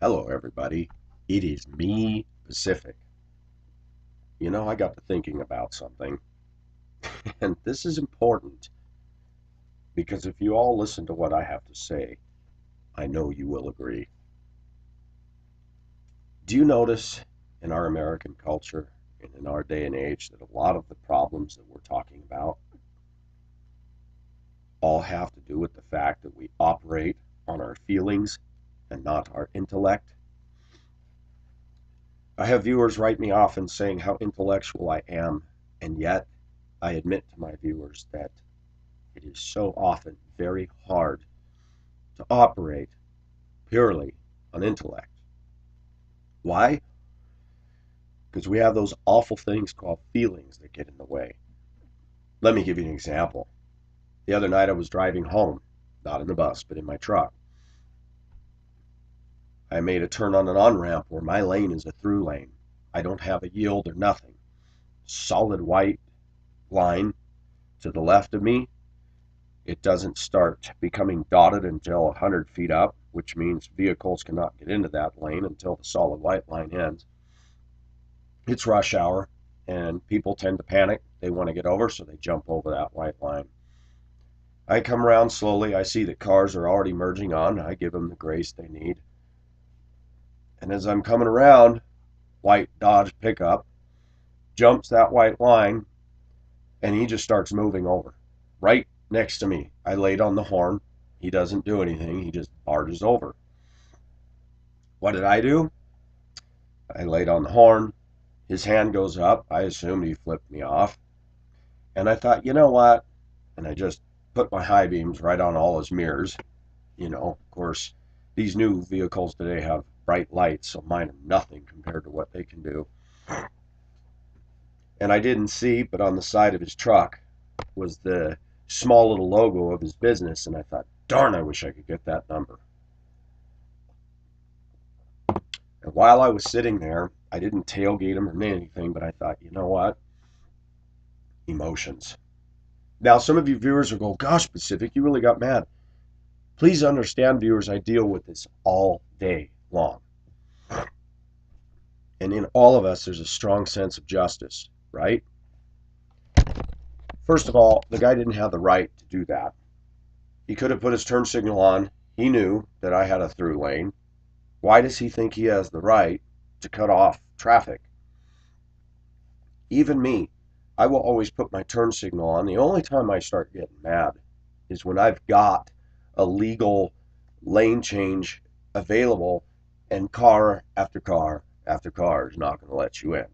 Hello, everybody. It is me, Pacific. I got to thinking about something, and this is important because if you all listen to what I have to say, I know you will agree. Do you notice in our American culture and in our day and age that a lot of the problems that we're talking about all have to do with the fact that we operate on our feelings and not our intellect? I have viewers write me often saying how intellectual I am, and yet I admit to my viewers that it is so often very hard to operate purely on intellect. Why? Because we have those awful things called feelings that get in the way. Let me give you an example. The other night I was driving home, not in the bus, but in my truck. I made a turn on an on-ramp where my lane is a through lane. I don't have a yield or nothing. Solid white line to the left of me. It doesn't start becoming dotted until 100 feet up, which means vehicles cannot get into that lane until the solid white line ends. It's rush hour, and people tend to panic. They want to get over, so they jump over that white line. I come around slowly. I see that cars are already merging on. I give them the grace they need. And as I'm coming around, white Dodge pickup jumps that white line, and he just starts moving over right next to me. I laid on the horn. He doesn't do anything. He just barges over. What did I do? I laid on the horn. His hand goes up. I assumed he flipped me off. And I thought, you know what? And I just put my high beams right on all his mirrors. Of course, these new vehicles today have bright lights, so mine are nothing compared to what they can do. And I didn't see, but on the side of his truck was the small little logo of his business. And I thought, darn, I wish I could get that number. And while I was sitting there, I didn't tailgate him or anything, but I thought, you know what? Emotions. Now, some of you viewers will go, gosh, Pacific, you really got mad. Please understand, viewers, I deal with this all day long. And in all of us, there's a strong sense of justice, right? First of all, the guy didn't have the right to do that. He could have put his turn signal on. He knew that I had a through lane. Why does he think he has the right to cut off traffic? Even me, I will always put my turn signal on. The only time I start getting mad is when I've got a legal lane change available and car after car after car is not going to let you in.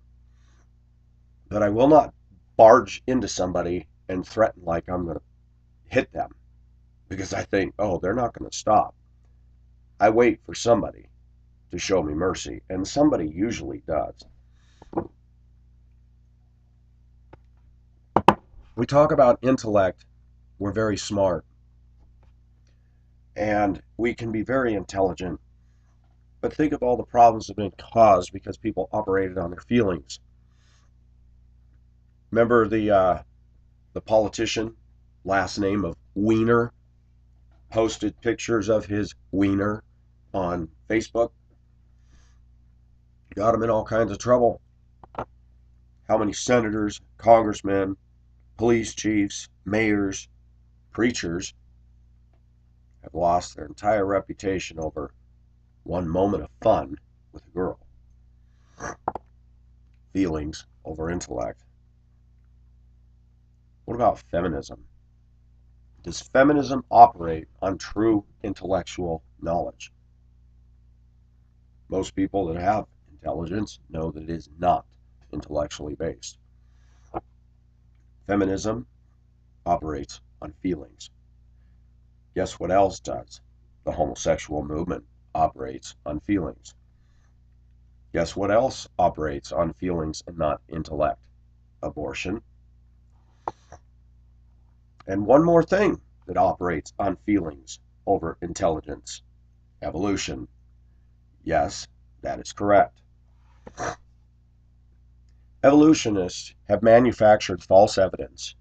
But I will not barge into somebody and threaten like I'm going to hit them because I think, oh, they're not going to stop. I wait for somebody to show me mercy, and somebody usually does. We talk about intellect. We're very smart, and we can be very intelligent, but think of all the problems that have been caused because people operated on their feelings. Remember the politician, last name of Wiener, posted pictures of his wiener on Facebook? Got him in all kinds of trouble. How many senators, congressmen, police chiefs, mayors, preachers have lost their entire reputation over one moment of fun with a girl? Feelings over intellect. What about feminism? Does feminism operate on true intellectual knowledge? Most people that have intelligence know that it is not intellectually based. Feminism operates on feelings. Guess what else does? The homosexual movement operates on feelings. Guess what else operates on feelings and not intellect? Abortion. And one more thing that operates on feelings over intelligence: evolution. Yes, that is correct. Evolutionists have manufactured false evidence,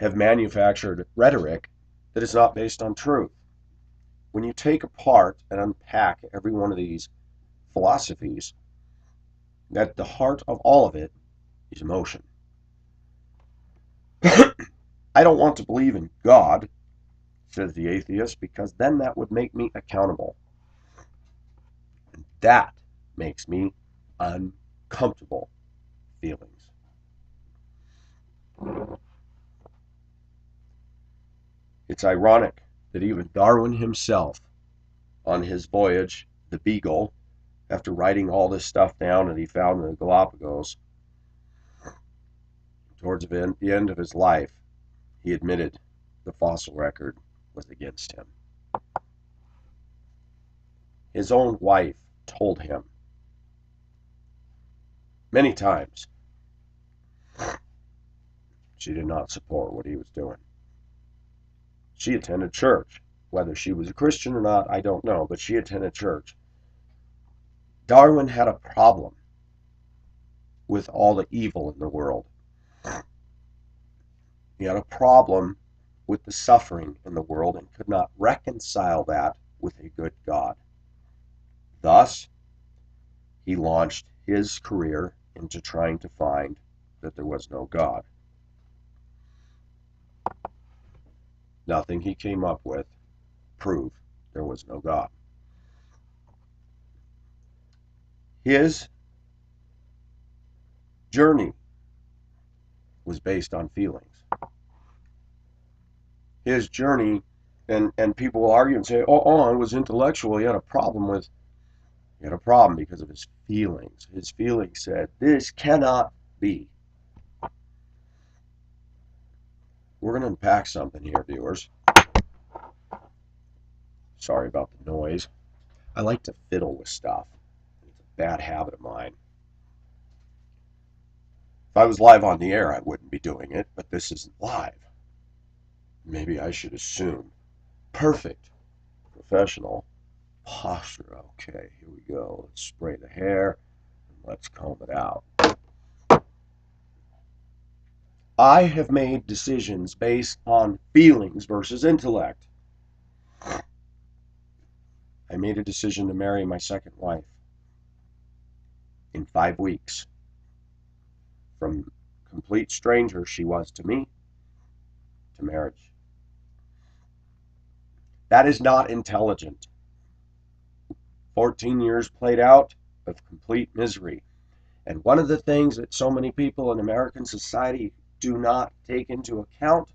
have manufactured rhetoric that is not based on truth. When you take apart and unpack every one of these philosophies, that the heart of all of it is emotion. I don't want to believe in God, says the atheist, because then that would make me accountable. And that makes me uncomfortable feelings. It's ironic that even Darwin himself, on his voyage, the Beagle, after writing all this stuff down that he found in the Galapagos, towards the end of his life, he admitted the fossil record was against him. His own wife told him many times she did not support what he was doing. She attended church. Whether she was a Christian or not, I don't know, but she attended church. Darwin had a problem with all the evil in the world. He had a problem with the suffering in the world and could not reconcile that with a good God. Thus, he launched his career into trying to find that there was no God. Nothing he came up with proved there was no God. His journey was based on feelings. His journey, and people will argue and say, oh, it was intellectual. He had a problem because of his feelings. His feelings said, this cannot be. We're going to unpack something here, viewers. Sorry about the noise. I like to fiddle with stuff. It's a bad habit of mine. If I was live on the air, I wouldn't be doing it, but this isn't live. Maybe I should assume perfect professional posture. Okay, here we go. Let's spray the hair and let's comb it out. I have made decisions based on feelings versus intellect. I made a decision to marry my second wife in 5 weeks. From complete stranger she was to me, to marriage. That is not intelligent. 14 years played out of complete misery. And one of the things that so many people in American society do not take into account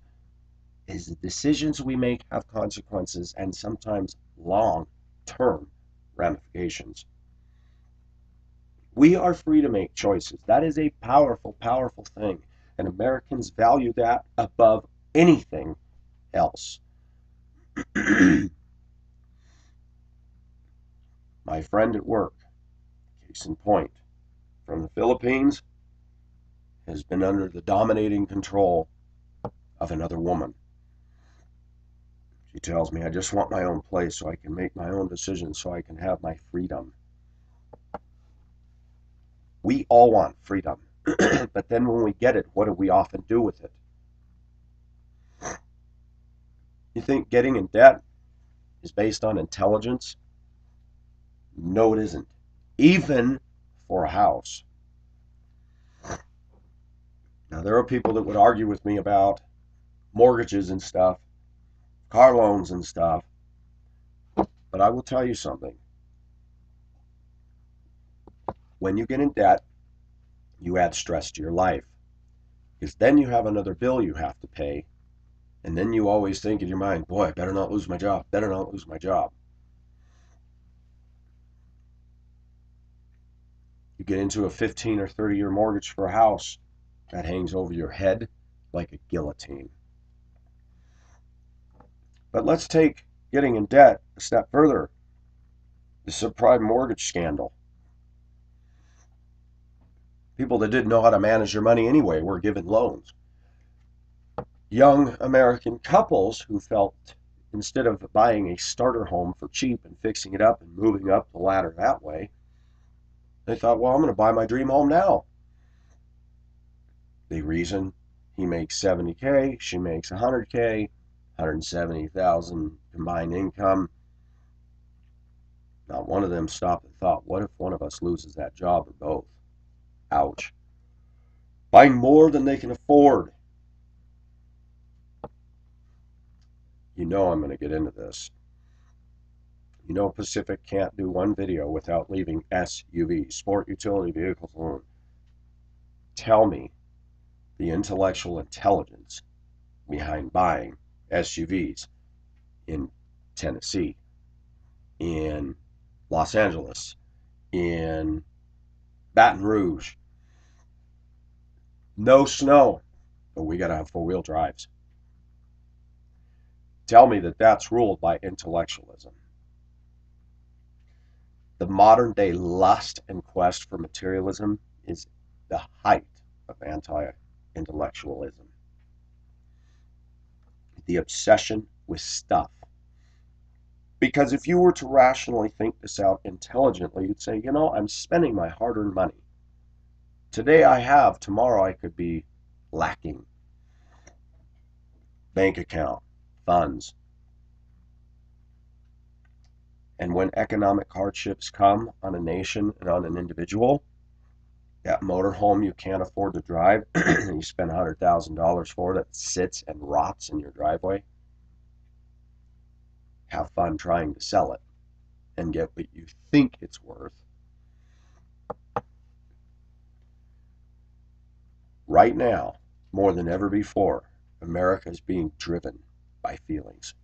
is the decisions we make have consequences and sometimes long-term ramifications. We are free to make choices. That is a powerful, powerful thing. And Americans value that above anything else. My friend at work, case in point, from the Philippines, has been under the dominating control of another woman. She tells me, I just want my own place so I can make my own decisions, so I can have my freedom. We all want freedom. But then when we get it, what do we often do with it? You think getting in debt is based on intelligence? No, it isn't. Even for a house. Now, there are people that would argue with me about mortgages and stuff, car loans and stuff, but I will tell you something. When you get in debt, you add stress to your life, because then you have another bill you have to pay, and then you always think in your mind, boy, I better not lose my job, better not lose my job. You get into a 15 or 30-year mortgage for a house that hangs over your head like a guillotine. But let's take getting in debt a step further. The subprime mortgage scandal. People that didn't know how to manage their money anyway were given loans. Young American couples who felt, instead of buying a starter home for cheap and fixing it up and moving up the ladder that way, they thought, well, I'm going to buy my dream home now. They reason, he makes $70K, she makes $100K, $170,000 combined income. Not one of them stopped and thought, what if one of us loses that job or both? Ouch. Buying more than they can afford. You know I'm going to get into this. You know Pacific can't do one video without leaving SUVs, sport utility vehicles, alone. Tell me the intellectual intelligence behind buying SUVs in Tennessee, in Los Angeles, in Baton Rouge. No snow, but we got to have four-wheel drives. Tell me that that's ruled by intellectualism. The modern day lust and quest for materialism is the height of anti-intellectualism. The obsession with stuff. Because if you were to rationally think this out intelligently, you'd say, you know, I'm spending my hard-earned money. Today I have, tomorrow I could be lacking. Bank account, funds. And when economic hardships come on a nation and on an individual, that motorhome you can't afford to drive, and you spend $100,000 for it, that sits and rots in your driveway, have fun trying to sell it and get what you think it's worth. Right now, more than ever before, America is being driven by feelings.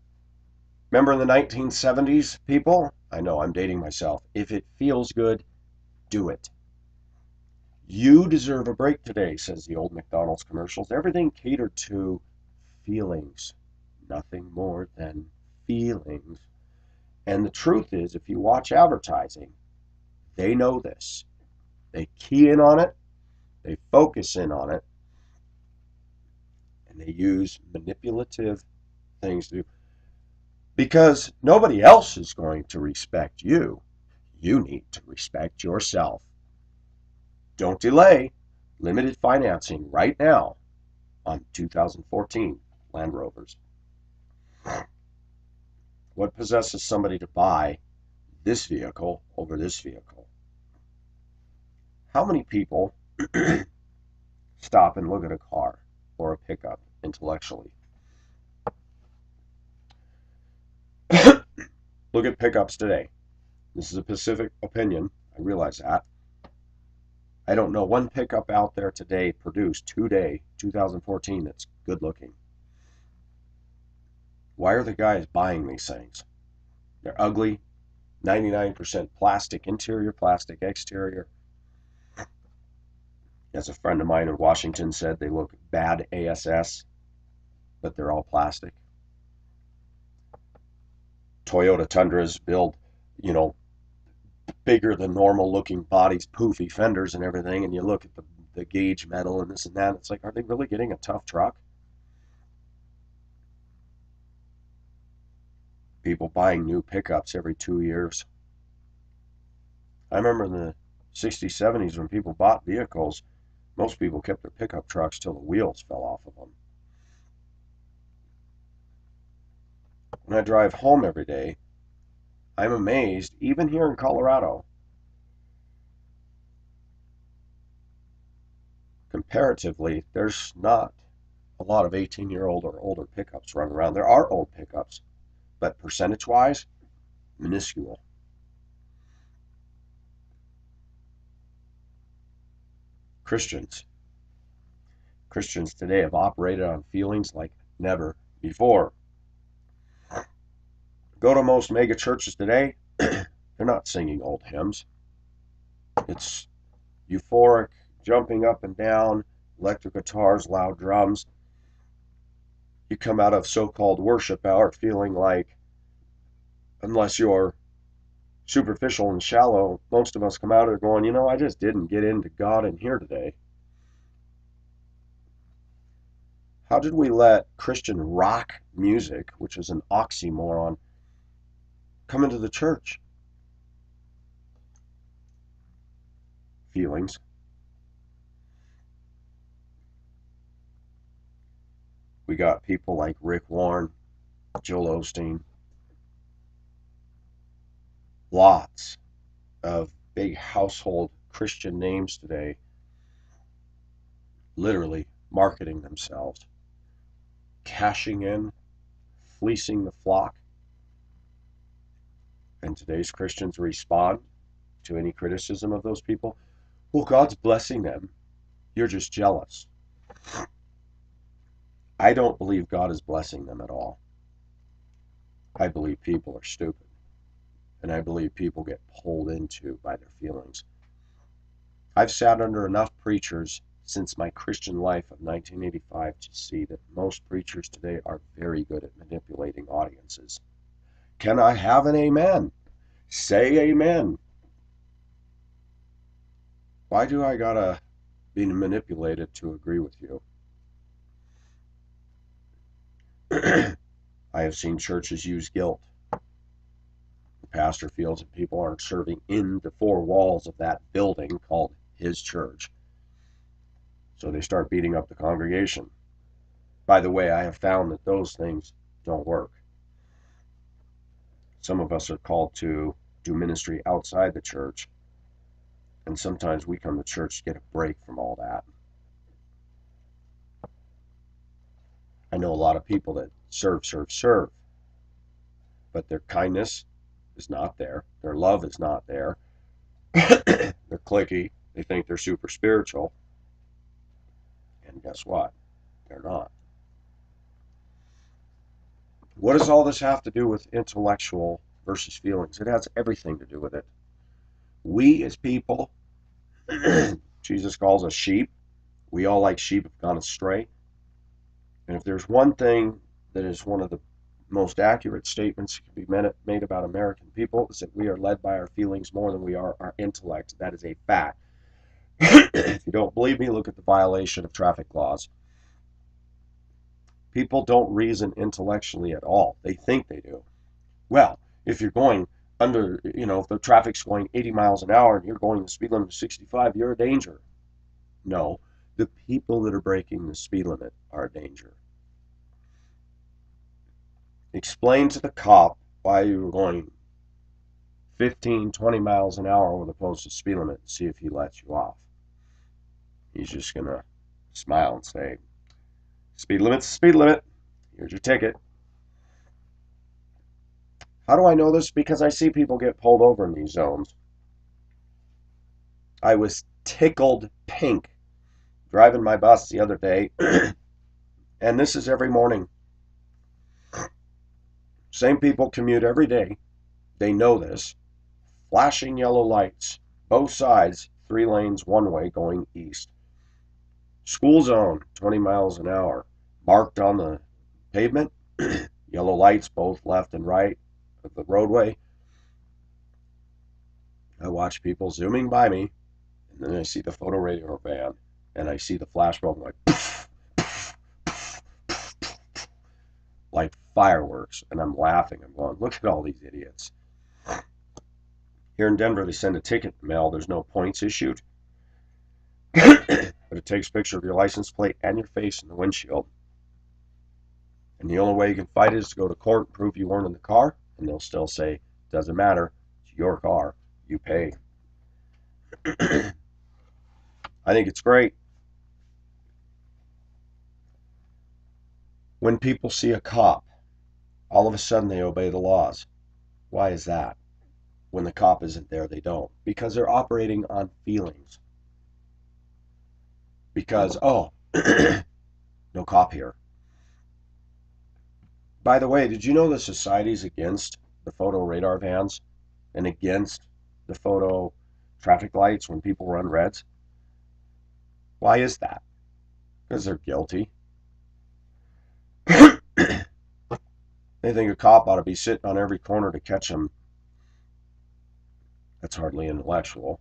Remember in the 1970s, people? I know, I'm dating myself. If it feels good, do it. You deserve a break today, says the old McDonald's commercials. Everything catered to feelings, nothing more than feelings. And the truth is, if you watch advertising, they know this. They key in on it, they focus in on it, and they use manipulative things to do. Because nobody else is going to respect you. You need to respect yourself. Don't delay. Limited financing right now on 2014 Land Rovers. What possesses somebody to buy this vehicle over this vehicle? How many people stop and look at a car or a pickup intellectually? Look at pickups today. This is a Pacific opinion. I realize that. I don't know one pickup out there today produced today, 2014, that's good looking. Why are the guys buying these things? They're ugly, 99% plastic, interior, plastic, exterior. As a friend of mine in Washington said, they look bad ASS, but they're all plastic. Toyota Tundras build, bigger than normal looking bodies, poofy fenders and everything, and you look at the gauge metal and this and that, it's like, are they really getting a tough truck? People buying new pickups every 2 years. I remember in the 60s, 70s when people bought vehicles, most people kept their pickup trucks till the wheels fell off of them. When I drive home every day, I'm amazed, even here in Colorado, comparatively, there's not a lot of 18-year-old or older pickups running around. There are old pickups, but percentage-wise, minuscule. Christians today have operated on feelings like never before. Go to most mega churches today, they're not singing old hymns. It's euphoric, jumping up and down, electric guitars, loud drums. You come out of so-called worship hour feeling like, unless you're superficial and shallow, most of us come out of there going, I just didn't get into God in here today. How did we let Christian rock music, which is an oxymoron, come into the church? Feelings. We got people like Rick Warren, Joel Osteen, Lots of big household Christian names today literally marketing themselves, cashing in, fleecing the flock. And today's Christians respond to any criticism of those people. Well, God's blessing them. You're just jealous. I don't believe God is blessing them at all. I believe people are stupid. And I believe people get pulled into by their feelings. I've sat under enough preachers since my Christian life of 1985 to see that most preachers today are very good at manipulating audiences. Can I have an amen? Say amen. Why do I gotta be manipulated to agree with you? I have seen churches use guilt. The pastor feels that people aren't serving in the four walls of that building called his church. So they start beating up the congregation. By the way, I have found that those things don't work. Some of us are called to do ministry outside the church, and sometimes we come to church to get a break from all that. I know a lot of people that serve, but their kindness is not there. Their love is not there. They're cliquey. They think they're super spiritual. And guess what? They're not. What does all this have to do with intellectual versus feelings? It has everything to do with it. We as people, Jesus calls us sheep. We all, like sheep, have gone astray. And if there's one thing that is one of the most accurate statements that can be made about American people, is that we are led by our feelings more than we are our intellect. That is a fact. If you don't believe me, look at the violation of traffic laws. People don't reason intellectually at all. They think they do. Well, if you're going under, if the traffic's going 80 miles an hour and you're going the speed limit of 65, you're a danger. No, the people that are breaking the speed limit are a danger. Explain to the cop why you were going 15, 20 miles an hour with opposed to speed limit and see if he lets you off. He's just going to smile and say, speed limit's the speed limit. Here's your ticket. How do I know this? Because I see people get pulled over in these zones. I was tickled pink driving my bus the other day, and this is every morning. Same people commute every day. They know this. Flashing yellow lights, both sides, 3 lanes one way going east. School zone, 20 miles an hour. Marked on the pavement, yellow lights both left and right of the roadway. I watch people zooming by me, and then I see the photo radar van, and I see the flash bulb like poof, poof, poof, poof, poof, like fireworks, and I'm laughing. I'm going, look at all these idiots. Here in Denver, they send a ticket in the mail. There's no points issued. But it takes a picture of your license plate and your face in the windshield. And the only way you can fight it is to go to court and prove you weren't in the car, and they'll still say, doesn't matter, it's your car, you pay. I think it's great. When people see a cop, all of a sudden they obey the laws. Why is that? When the cop isn't there, they don't. Because they're operating on feelings. Because, oh, no cop here. By the way, did you know the society's against the photo radar vans and against the photo traffic lights when people run reds? Why is that? Because they're guilty. They think a cop ought to be sitting on every corner to catch them. That's hardly intellectual.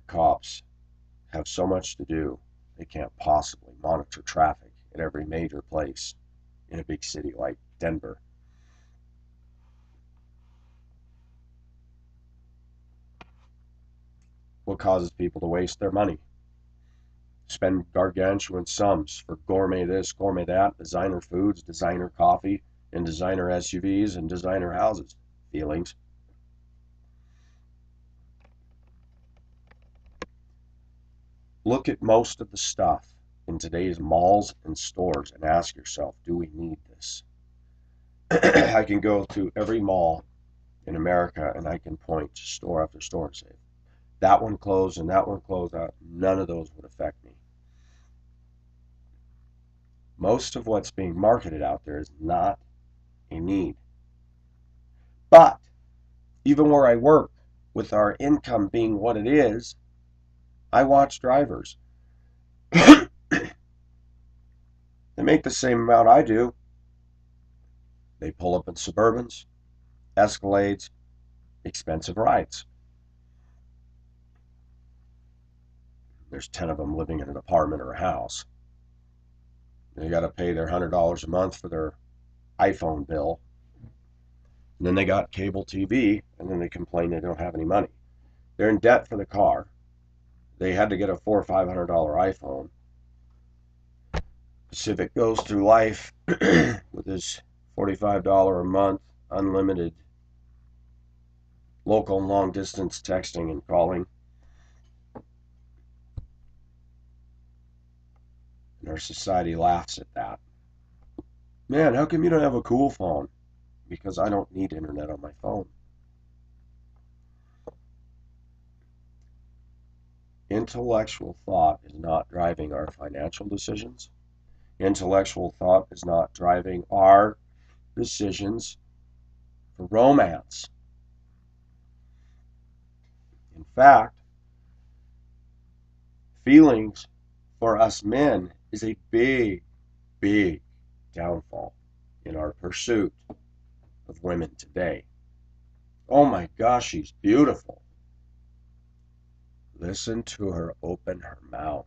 Cops have so much to do, they can't possibly monitor traffic at every major place in a big city like Denver. What causes people to waste their money? Spend gargantuan sums for gourmet this, gourmet that, designer foods, designer coffee, in designer SUVs and designer houses. Feelings. Look at most of the stuff in today's malls and stores and ask yourself, do we need this? I can go to every mall in America and I can point to store after store and say, that one closed and that one closed out. None of those would affect me. Most of what's being marketed out there is not a need. But even where I work, with our income being what it is, I watch drivers. They make the same amount I do. They pull up in Suburbans, Escalades, expensive rides. There's 10 of them living in an apartment or a house. They got to pay their $100 a month for their iPhone bill. And then they got cable TV, and then they complain they don't have any money. They're in debt for the car. They had to get a $400 or $500 iPhone. Pacific goes through life with his $45 a month, unlimited local and long distance texting and calling. And our society laughs at that. Man, how come you don't have a cool phone? Because I don't need internet on my phone. Intellectual thought is not driving our financial decisions. Intellectual thought is not driving our decisions for romance. In fact, feelings for us men is a big, big downfall in our pursuit of women today. Oh my gosh, she's beautiful. Listen to her open her mouth.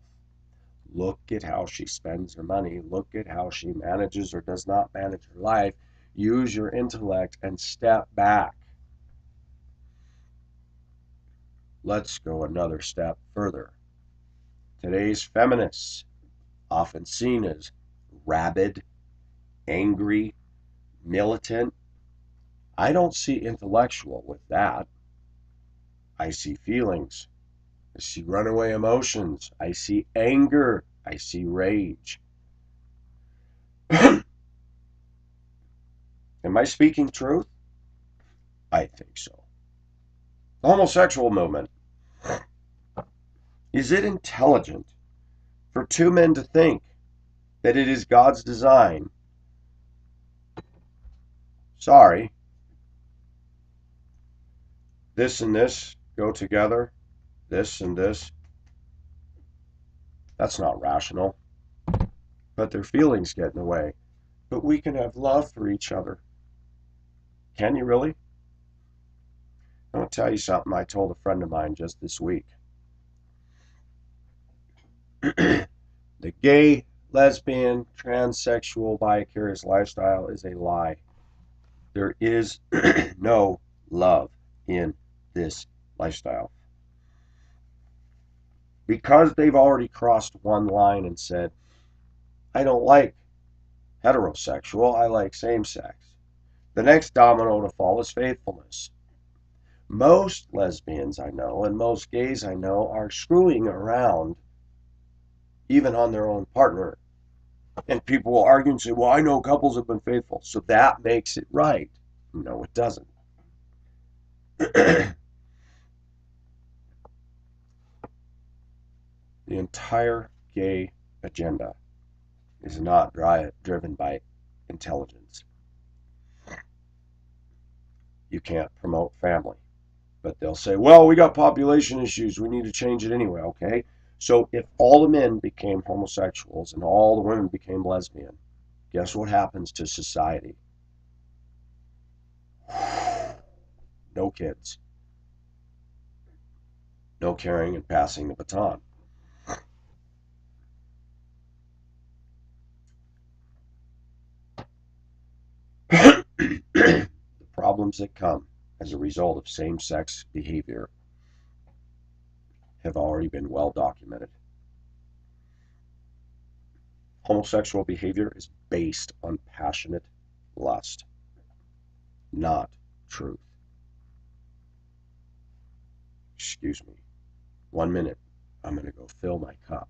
Look at how she spends her money. Look at how she manages or does not manage her life. Use your intellect and step back. Let's go another step further. Today's feminists, often seen as rabid, angry, militant. I don't see intellectual with that. I see feelings. I see runaway emotions. I see anger. I see rage. Am I speaking truth? I think so. The homosexual movement. Is it intelligent for two men to think that it is God's design? Sorry. This and this go together. This and this. That's not rational. But their feelings get in the way. But we can have love for each other. Can you really? I'm going to tell you something I told a friend of mine just this week. The gay, lesbian, transsexual, bicurious lifestyle is a lie. There is no love in this lifestyle. Because they've already crossed one line and said, I don't like heterosexual, I like same-sex. The next domino to fall is faithfulness. Most lesbians I know and most gays I know are screwing around even on their own partner. And people will argue and say, well, I know couples have been faithful, so that makes it right. No, it doesn't. The entire gay agenda is not driven by intelligence. You can't promote family. But they'll say, well, we got population issues. We need to change it anyway, okay? So if all the men became homosexuals and all the women became lesbian, guess what happens to society? No kids. No carrying and passing the baton. The problems that come as a result of same-sex behavior have already been well documented. Homosexual behavior is based on passionate lust, not truth. Excuse me. 1 minute. I'm going to go fill my cup.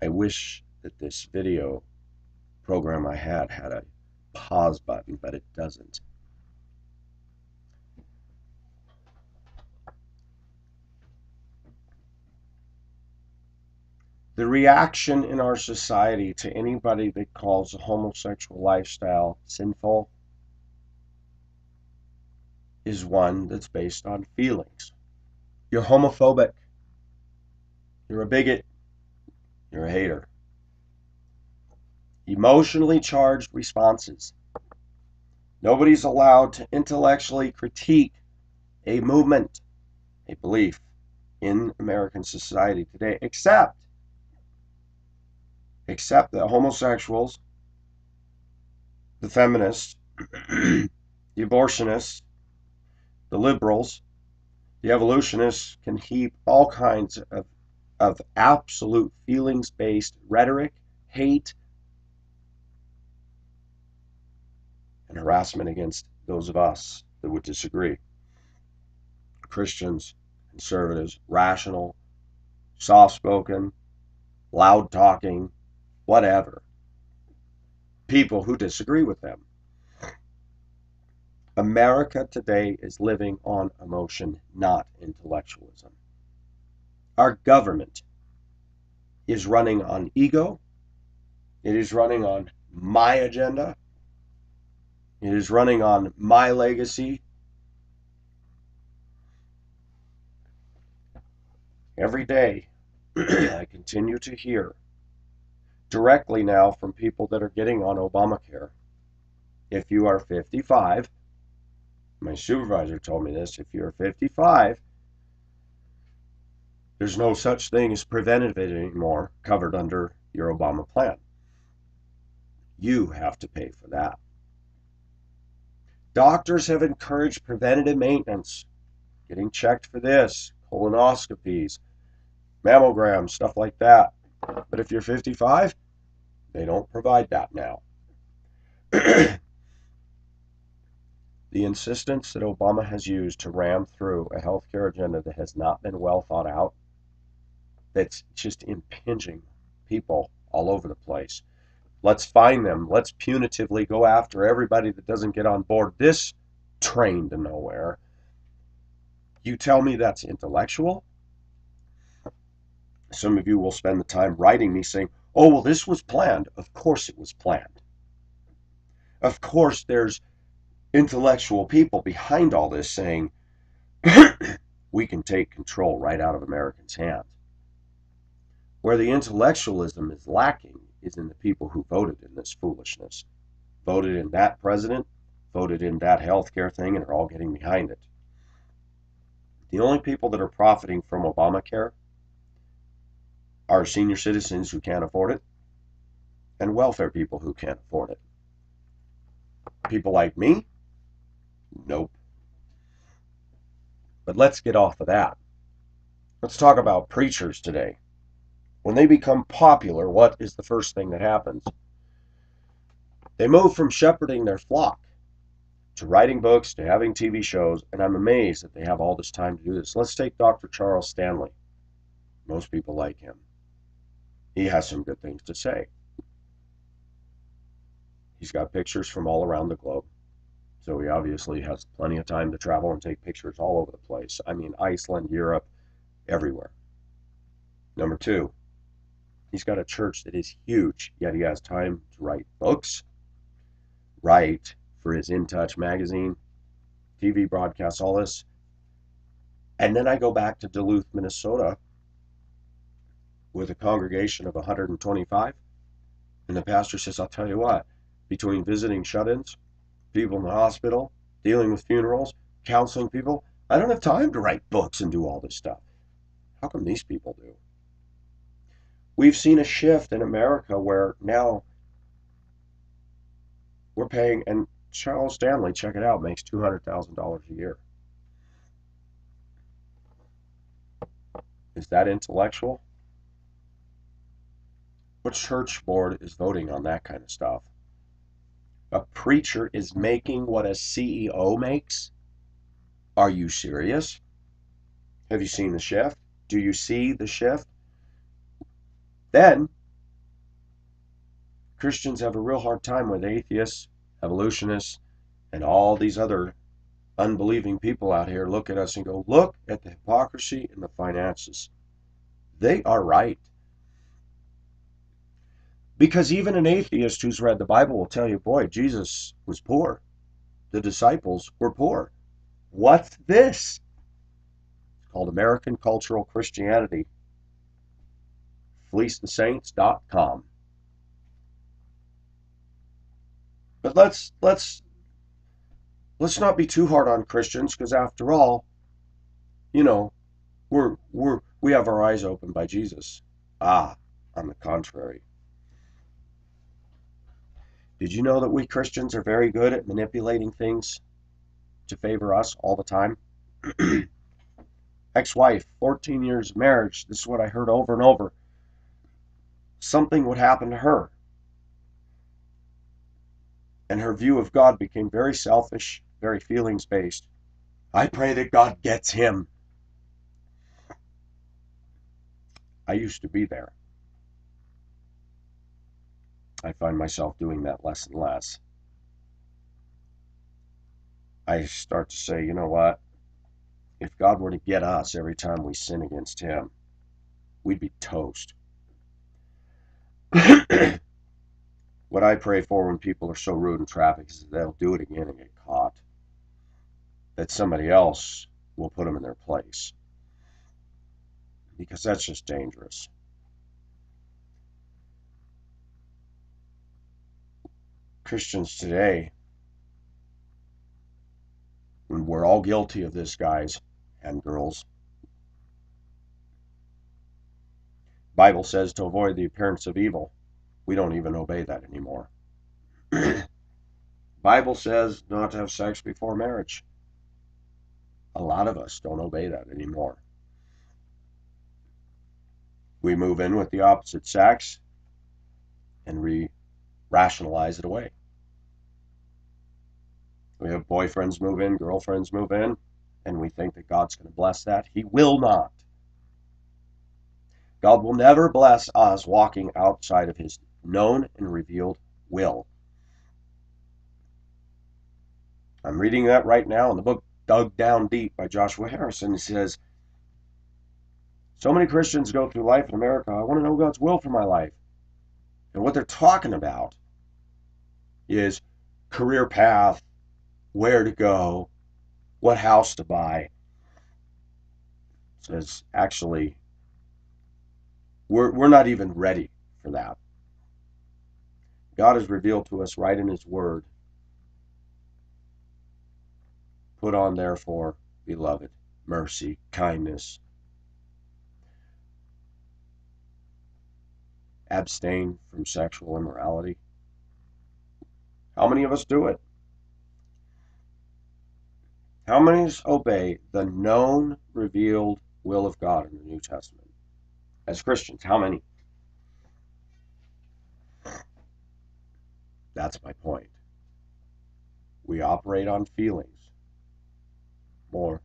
I wish that this video program I had a pause button, but it doesn't. The reaction in our society to anybody that calls a homosexual lifestyle sinful is one that's based on feelings. You're homophobic. You're a bigot. You're a hater. Emotionally charged responses. Nobody's allowed to intellectually critique a movement, a belief in American society today, except that homosexuals, the feminists, the abortionists, the liberals, the evolutionists can heap all kinds of absolute feelings-based rhetoric, hate, and harassment against those of us that would disagree. Christians, conservatives, rational, soft-spoken, loud-talking, whatever. People who disagree with them. America today is living on emotion, not intellectualism. Our government is running on ego. It is running on my agenda. It is running on my legacy. Every day, I continue to hear directly now from people that are getting on Obamacare. If you are 55, my supervisor told me this, if you're 55, there's no such thing as preventative anymore covered under your Obama plan. You have to pay for that. Doctors have encouraged preventative maintenance, getting checked for this, colonoscopies, mammograms, stuff like that. But if you're 55, they don't provide that now. The insistence that Obama has used to ram through a healthcare agenda that has not been well thought out, that's just impinging people all over the place. Let's find them. Let's punitively go after everybody that doesn't get on board this train to nowhere. You tell me that's intellectual? Some of you will spend the time writing me saying, oh, well, this was planned. Of course it was planned. Of course there's intellectual people behind all this saying, we can take control right out of Americans' hands. Where the intellectualism is lacking is in the people who voted in this foolishness. Voted in that president, voted in that healthcare thing, and are all getting behind it. The only people that are profiting from Obamacare are senior citizens who can't afford it and welfare people who can't afford it. People like me? Nope. But let's get off of that. Let's talk about preachers today. When they become popular, what is the first thing that happens? They move from shepherding their flock to writing books to having TV shows, and I'm amazed that they have all this time to do this. Let's take Dr. Charles Stanley. Most people like him. He has some good things to say. He's got pictures from all around the globe. So he obviously has plenty of time to travel and take pictures all over the place. I mean, Iceland, Europe, everywhere. Number two, he's got a church that is huge, yet he has time to write books, write for his In Touch magazine, TV broadcasts, all this. And then I go back to Duluth, Minnesota, with a congregation of 125, and the pastor says, I'll tell you what, between visiting shut-ins, people in the hospital, dealing with funerals, counseling people, I don't have time to write books and do all this stuff. How come these people do? We've seen a shift in America where now we're paying, and Charles Stanley, check it out, makes $200,000 a year. Is that intellectual? What church board is voting on that kind of stuff? A preacher is making what a CEO makes? Are you serious? Have you seen the shift? Do you see the shift? Then Christians have a real hard time with atheists, evolutionists, and all these other unbelieving people out here look at us and go, look at the hypocrisy in the finances. They are right. Because even an atheist who's read the Bible will tell you, boy, Jesus was poor. The disciples were poor. What's this? It's called American Cultural Christianity. FleeceTheSaints.com. But let's not be too hard on Christians, because after all, you know, we have our eyes opened by Jesus. On the contrary. Did you know that we Christians are very good at manipulating things to favor us all the time? Ex-wife, 14 years of marriage, this is what I heard over and over. Something would happen to her, and her view of God became very selfish, very feelings-based. I pray that God gets him. I used to be there. I find myself doing that less and less. I start to say, you know what? If God were to get us every time we sin against him, we'd be toast. What I pray for when people are so rude in traffic is that they'll do it again and get caught. That somebody else will put them in their place. Because that's just dangerous. Christians today, and we're all guilty of this, guys and girls. Bible says to avoid the appearance of evil. We don't even obey that anymore. Bible says not to have sex before marriage. A lot of us don't obey that anymore. We move in with the opposite sex and we rationalize it away. We have boyfriends move in, girlfriends move in, and we think that God's going to bless that. He will not. God will never bless us walking outside of his known and revealed will. I'm reading that right now in the book Dug Down Deep by Joshua Harrison. He says, so many Christians go through life in America, I want to know God's will for my life. And what they're talking about is career path, where to go, what house to buy. It says, actually, we're not even ready for that. God has revealed to us right in his word. Put on, therefore, beloved, mercy, kindness. Abstain from sexual immorality. How many of us do it? How many of us obey the known, revealed will of God in the New Testament? As Christians, how many? That's my point. We operate on feelings more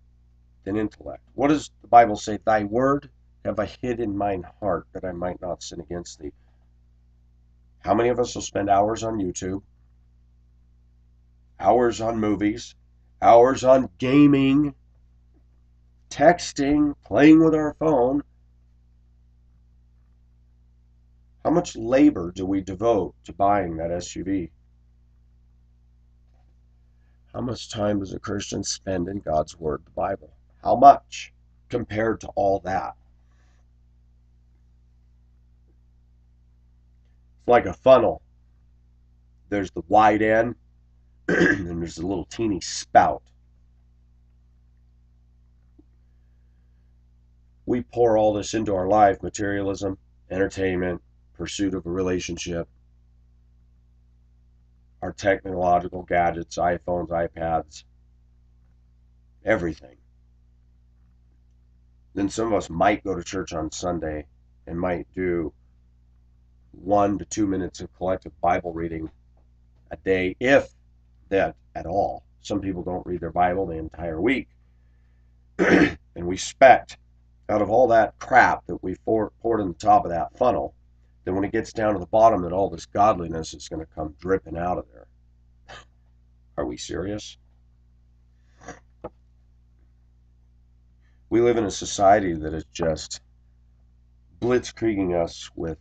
than intellect. What does the Bible say? Thy word have I hid in mine heart that I might not sin against thee. How many of us will spend hours on YouTube, hours on movies, hours on gaming, texting, playing with our phone? How much labor do we devote to buying that SUV? How much time does a Christian spend in God's Word, the Bible? How much? compared to all that. It's like a funnel. There's the wide end, and there's a little teeny spout. We pour all this into our life: materialism, entertainment, pursuit of a relationship, our technological gadgets, iPhones, iPads, everything. Then some of us might go to church on Sunday and might do 1 to 2 minutes of collective Bible reading a day, if that at all. Some people don't read their Bible the entire week. And we expect, out of all that crap that we poured in the top of that funnel, that when it gets down to the bottom, that all this godliness is going to come dripping out of there. Are we serious? We live in a society that is just blitzkrieging us with,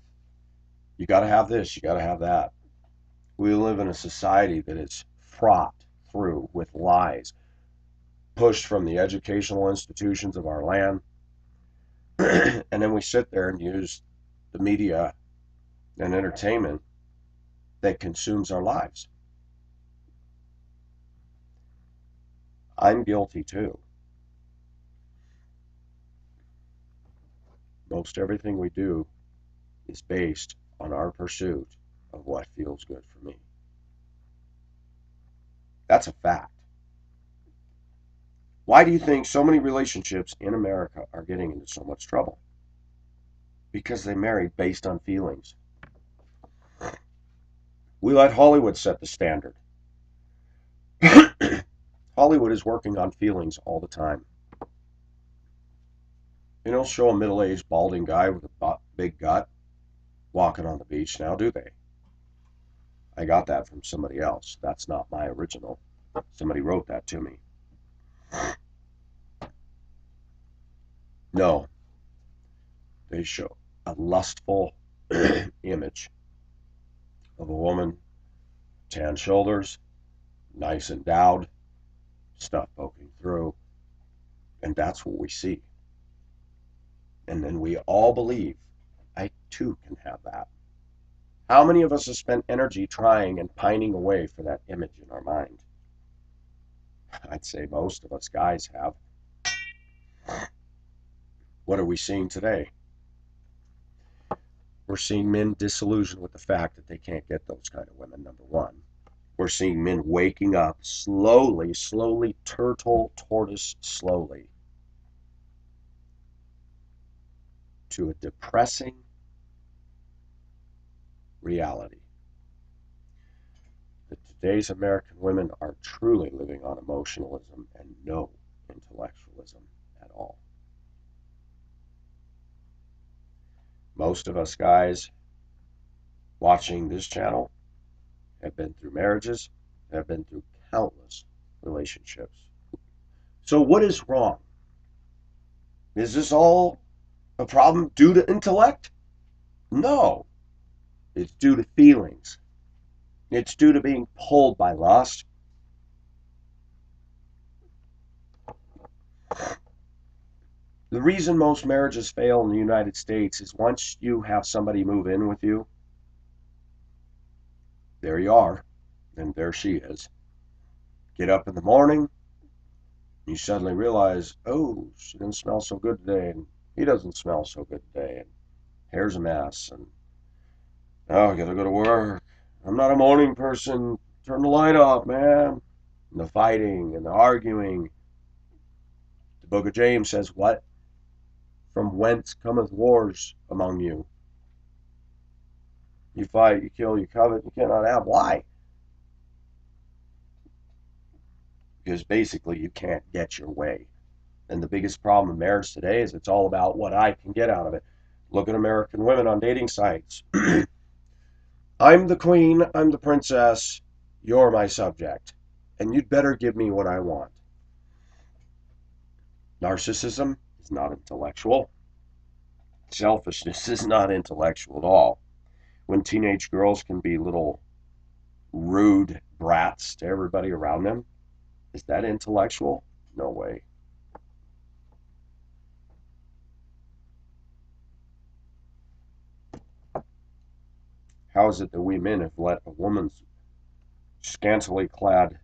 you got to have this, you got to have that. We live in a society that is fraught through with lies pushed from the educational institutions of our land. And then we sit there and use the media and entertainment that consumes our lives. I'm guilty too. Most everything we do is based on our pursuit of what feels good for me. That's a fact. Why do you think so many relationships in America are getting into so much trouble? Because they marry based on feelings. We let Hollywood set the standard. Hollywood is working on feelings all the time. They don't show a middle-aged balding guy with a big gut walking on the beach now, do they? I got that from somebody else. That's not my original. Somebody wrote that to me. No. They show a lustful image of a woman, tan shoulders, nice endowed, stuff poking through, and that's what we see. And then we all believe, I too can have that. How many of us have spent energy trying and pining away for that image in our mind? I'd say most of us guys have. What are we seeing today? We're seeing men disillusioned with the fact that they can't get those kind of women, number one. We're seeing men waking up slowly, tortoise slowly, to a depressing reality. That today's American women are truly living on emotionalism and no intellectualism at all. Most of us guys watching this channel have been through marriages, have been through countless relationships. So what is wrong? Is this all a problem due to intellect? No. It's due to feelings. It's due to being pulled by lust. The reason most marriages fail in the United States is once you have somebody move in with you, there you are, and there she is. Get up in the morning, you suddenly realize, oh, she doesn't smell so good today, and he doesn't smell so good today, and hair's a mess, and oh, I gotta go to work. I'm not a morning person. Turn the light off, man. And the fighting and the arguing. The book of James says what? From whence cometh wars among you? You fight, you kill, you covet, you cannot have. Why? Because basically you can't get your way. And the biggest problem in marriage today is it's all about what I can get out of it. Look at American women on dating sites. I'm the queen, I'm the princess, you're my subject, and you'd better give me what I want. Narcissism is not intellectual. Selfishness is not intellectual at all. When teenage girls can be little rude brats to everybody around them, is that intellectual? No way. How is it that we men have let a woman's scantily clad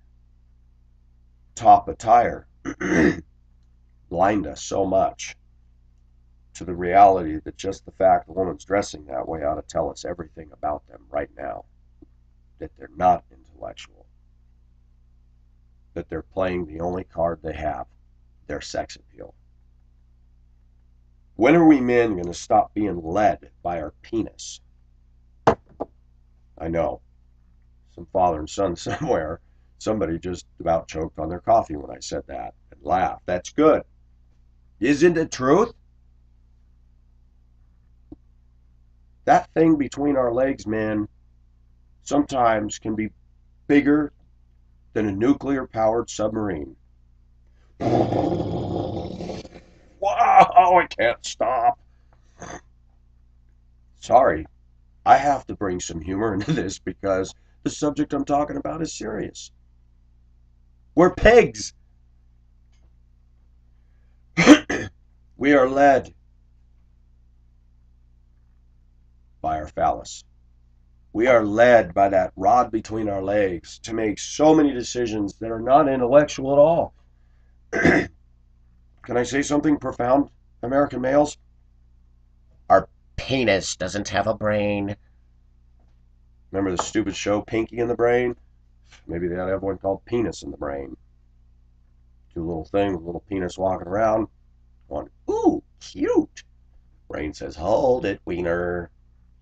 top attire blind us so much to the reality that just the fact a woman's dressing that way ought to tell us everything about them right now? That they're not intellectual. That they're playing the only card they have, their sex appeal. When are we men going to stop being led by our penis? I know, some father and son somewhere, somebody just about choked on their coffee when I said that and laughed. That's good. Isn't it truth? That thing between our legs, man, sometimes can be bigger than a nuclear-powered submarine. Wow, I can't stop. Sorry, I have to bring some humor into this because the subject I'm talking about is serious. We're pigs. We are led by our phallus. We are led by that rod between our legs to make so many decisions that are not intellectual at all. Can I say something profound, American males? Our penis doesn't have a brain. Remember the stupid show Pinky in the Brain? Maybe they ought to have one called Penis in the Brain. Do a little thing with a little penis walking around. Going, ooh, cute. Brain says, hold it, wiener.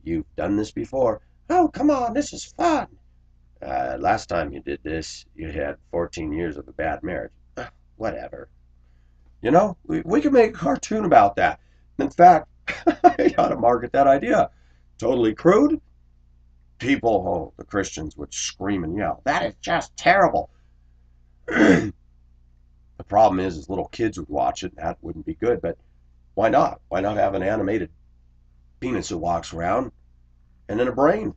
You've done this before. Oh, come on, this is fun. Last time you did this, you had 14 years of a bad marriage. Whatever. You know, we could make a cartoon about that. In fact, I ought to market that idea. Totally crude. People, oh, the Christians would scream and yell, that is just terrible. The problem is little kids would watch it, and that wouldn't be good. But why not? Why not have an animated penis that walks around and then a brain?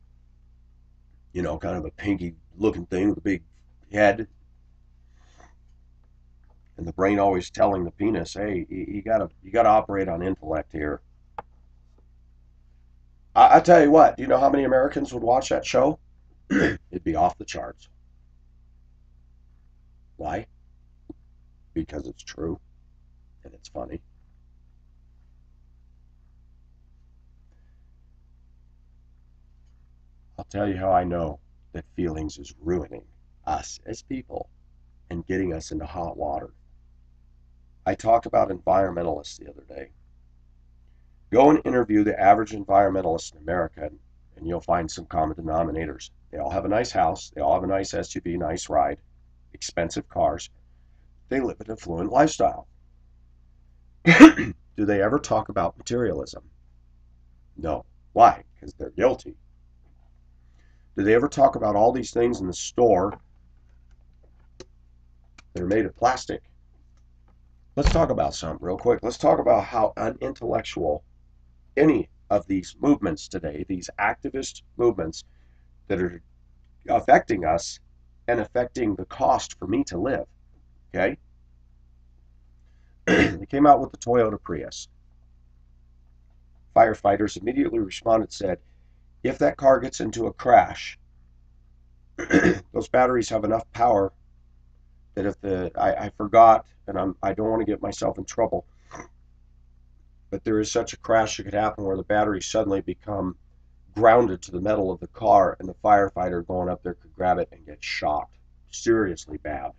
You know, kind of a pinky-looking thing with a big head. And the brain always telling the penis, hey, you gotta operate on intellect here. I tell you what, do you know how many Americans would watch that show? It'd be off the charts. Why? Because it's true and it's funny. I'll tell you how I know that feelings is ruining us as people and getting us into hot water. I talked about environmentalists the other day. Go and interview the average environmentalist in America, and you'll find some common denominators. They all have a nice house, they all have a nice SUV, nice ride, expensive cars. They live an affluent lifestyle. Do they ever talk about materialism? No. Why? Because they're guilty. Do they ever talk about all these things in the store that are made of plastic? Let's talk about something real quick. Let's talk about how unintellectual any of these movements today, these activist movements that are affecting us and affecting the cost for me to live. Okay? They came out with the Toyota Prius. Firefighters immediately responded, said, if that car gets into a crash, those batteries have enough power that if I forgot, and I don't want to get myself in trouble, but there is such a crash that could happen where the batteries suddenly become grounded to the metal of the car, and the firefighter going up there could grab it and get shot. Seriously bad.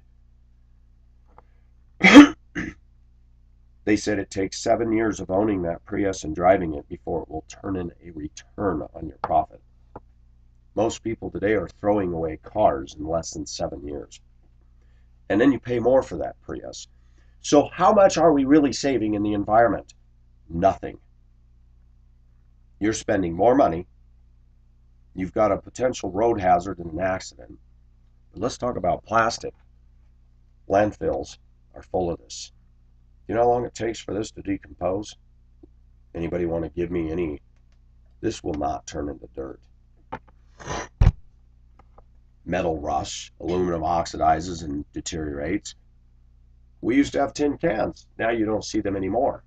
They said it takes 7 years of owning that Prius and driving it before it will turn in a return on your profit. Most people today are throwing away cars in less than 7 years. And then you pay more for that Prius. So how much are we really saving in the environment? Nothing. You're spending more money. You've got a potential road hazard in an accident. But let's talk about plastic. Landfills are full of this. You know how long it takes for this to decompose? Anybody want to give me any? This will not turn into dirt. Metal rusts, aluminum oxidizes and deteriorates. We used to have tin cans. Now you don't see them anymore.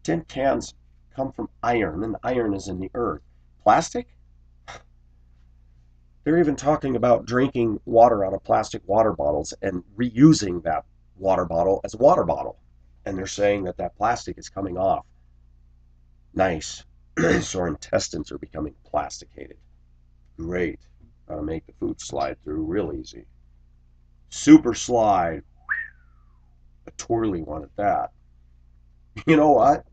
Tin cans come from iron, and iron is in the earth. Plastic? They're even talking about drinking water out of plastic water bottles and reusing that water bottle as a water bottle. And they're saying that that plastic is coming off nice. So our intestines are becoming plasticated. Great. Make the food slide through real easy. Super slide. A twirly one at that. You know what?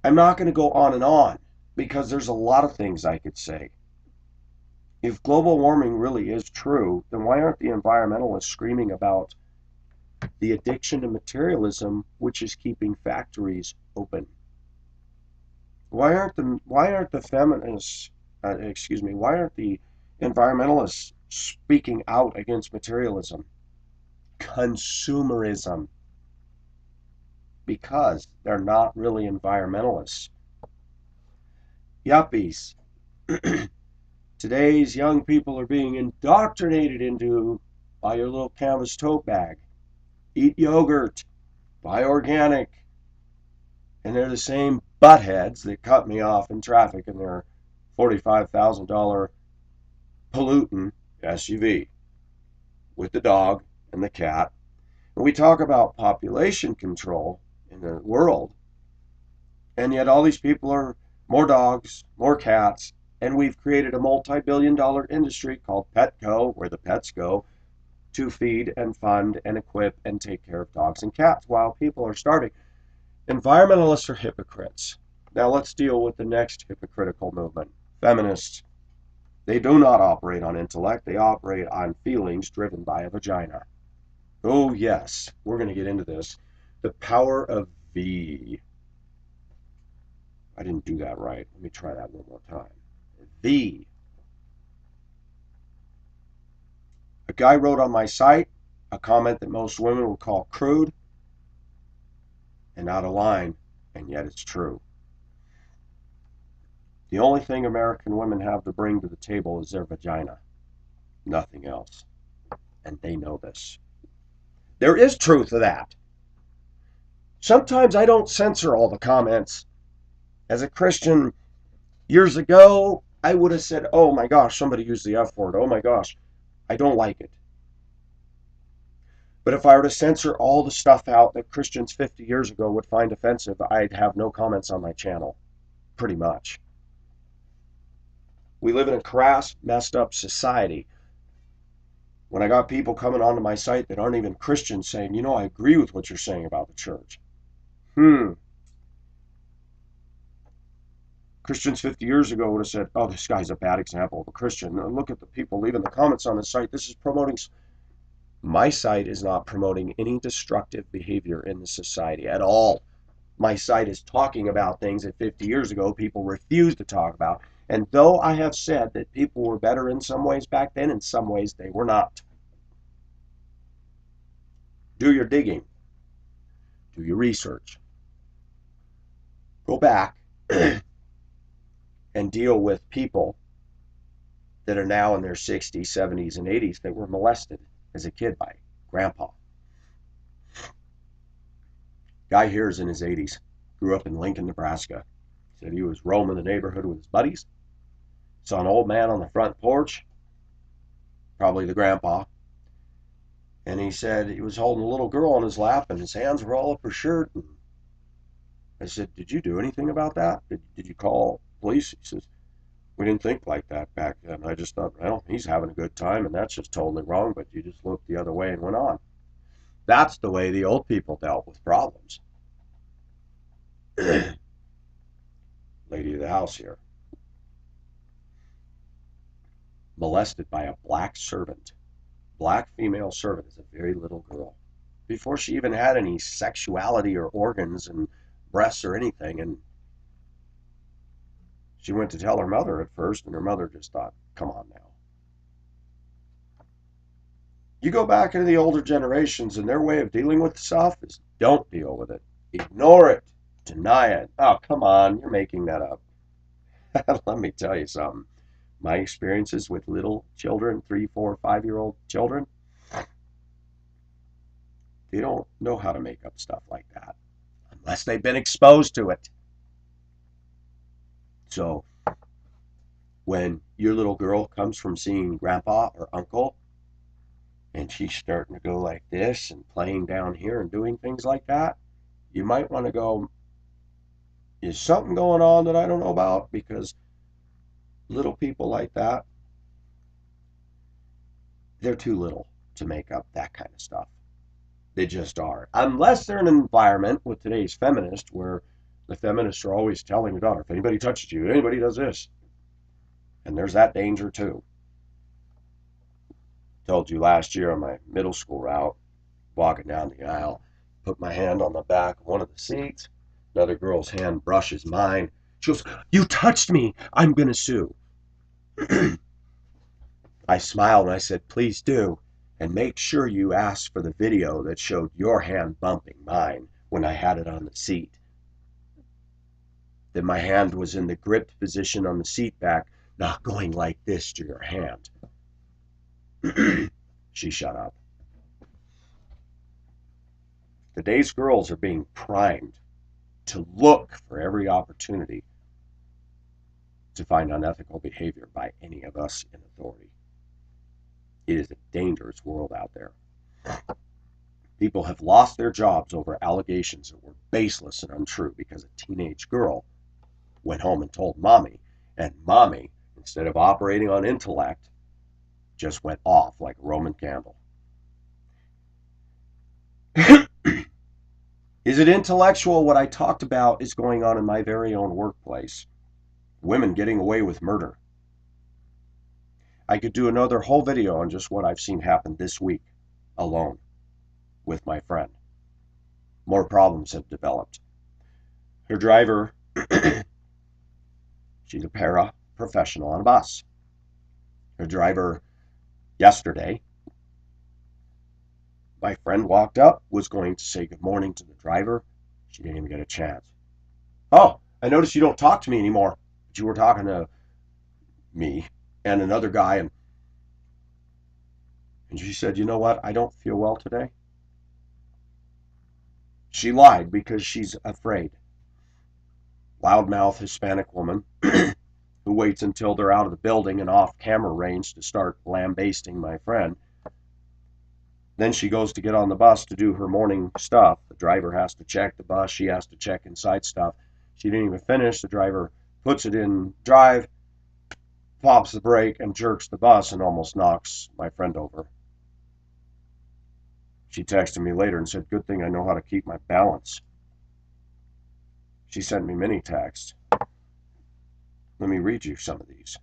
I'm not going to go on and on because there's a lot of things I could say. If global warming really is true, then why aren't the environmentalists screaming about the addiction to materialism, which is keeping factories open? Why aren't the feminists, why aren't the environmentalists speaking out against materialism, consumerism? Because they're not really environmentalists. Yuppies. Today's young people are being indoctrinated into buy your little canvas tote bag, eat yogurt, buy organic. And they're the same buttheads that cut me off in traffic in their $45,000 pollutant SUV with the dog and the cat. And we talk about population control in the world, and yet all these people are more dogs, more cats, and we've created a multi-billion-dollar industry called Petco, where the pets go to feed and fund and equip and take care of dogs and cats while people are starving. Environmentalists are hypocrites. Now let's deal with the next hypocritical movement, feminists. They do not operate on intellect, they operate on feelings driven by a vagina. Oh yes, we're going to get into this. The power of V. I didn't do that right. Let me try that one more time. V. A guy wrote on my site a comment that most women would call crude and out of line, and yet it's true. The only thing American women have to bring to the table is their vagina. Nothing else. And they know this. There is truth to that. Sometimes I don't censor all the comments. As a Christian, years ago, I would have said, oh my gosh, somebody used the F word. Oh my gosh, I don't like it. But if I were to censor all the stuff out that Christians 50 years ago would find offensive, I'd have no comments on my channel. Pretty much. We live in a crass, messed up society. When I got people coming onto my site that aren't even Christians saying, you know, I agree with what you're saying about the church. Christians 50 years ago would have said, oh, this guy's a bad example of a Christian. Look at the people leaving the comments on the site. This is promoting. My site is not promoting any destructive behavior in the society at all. My site is talking about things that 50 years ago people refused to talk about. And though I have said that people were better in some ways back then, in some ways they were not. Do your digging. Do your research. Go back and deal with people that are now in their 60s, 70s, and 80s that were molested as a kid by grandpa. Guy here is in his 80s, grew up in Lincoln, Nebraska. Said he was roaming the neighborhood with his buddies, saw an old man on the front porch, probably the grandpa, and he said he was holding a little girl on his lap and his hands were all up her shirt. And I said, did you do anything about that? Did you call police? He says, we didn't think like that back then. I just thought, well, he's having a good time and that's just totally wrong, but you just looked the other way and went on. That's the way the old people dealt with problems. Lady of the house here. Molested by a black servant. Black female servant is a very little girl. Before she even had any sexuality or organs and breasts or anything. And she went to tell her mother at first, and her mother just thought, come on now. You go back into the older generations, and their way of dealing with stuff is don't deal with it. Ignore it. Deny it. Oh, come on, you're making that up. Let me tell you something. My experiences with little children, 3, 4, 5-year-old children, they don't know how to make up stuff like that unless they've been exposed to it. So when your little girl comes from seeing grandpa or uncle and she's starting to go like this and playing down here and doing things like that, you might want to go, is something going on that I don't know about? Because little people like that, they're too little to make up that kind of stuff. They just are. Unless they're in an environment with today's feminists where the feminists are always telling their daughter, if anybody touches you, anybody does this. And there's that danger too. Told you last year on my middle school route, walking down the aisle, put my hand on the back of one of the seats. Another girl's hand brushes mine. She goes, "You touched me. I'm going to sue." I smiled and I said, "Please do. And make sure you ask for the video that showed your hand bumping mine when I had it on the seat. That my hand was in the gripped position on the seat back, not going like this to your hand." She shut up. Today's girls are being primed to look for every opportunity to find unethical behavior by any of us in authority. It is a dangerous world out there. People have lost their jobs over allegations that were baseless and untrue because a teenage girl went home and told mommy, and mommy, instead of operating on intellect, just went off like a Roman candle. Is it intellectual? What I talked about is going on in my very own workplace. Women getting away with murder. I could do another whole video on just what I've seen happen this week alone with my friend. More problems have developed. Her driver, she's a para-professional on a bus. Her driver yesterday, my friend walked up, was going to say good morning to the driver. She didn't even get a chance. "Oh, I noticed you don't talk to me anymore." But you were talking to me and another guy, and she said, "You know what? I don't feel well today." She lied because she's afraid. Loudmouth Hispanic woman who waits until they're out of the building and off camera range to start lambasting my friend. Then she goes to get on the bus to do her morning stuff. The driver has to check the bus. She has to check inside stuff. She didn't even finish. The driver puts it in drive, pops the brake, and jerks the bus and almost knocks my friend over. She texted me later and said, "Good thing I know how to keep my balance." She sent me many texts. Let me read you some of these.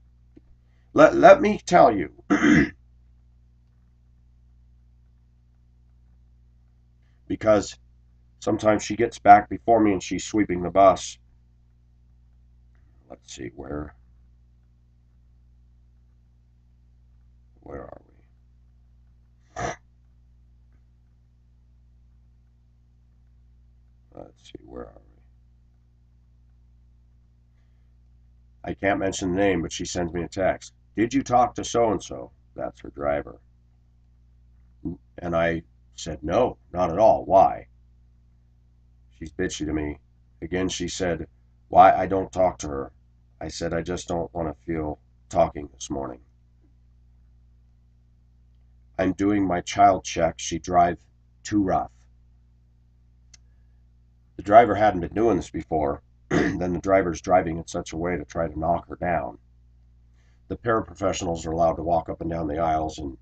Let me tell you. Because sometimes she gets back before me and she's sweeping the bus. Let's see, where are we? Let's see, where are we? I can't mention the name, but she sends me a text. "Did you talk to so-and-so?" That's her driver. And I said, "No, not at all. Why?" She's bitchy to me. Again, she said, "Why I don't talk to her." I said, "I just don't want to feel talking this morning." "I'm doing my child check. She drive too rough." The driver hadn't been doing this before. Then the driver's driving in such a way to try to knock her down. The paraprofessionals are allowed to walk up and down the aisles and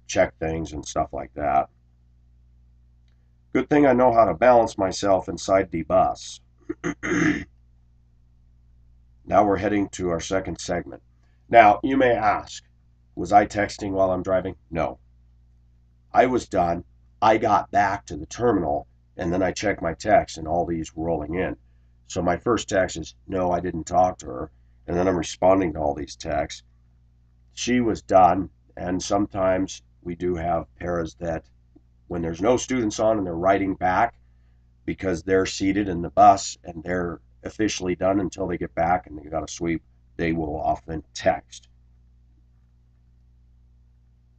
check things and stuff like that. Good thing I know how to balance myself inside the bus. Now we're heading to our second segment. Now, you may ask, was I texting while I'm driving? No. I was done. I got back to the terminal, and then I checked my text, and all these were rolling in. So my first text is, no, I didn't talk to her. And then I'm responding to all these texts. She was done, and sometimes we do have paras that when there's no students on and they're writing back because they're seated in the bus and they're officially done until they get back and they got to sweep, they will often text.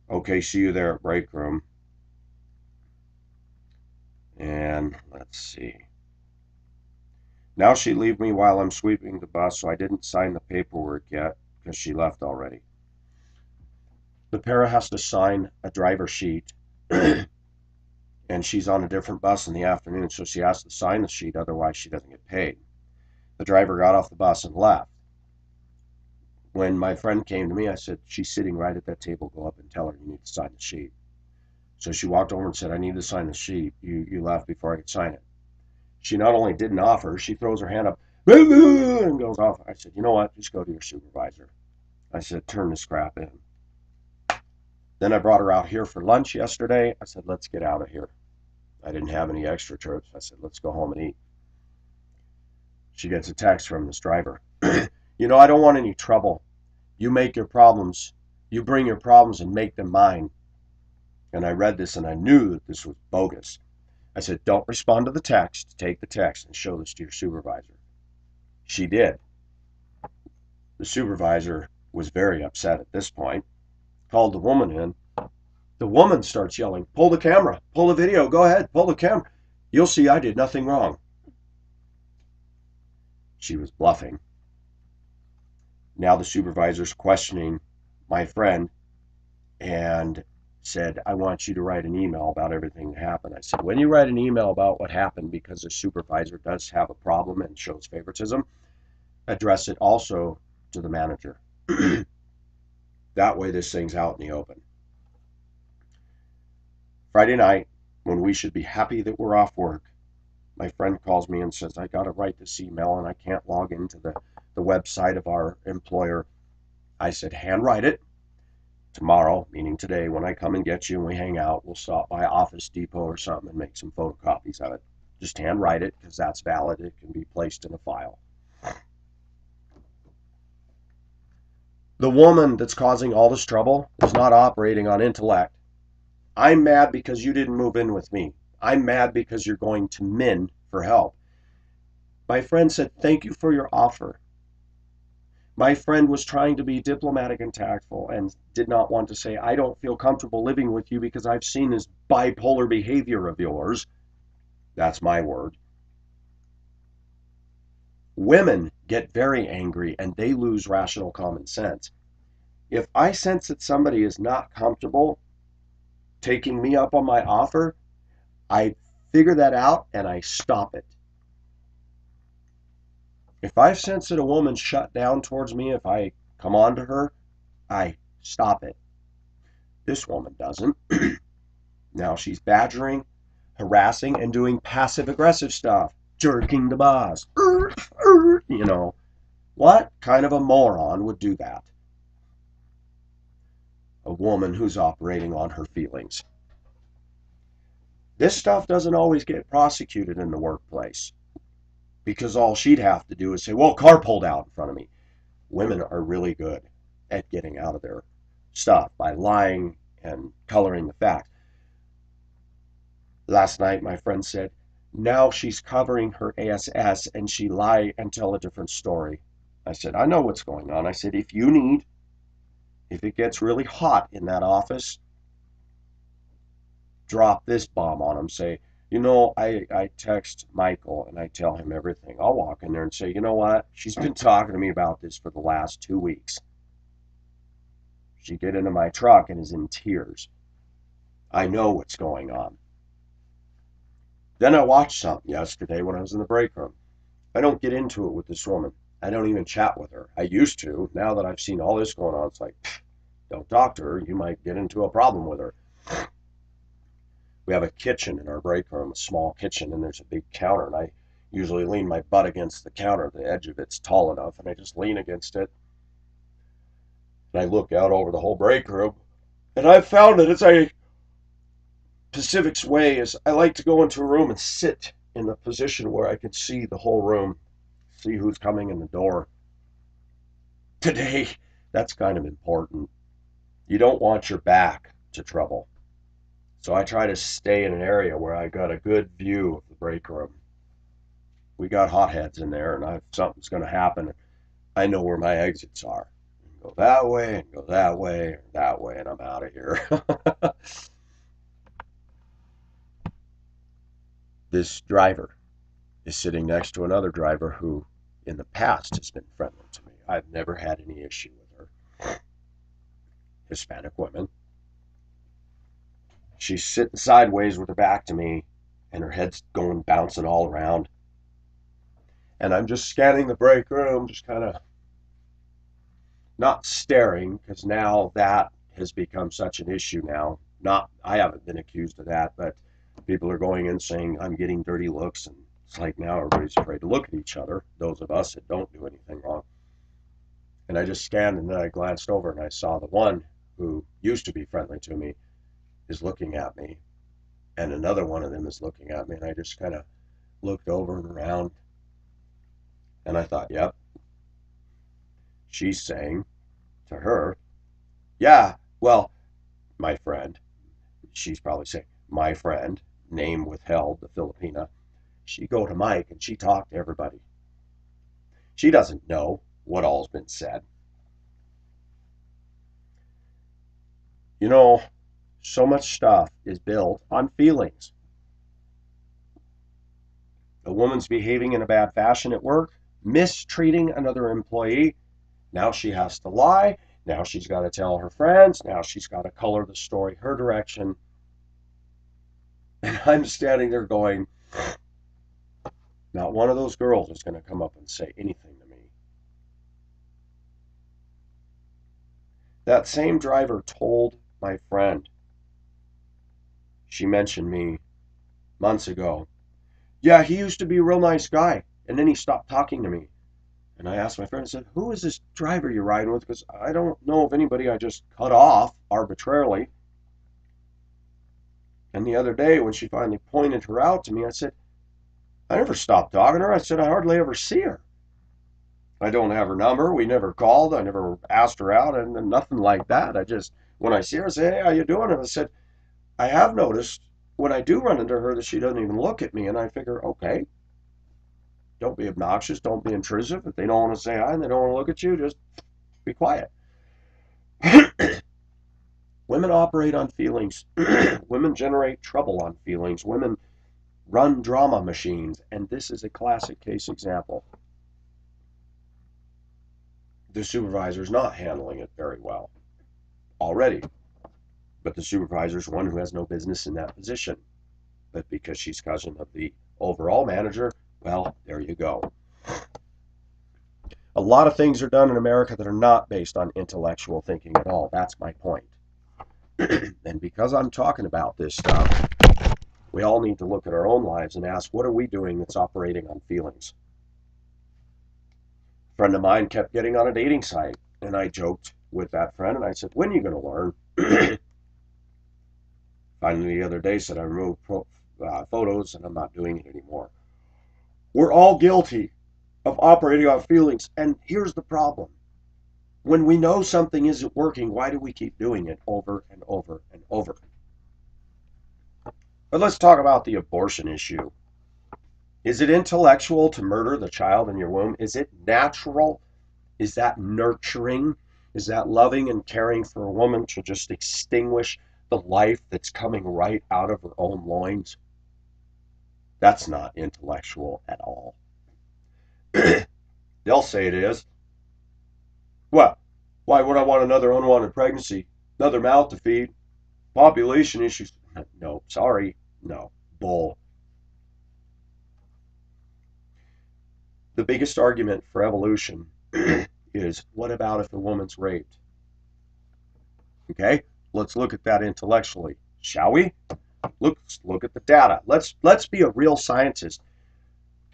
"Okay, see you there at break room." And let's see. "Now she leave me while I'm sweeping the bus, so I didn't sign the paperwork yet because she left already. The para has to sign a driver sheet, and she's on a different bus in the afternoon, so she has to sign the sheet, otherwise she doesn't get paid. The driver got off the bus and left. When my friend came to me, I said, she's sitting right at that table. Go up and tell her you need to sign the sheet. So she walked over and said, I need to sign the sheet. You left before I could sign it. She not only didn't offer, she throws her hand up and goes off. I said, you know what? Just go to your supervisor. I said, turn this crap in. Then I brought her out here for lunch yesterday. I said, let's get out of here. I didn't have any extra trips. I said, let's go home and eat. She gets a text from this driver. You know, I don't want any trouble. You make your problems. You bring your problems and make them mine. And I read this and I knew that this was bogus. I said, don't respond to the text. Take the text and show this to your supervisor. She did. The supervisor was very upset at this point. Called the woman in. The woman starts yelling, pull the camera, pull the video, go ahead, pull the camera. You'll see I did nothing wrong. She was bluffing. Now the supervisor's questioning my friend and said, I want you to write an email about everything that happened. I said, when you write an email about what happened, because the supervisor does have a problem and shows favoritism, address it also to the manager. That way this thing's out in the open. Friday night, when we should be happy that we're off work, my friend calls me and says, I got to write this email and I can't log into the website of our employer. I said, handwrite it. Tomorrow, meaning today, when I come and get you and we hang out, we'll stop by Office Depot or something and make some photocopies of it. Just handwrite it because that's valid. It can be placed in a file. The woman that's causing all this trouble is not operating on intellect. I'm mad because you didn't move in with me. I'm mad because you're going to Min for help. My friend said, thank you for your offer. My friend was trying to be diplomatic and tactful and did not want to say, I don't feel comfortable living with you because I've seen this bipolar behavior of yours. That's my word. Women get very angry and they lose rational common sense. If I sense that somebody is not comfortable taking me up on my offer, I figure that out and I stop it. If I sense that a woman's shut down towards me, if I come on to her, I stop it. This woman doesn't. Now she's badgering, harassing, and doing passive-aggressive stuff. Jerking the boss. You know, what kind of a moron would do that? A woman who's operating on her feelings. This stuff doesn't always get prosecuted in the workplace because all she'd have to do is say, well, car pulled out in front of me. Women are really good at getting out of their stuff by lying and coloring the facts. Last night, my friend said, now she's covering her ASS and she lie and tell a different story. I said, I know what's going on. I said, if it gets really hot in that office, drop this bomb on him. Say, you know, I text Michael and I tell him everything. I'll walk in there and say, you know what? She's been talking to me about this for the last 2 weeks. She get into my truck and is in tears. I know what's going on. Then I watched something yesterday when I was in the break room. I don't get into it with this woman. I don't even chat with her. I used to. Now that I've seen all this going on, it's like, don't talk to her. You might get into a problem with her. We have a kitchen in our break room, a small kitchen, and there's a big counter, and I usually lean my butt against the counter. The edge of it's tall enough, and I just lean against it. And I look out over the whole break room, and I've found that it's a Pacific's way is I like to go into a room and sit in the position where I can see the whole room, see who's coming in the door. Today, that's kind of important. You don't want your back to trouble. So I try to stay in an area where I got a good view of the break room. We got hotheads in there, and if something's going to happen, I know where my exits are. Go that way, and go that way, and that way, and I'm out of here. This driver is sitting next to another driver who, in the past, has been friendly to me. I've never had any issue with Hispanic women. She's sitting sideways with her back to me, and her head's going bouncing all around. And I'm just scanning the break room, just kind of not staring, because now that has become such an issue now. Not, I haven't been accused of that, but people are going in saying I'm getting dirty looks, and it's like now everybody's afraid to look at each other, those of us that don't do anything wrong. And I just scanned, and then I glanced over and I saw the one who used to be friendly to me is looking at me, and another one of them is looking at me, and I just kind of looked over and around, and I thought, yep, she's saying to her, yeah, well, my friend, she's probably saying, my friend, name withheld, the Filipina, she go to Mike and she talked to everybody. She doesn't know what all's been said. You know, so much stuff is built on feelings. A woman's behaving in a bad fashion at work, mistreating another employee. Now she has to lie. Now she's got to tell her friends. Now she's got to color the story her direction. And I'm standing there going, not one of those girls is going to come up and say anything to me. That same driver told my friend, she mentioned me months ago. Yeah, he used to be a real nice guy, and then he stopped talking to me. And I asked my friend, I said, who is this driver you're riding with? Because I don't know of anybody I just cut off arbitrarily. And the other day, when she finally pointed her out to me, I said, I never stopped talking to her. I said, I hardly ever see her. I don't have her number. We never called. I never asked her out, and nothing like that. I just, when I see her, I say, hey, how you doing? And I said, I have noticed when I do run into her that she doesn't even look at me. And I figure, okay, don't be obnoxious. Don't be intrusive. If they don't want to say hi and they don't want to look at you, just be quiet. Women operate on feelings. Women generate trouble on feelings. Women run drama machines. And this is a classic case example. The supervisor's not handling it very well already. But the supervisor's one who has no business in that position. But because she's cousin of the overall manager, well, there you go. A lot of things are done in America that are not based on intellectual thinking at all. That's my point. And because I'm talking about this stuff, we all need to look at our own lives and ask, what are we doing that's operating on feelings? A friend of mine kept getting on a dating site, and I joked with that friend, and I said, when are you going to learn? Finally, the other day, said I removed photos, and I'm not doing it anymore. We're all guilty of operating on feelings, and here's the problem. When we know something isn't working, why do we keep doing it over and over and over? But let's talk about the abortion issue. Is it intellectual to murder the child in your womb? Is it natural? Is that nurturing? Is that loving and caring for a woman to just extinguish the life that's coming right out of her own loins? That's not intellectual at all. They'll say it is. What? Why would I want another unwanted pregnancy? Another mouth to feed? Population issues? No, sorry. No. Bull. The biggest argument for evolution is, what about if a woman's raped? Okay, let's look at that intellectually, shall we? Let's look at the data. Let's be a real scientist.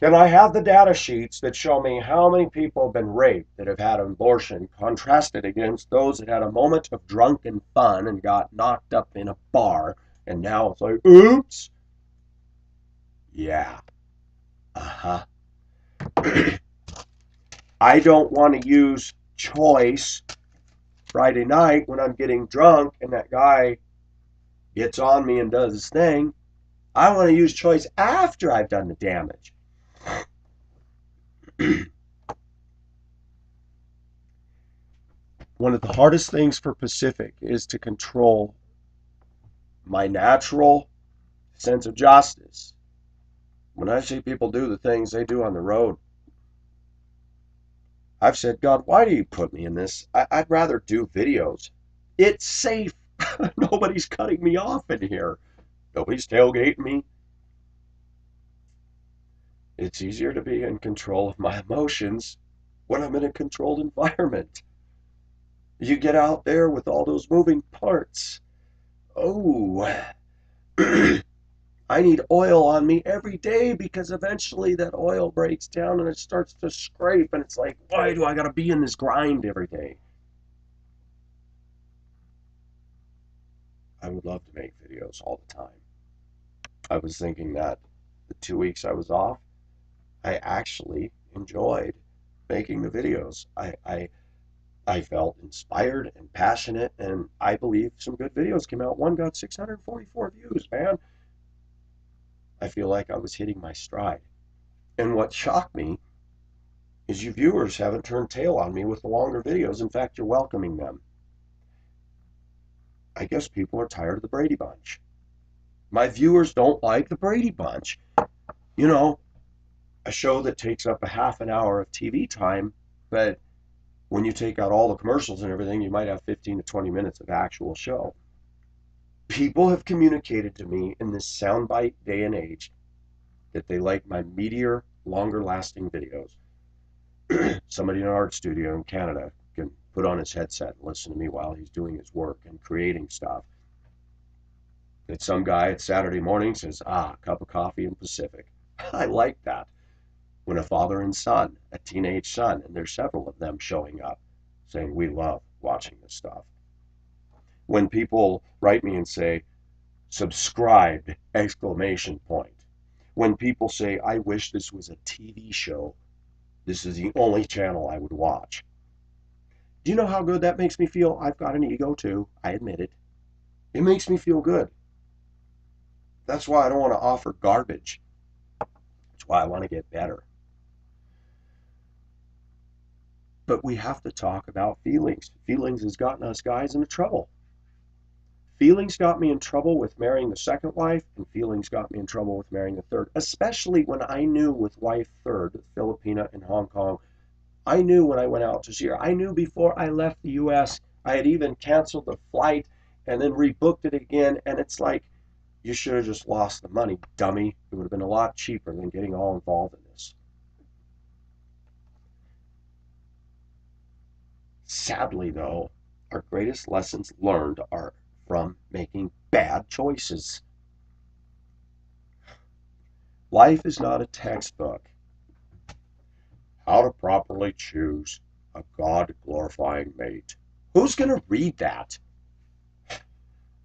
Can I have the data sheets that show me how many people have been raped that have had an abortion contrasted against those that had a moment of drunken fun and got knocked up in a bar, and now it's like, oops. Yeah. Uh-huh. I don't want to use choice Friday night when I'm getting drunk and that guy gets on me and does his thing. I want to use choice after I've done the damage. One of the hardest things for Pacific is to control my natural sense of justice. When I see people do the things they do on the road, I've said, God, why do you put me in this? I'd rather do videos. It's safe. Nobody's cutting me off in here. Nobody's tailgating me. It's easier to be in control of my emotions when I'm in a controlled environment. You get out there with all those moving parts. Oh, I need oil on me every day because eventually that oil breaks down and it starts to scrape. And it's like, why do I got to be in this grind every day? I would love to make videos all the time. I was thinking that the 2 weeks I was off, I actually enjoyed making the videos. I felt inspired and passionate, and I believe some good videos came out. One got 644 views, man. I feel like I was hitting my stride. And what shocked me is you viewers haven't turned tail on me with the longer videos. In fact, you're welcoming them. I guess people are tired of the Brady Bunch. My viewers don't like the Brady Bunch. You know, a show that takes up a half an hour of TV time, but when you take out all the commercials and everything, you might have 15 to 20 minutes of actual show. People have communicated to me in this soundbite day and age that they like my meatier, longer lasting videos. Somebody in an art studio in Canada can put on his headset and listen to me while he's doing his work and creating stuff. That some guy at Saturday morning says, a cup of coffee in Pacific. I like that. When a father and son, a teenage son, and there's several of them showing up saying, we love watching this stuff. When people write me and say, subscribed, exclamation point. When people say, I wish this was a TV show, this is the only channel I would watch. Do you know how good that makes me feel? I've got an ego too. I admit it. It makes me feel good. That's why I don't want to offer garbage. That's why I want to get better. But we have to talk about feelings. Feelings has gotten us guys into trouble. Feelings got me in trouble with marrying the second wife, and feelings got me in trouble with marrying the third, especially when I knew with wife third, Filipina in Hong Kong, I knew when I went out to see her. I knew before I left the U.S. I had even canceled the flight and then rebooked it again, and it's like, you should have just lost the money, dummy. It would have been a lot cheaper than getting all involved in this. Sadly, though, our greatest lessons learned are from making bad choices. Life is not a textbook. How to properly choose a God-glorifying mate. Who's going to read that?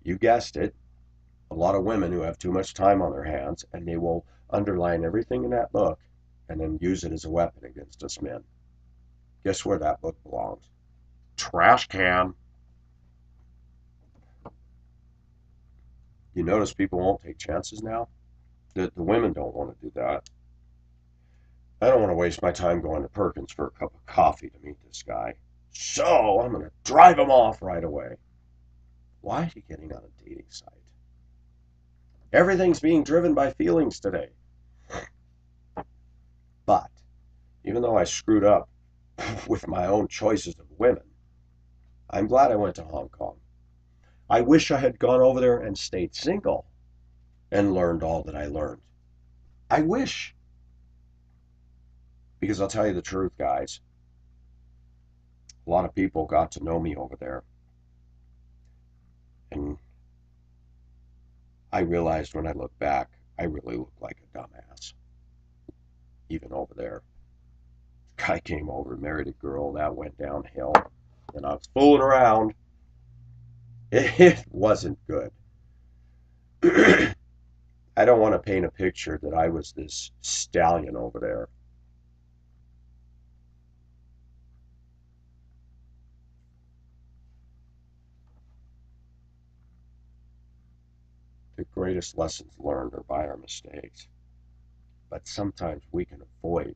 You guessed it. A lot of women who have too much time on their hands, and they will underline everything in that book and then use it as a weapon against us men. Guess where that book belongs? Trash can. You notice people won't take chances now? The women don't want to do that. I don't want to waste my time going to Perkins for a cup of coffee to meet this guy. So I'm going to drive him off right away. Why are you getting on a dating site? Everything's being driven by feelings today. But even though I screwed up with my own choices of women, I'm glad I went to Hong Kong. I wish I had gone over there and stayed single and learned all that I learned. I wish. Because I'll tell you the truth, guys. A lot of people got to know me over there. And I realized when I look back, I really look like a dumbass. Even over there. The guy came over and married a girl, that went downhill. And I was fooling around. It wasn't good. I don't want to paint a picture that I was this stallion over there. The greatest lessons learned are by our mistakes. But sometimes we can avoid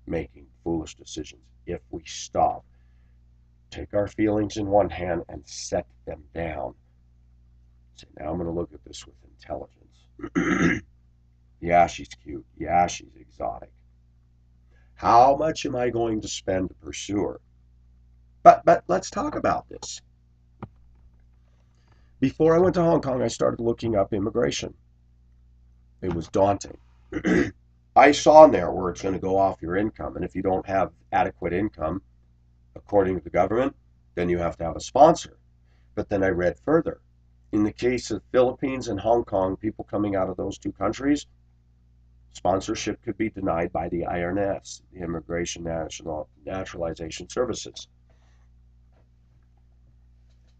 making foolish decisions if we stop, take our feelings in one hand and set them down. Say, now I'm going to look at this with intelligence. Yeah, she's cute. Yeah, she's exotic. How much am I going to spend to pursue her? But let's talk about this. Before I went to Hong Kong, I started looking up immigration. It was daunting. I saw in there where it's going to go off your income, and if you don't have adequate income, according to the government, then you have to have a sponsor. But then I read further. In the case of Philippines and Hong Kong, people coming out of those two countries, sponsorship could be denied by the IRS, the Immigration Naturalization Services.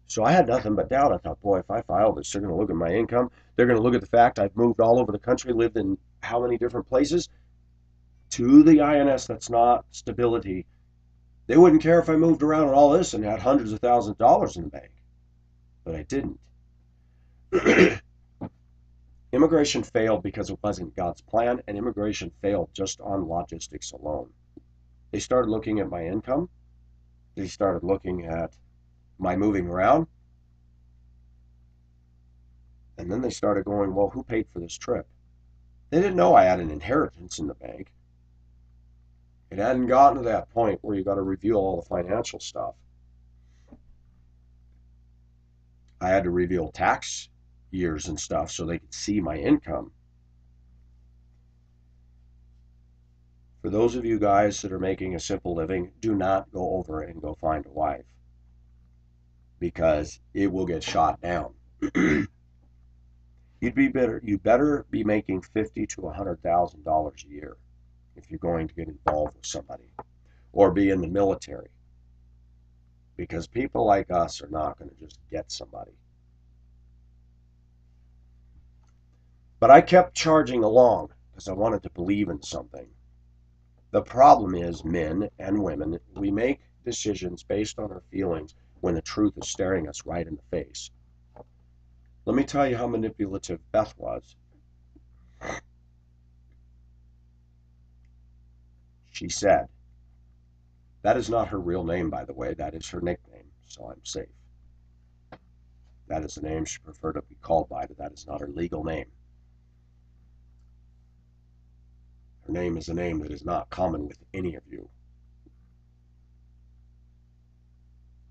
So I had nothing but doubt. I thought, boy, if I file this, they're going to look at my income. They're going to look at the fact I've moved all over the country, lived in how many different places. To the INS, that's not stability. They wouldn't care if I moved around and all this and had hundreds of thousands of dollars in the bank. But I didn't. Immigration failed because it wasn't God's plan, and immigration failed just on logistics alone. They started looking at my income. They started looking at my moving around. And then they started going, well, who paid for this trip? They didn't know I had an inheritance in the bank. It hadn't gotten to that point where you got to reveal all the financial stuff. I had to reveal tax years and stuff so they could see my income. For those of you guys that are making a simple living, do not go over and go find a wife, because it will get shot down. You better be making $50,000 to $100,000 a year if you're going to get involved with somebody, or be in the military, because people like us are not going to just get somebody. But I kept charging along because I wanted to believe in something. The problem is, men and women, we make decisions based on our feelings when the truth is staring us right in the face. Let me tell you how manipulative Beth was. She said, that is not her real name, by the way, that is her nickname, so I'm safe. That is the name she preferred to be called by, but that is not her legal name. Her name is a name that is not common with any of you.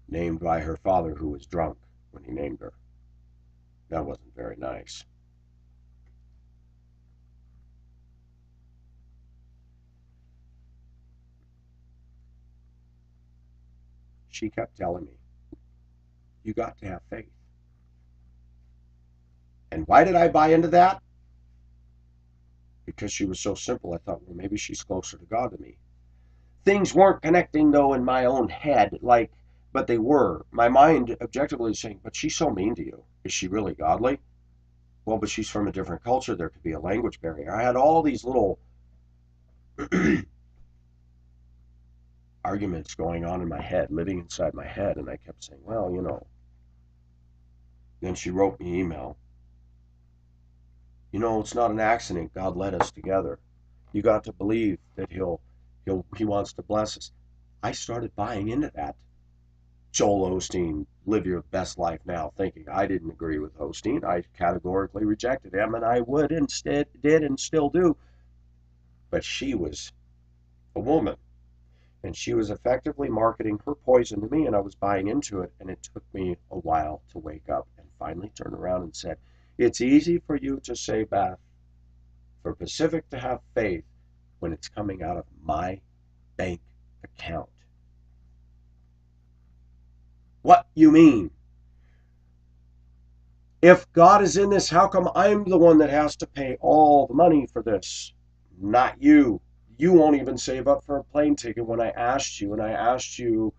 Named by her father, who was drunk when he named her. That wasn't very nice. She kept telling me, you got to have faith. And why did I buy into that? Because she was so simple, I thought, well, maybe she's closer to God than me. Things weren't connecting, though, in my own head, but they were. My mind objectively saying, but she's so mean to you. Is she really godly? Well, but she's from a different culture. There could be a language barrier. I had all these little arguments going on in my head, living inside my head, and I kept saying, well, you know. Then she wrote me an email. You know, it's not an accident God led us together. You got to believe that he wants to bless us. I started buying into that. Joel Osteen, live your best life now, thinking I didn't agree with Osteen. I categorically rejected him, and I would instead did and still do. But she was a woman, and she was effectively marketing her poison to me, and I was buying into it, and it took me a while to wake up and finally turn around and said, it's easy for you to say, Beth, for Pacific to have faith when it's coming out of my bank account. What you mean? If God is in this, how come I'm the one that has to pay all the money for this? Not you. You won't even save up for a plane ticket when I asked you, and I asked you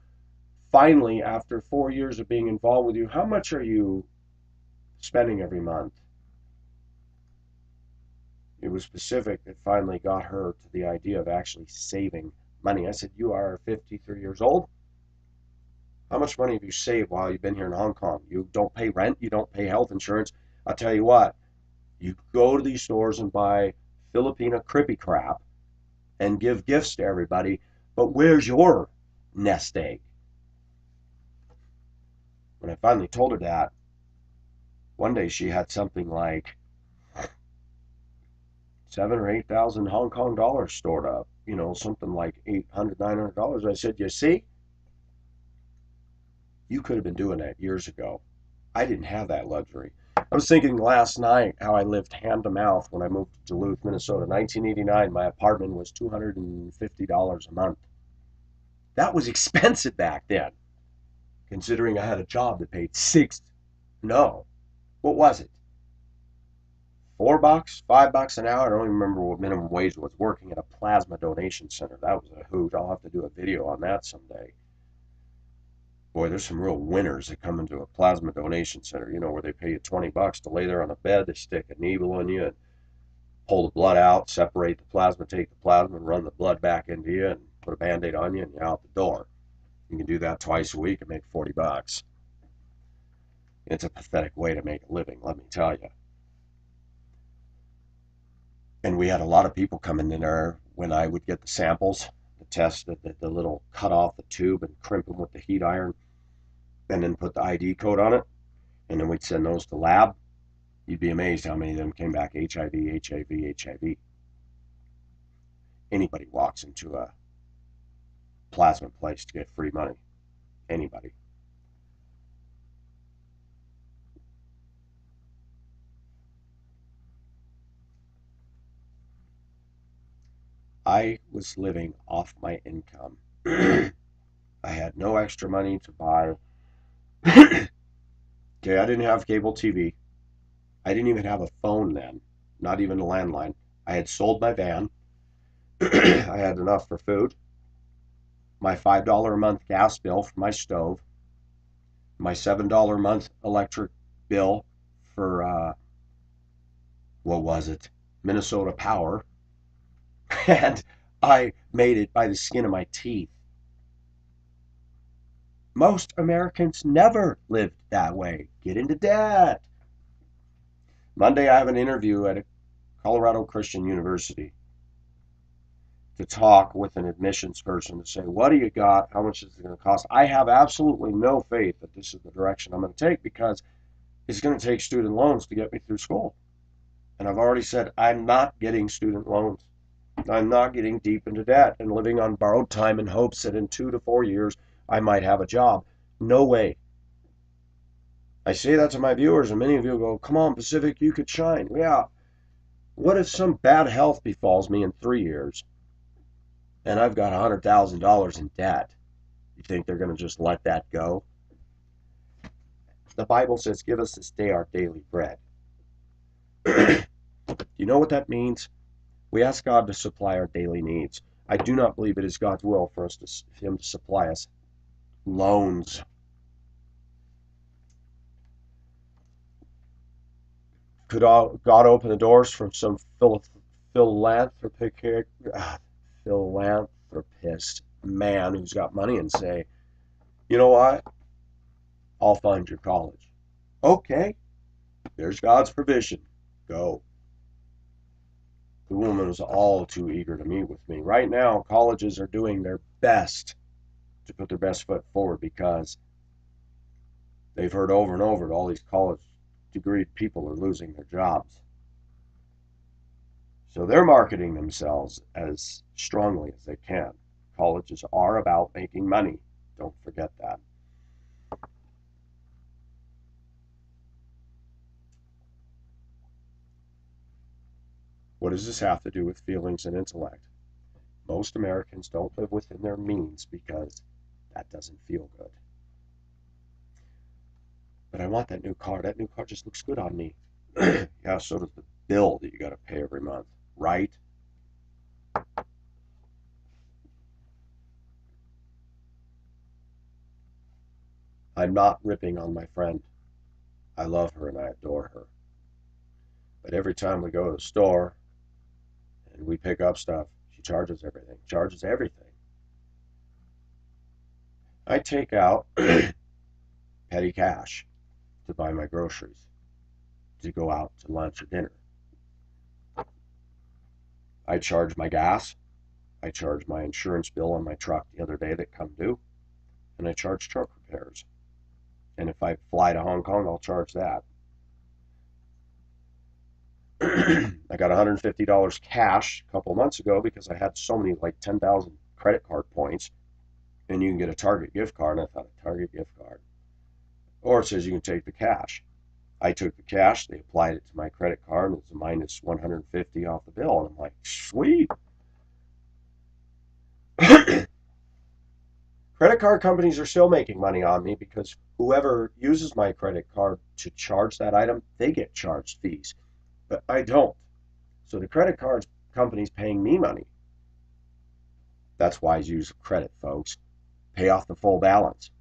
finally after 4 years of being involved with you, how much are you spending every month? It was Pacific that finally got her to the idea of actually saving money. I said, you are 53 years old. How much money have you saved while you've been here in Hong Kong? You don't pay rent. You don't pay health insurance. I'll tell you what, you go to these stores and buy Filipina crippy crap and give gifts to everybody, but where's your nest egg? When I finally told her that, one day she had something like 7,000 or 8,000 Hong Kong dollars stored up. something like $800, $900. I said, you see, you could have been doing that years ago. I didn't have that luxury. I was thinking last night how I lived hand to mouth when I moved to Duluth, Minnesota. 1989, my apartment was $250 a month. That was expensive back then, considering I had a job that paid no, what was it? $4, $5 an hour. I don't even remember what minimum wage was. Working at a plasma donation center. That was a hoot. I'll have to do a video on that someday. Boy, there's some real winners that come into a plasma donation center, where they pay you $20 to lay there on a bed. They stick a needle in you and pull the blood out, separate the plasma, take the plasma, and run the blood back into you and put a Band-Aid on you, and you're out the door. You can do that twice a week and make $40. It's a pathetic way to make a living, let me tell you. And we had a lot of people coming in there when I would get the samples, the test, the little cut off the tube and crimp them with the heat iron, and then put the ID code on it. And then we'd send those to lab. You'd be amazed how many of them came back HIV, HIV, HIV. Anybody walks into a plasma place to get free money. Anybody. I was living off my income. I had no extra money to buy. Okay, I didn't have cable TV. I didn't even have a phone then, not even a landline. I had sold my van. I had enough for food, my $5 a month gas bill for my stove, my $7 a month electric bill for, what was it, Minnesota Power, and I made it by the skin of my teeth. Most Americans never lived that way. Get into debt. Monday, I have an interview at a Colorado Christian University to talk with an admissions person to say, what do you got? How much is it going to cost? I have absolutely no faith that this is the direction I'm going to take, because it's going to take student loans to get me through school. And I've already said I'm not getting student loans. I'm not getting deep into debt and living on borrowed time in hopes that in 2 to 4 years I might have a job. No way. I say that to my viewers, and many of you go, come on, Pacific, you could shine. Yeah. What if some bad health befalls me in 3 years and I've got $100,000 in debt? You think they're going to just let that go? The Bible says, give us this day our daily bread. You know what that means? We ask God to supply our daily needs. I do not believe it is God's will for Him to supply us loans. Could God open the doors from some philanthropist man who's got money and say, you know what? I'll fund your college. Okay, there's God's provision. Go. The woman was all too eager to meet with me. Right now, colleges are doing their best to put their best foot forward, because they've heard over and over that all these college degreed people are losing their jobs. So they're marketing themselves as strongly as they can. Colleges are about making money. Don't forget that. What does this have to do with feelings and intellect? Most Americans don't live within their means because that doesn't feel good. But I want that new car. That new car just looks good on me. Yeah, so does the bill that you got to pay every month, right? I'm not ripping on my friend. I love her and I adore her. But every time we go to the store and we pick up stuff, she charges everything. Charges everything. I take out petty cash to buy my groceries, to go out to lunch or dinner. I charge my gas. I charge my insurance bill on my truck the other day that come due. And I charge truck repairs. And if I fly to Hong Kong, I'll charge that. I got $150 cash a couple months ago because I had so many, like 10,000 credit card points, and you can get a Target gift card. And I thought, a Target gift card. Or it says you can take the cash. I took the cash, they applied it to my credit card, and it's a minus 150 off the bill. And I'm like, sweet. Credit card companies are still making money on me because whoever uses my credit card to charge that item, they get charged fees. But I don't. So the credit card company's paying me money. That's wise use of credit, folks. Pay off the full balance.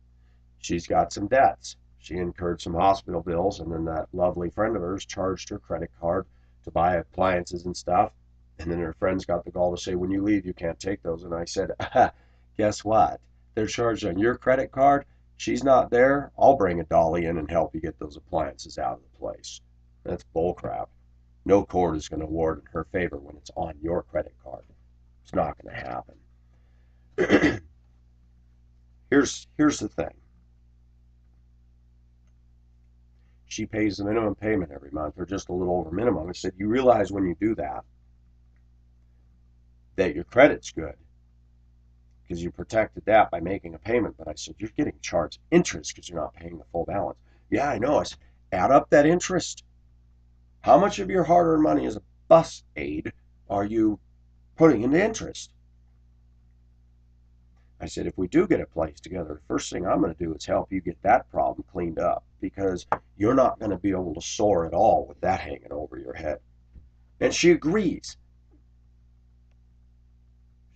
She's got some debts. She incurred some hospital bills, and then that lovely friend of hers charged her credit card to buy appliances and stuff. And then her friends got the gall to say, when you leave, you can't take those. And I said, guess what? They're charged on your credit card. She's not there. I'll bring a dolly in and help you get those appliances out of the place. That's bullcrap. No court is going to award in her favor when it's on your credit card. It's not going to happen. Here's the thing. She pays the minimum payment every month, or just a little over minimum. I said, you realize when you do that your credit's good because you protected that by making a payment. But I said, you're getting charged interest because you're not paying the full balance. Yeah, I know. I said, add up that interest. How much of your hard-earned money as a bus aid are you putting into interest? I said, if we do get a place together, the first thing I'm going to do is help you get that problem cleaned up because you're not going to be able to soar at all with that hanging over your head. And she agrees.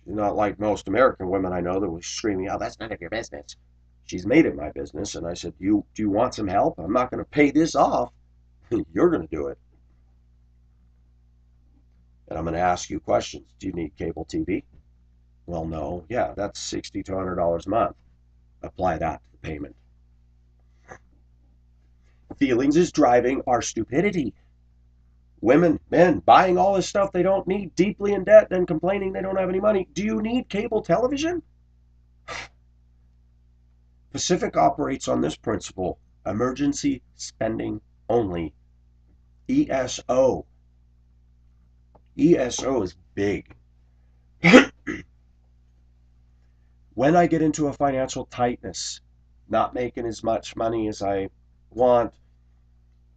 She's not like most American women I know that was screaming, oh, that's none of your business. She's made it my business. And I said, do you want some help? I'm not going to pay this off. You're going to do it. And I'm going to ask you questions. Do you need cable TV? Well, no. Yeah, that's $60 to $100 a month. Apply that to the payment. Feelings is driving our stupidity. Women, men, buying all this stuff they don't need, deeply in debt, and complaining they don't have any money. Do you need cable television? Pacific operates on this principle: emergency spending only. ESO. ESO is big. When I get into a financial tightness, not making as much money as I want,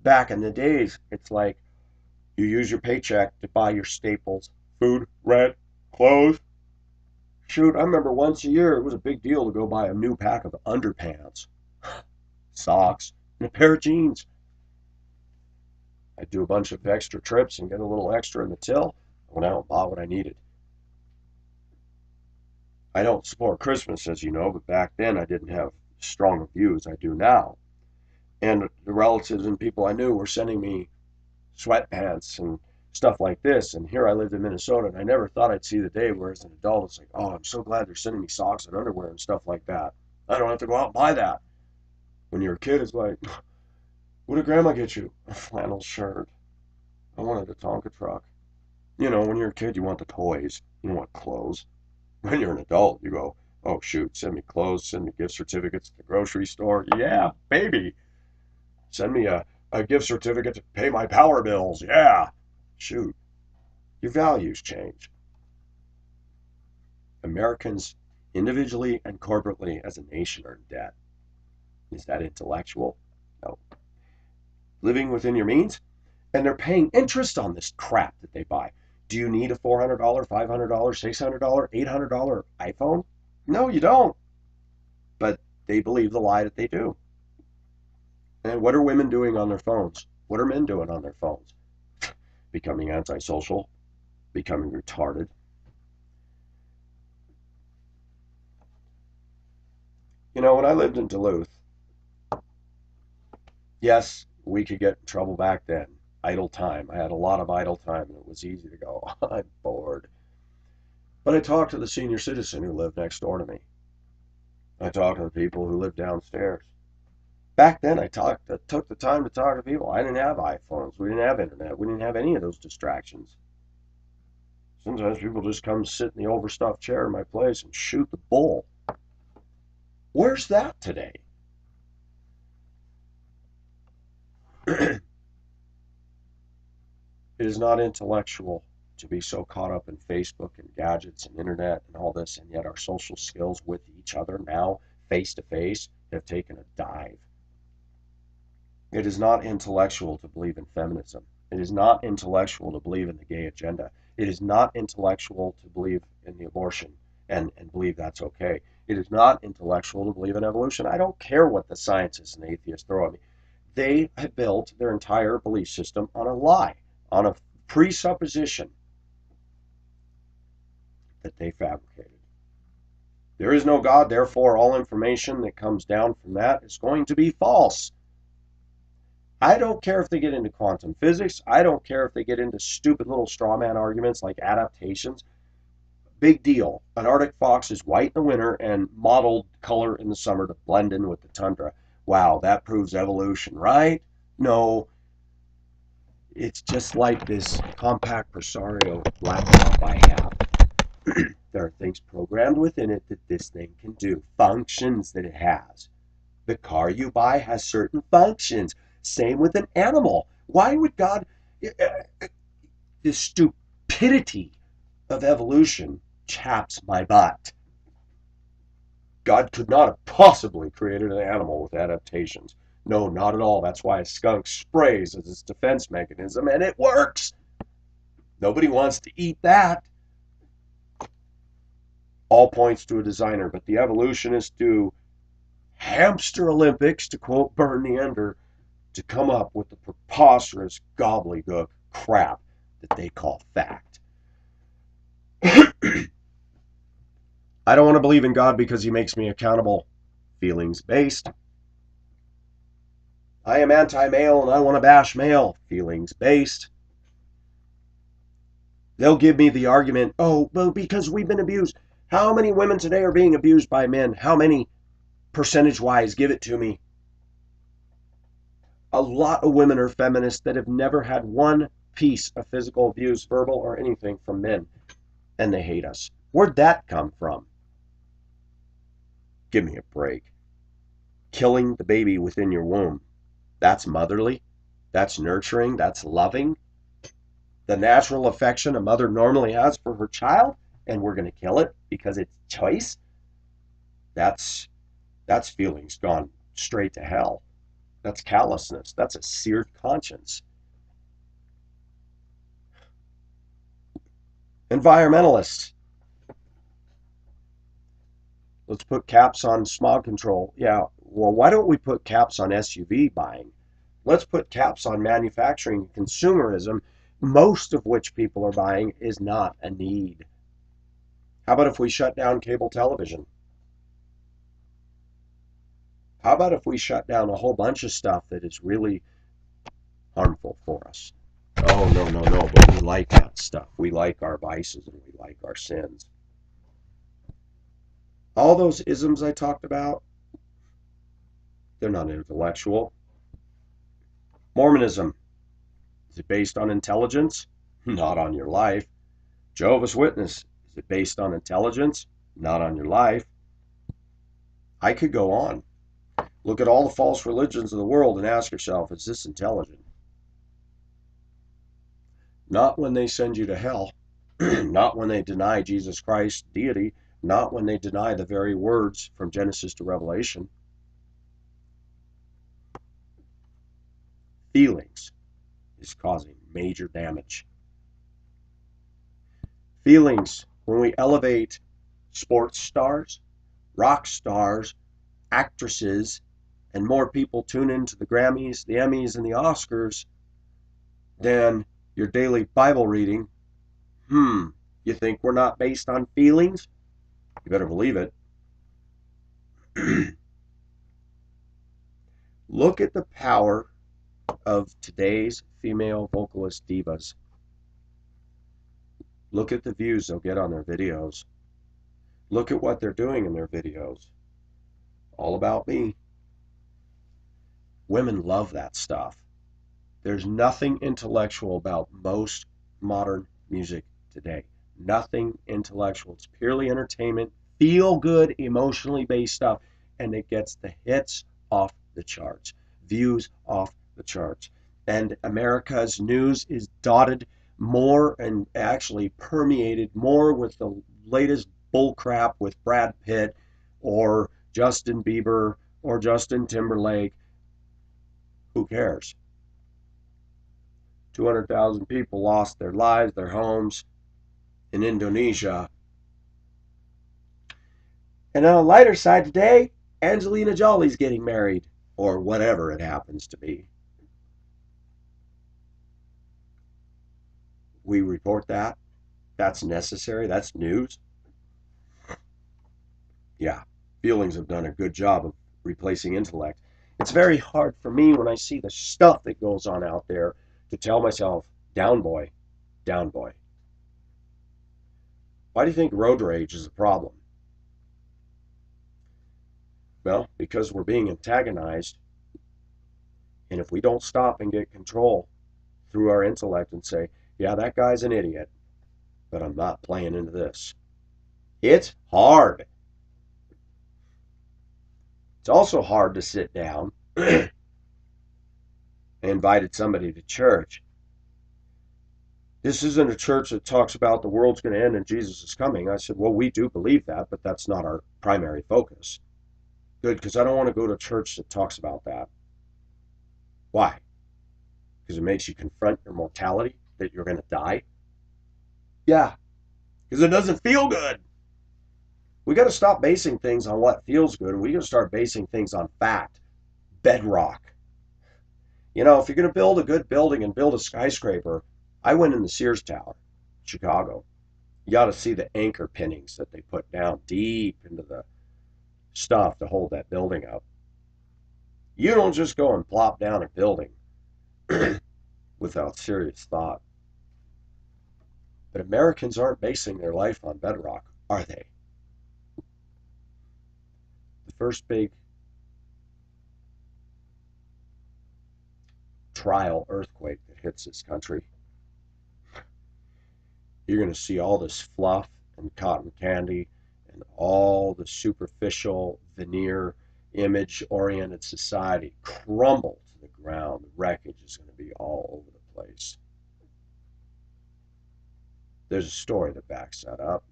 back in the days, it's like you use your paycheck to buy your staples, food, rent, clothes. Shoot, I remember once a year it was a big deal to go buy a new pack of underpants, socks, and a pair of jeans. I'd do a bunch of extra trips and get a little extra in the till. I went out and bought what I needed. I don't support Christmas, as you know, but back then I didn't have strong views I do now. And the relatives and people I knew were sending me sweatpants and stuff like this. And here I lived in Minnesota, and I never thought I'd see the day where as an adult it's like, oh, I'm so glad they're sending me socks and underwear and stuff like that. I don't have to go out and buy that. When you're a kid, it's like, what did grandma get you? A flannel shirt. I wanted a Tonka truck. You know, when you're a kid, you want the toys. You don't want clothes. When you're an adult, you go, oh, shoot, send me clothes, send me gift certificates to the grocery store. Yeah, baby. Send me a gift certificate to pay my power bills. Yeah. Shoot. Your values change. Americans, individually and corporately as a nation, are in debt. Is that intellectual? No. Living within your means? And they're paying interest on this crap that they buy. Do you need a $400, $500, $600, $800 iPhone? No, you don't. But they believe the lie that they do. And what are women doing on their phones? What are men doing on their phones? Becoming antisocial, becoming retarded. You know, when I lived in Duluth, yes, we could get in trouble back then. Idle time. I had a lot of idle time, and it was easy to go, I'm bored. But I talked to the senior citizen who lived next door to me. I talked to the people who lived downstairs. Back then, I took the time to talk to people. I didn't have iPhones. We didn't have internet. We didn't have any of those distractions. Sometimes people just come sit in the overstuffed chair in my place and shoot the bull. Where's that today? It is not intellectual to be so caught up in Facebook and gadgets and internet and all this, and yet our social skills with each other now, face to face, have taken a dive. It is not intellectual to believe in feminism. It is not intellectual to believe in the gay agenda. It is not intellectual to believe in the abortion and believe that's okay. It is not intellectual to believe in evolution. I don't care what the scientists and atheists throw at me. They have built their entire belief system on a lie, on a presupposition that they fabricated. There is no God, therefore all information that comes down from that is going to be false. I don't care if they get into quantum physics. I don't care if they get into stupid little straw man arguments like adaptations. Big deal. An Arctic fox is white in the winter and mottled color in the summer to blend in with the tundra. Wow, that proves evolution, right? No, it's just like this compact Presario laptop I have. There are things programmed within it that this thing can do, functions that it has. The car you buy has certain functions. Same with an animal. Why would God, the stupidity of evolution chaps my butt. God could not have possibly created an animal with adaptations. No, not at all. That's why a skunk sprays as its defense mechanism, and it works. Nobody wants to eat that. All points to a designer, but the evolutionists do hamster Olympics, to quote Bernie Ender, to come up with the preposterous gobbledygook crap that they call fact. I don't want to believe in God because he makes me accountable. Feelings based. I am anti-male and I want to bash male. Feelings based. They'll give me the argument, oh, well, because we've been abused. How many women today are being abused by men? How many percentage-wise? Give it to me. A lot of women are feminists that have never had one piece of physical abuse, verbal or anything, from men, and they hate us. Where'd that come from? Give me a break. Killing the baby within your womb. That's motherly. That's nurturing. That's loving. The natural affection a mother normally has for her child, and we're going to kill it because it's choice. That's feelings gone straight to hell. That's callousness. That's a seared conscience. Environmentalists. Let's put caps on smog control. Yeah, well, why don't we put caps on SUV buying? Let's put caps on manufacturing and consumerism, most of which people are buying is not a need. How about if we shut down cable television? How about if we shut down a whole bunch of stuff that is really harmful for us? Oh, no, no, no, but we like that stuff. We like our vices and we like our sins. All those isms I talked about, they're not intellectual. Mormonism, is it based on intelligence? Not on your life. Jehovah's Witness, is it based on intelligence? Not on your life. I could go on. Look at all the false religions of the world and ask yourself, is this intelligent? Not when they send you to hell. Not when they deny Jesus Christ deity. Not when they deny the very words from Genesis to Revelation. Feelings is causing major damage. Feelings, when we elevate sports stars, rock stars, actresses, and more people tune into the Grammys, the Emmys, and the Oscars than your daily Bible reading, you think we're not based on feelings? You better believe it. Look at the power of today's female vocalist divas. Look at the views they'll get on their videos. Look at what they're doing in their videos. All about me. Women love that stuff. There's nothing intellectual about most modern music today. Nothing intellectual. It's purely entertainment, feel good, emotionally based stuff, and it gets the hits off the charts, views off the charts. And America's news is dotted more and actually permeated more with the latest bullcrap with Brad Pitt or Justin Bieber or Justin Timberlake. Who cares? 200,000 people lost their lives, their homes in Indonesia. And on a lighter side today, Angelina Jolie's getting married, or whatever it happens to be. We report that. That's necessary. That's news. Yeah, feelings have done a good job of replacing intellect. It's very hard for me when I see the stuff that goes on out there to tell myself, down boy, down boy. Why do you think road rage is a problem? Well, because we're being antagonized, and if we don't stop and get control through our intellect and say, yeah, that guy's an idiot, but I'm not playing into this. It's hard. It's also hard to sit down. I invited somebody to church. This isn't a church that talks about the world's going to end and Jesus is coming. I said, well, we do believe that, but that's not our primary focus. Good, because I don't want to go to a church that talks about that. Why? Because it makes you confront your mortality, that you're going to die? Yeah, because it doesn't feel good. We got to stop basing things on what feels good, and we got to start basing things on fact, bedrock. You know, if you're going to build a good building and build a skyscraper, I went in the Sears Tower, Chicago. You got to see the anchor pinnings that they put down deep into the stuff to hold that building up. You don't just go and plop down a building without serious thought. But Americans aren't basing their life on bedrock, are they? The first big trial earthquake that hits this country, you're going to see all this fluff and cotton candy and all the superficial veneer image oriented society crumble to the ground. The wreckage is going to be all over the place. There's a story that backs that up.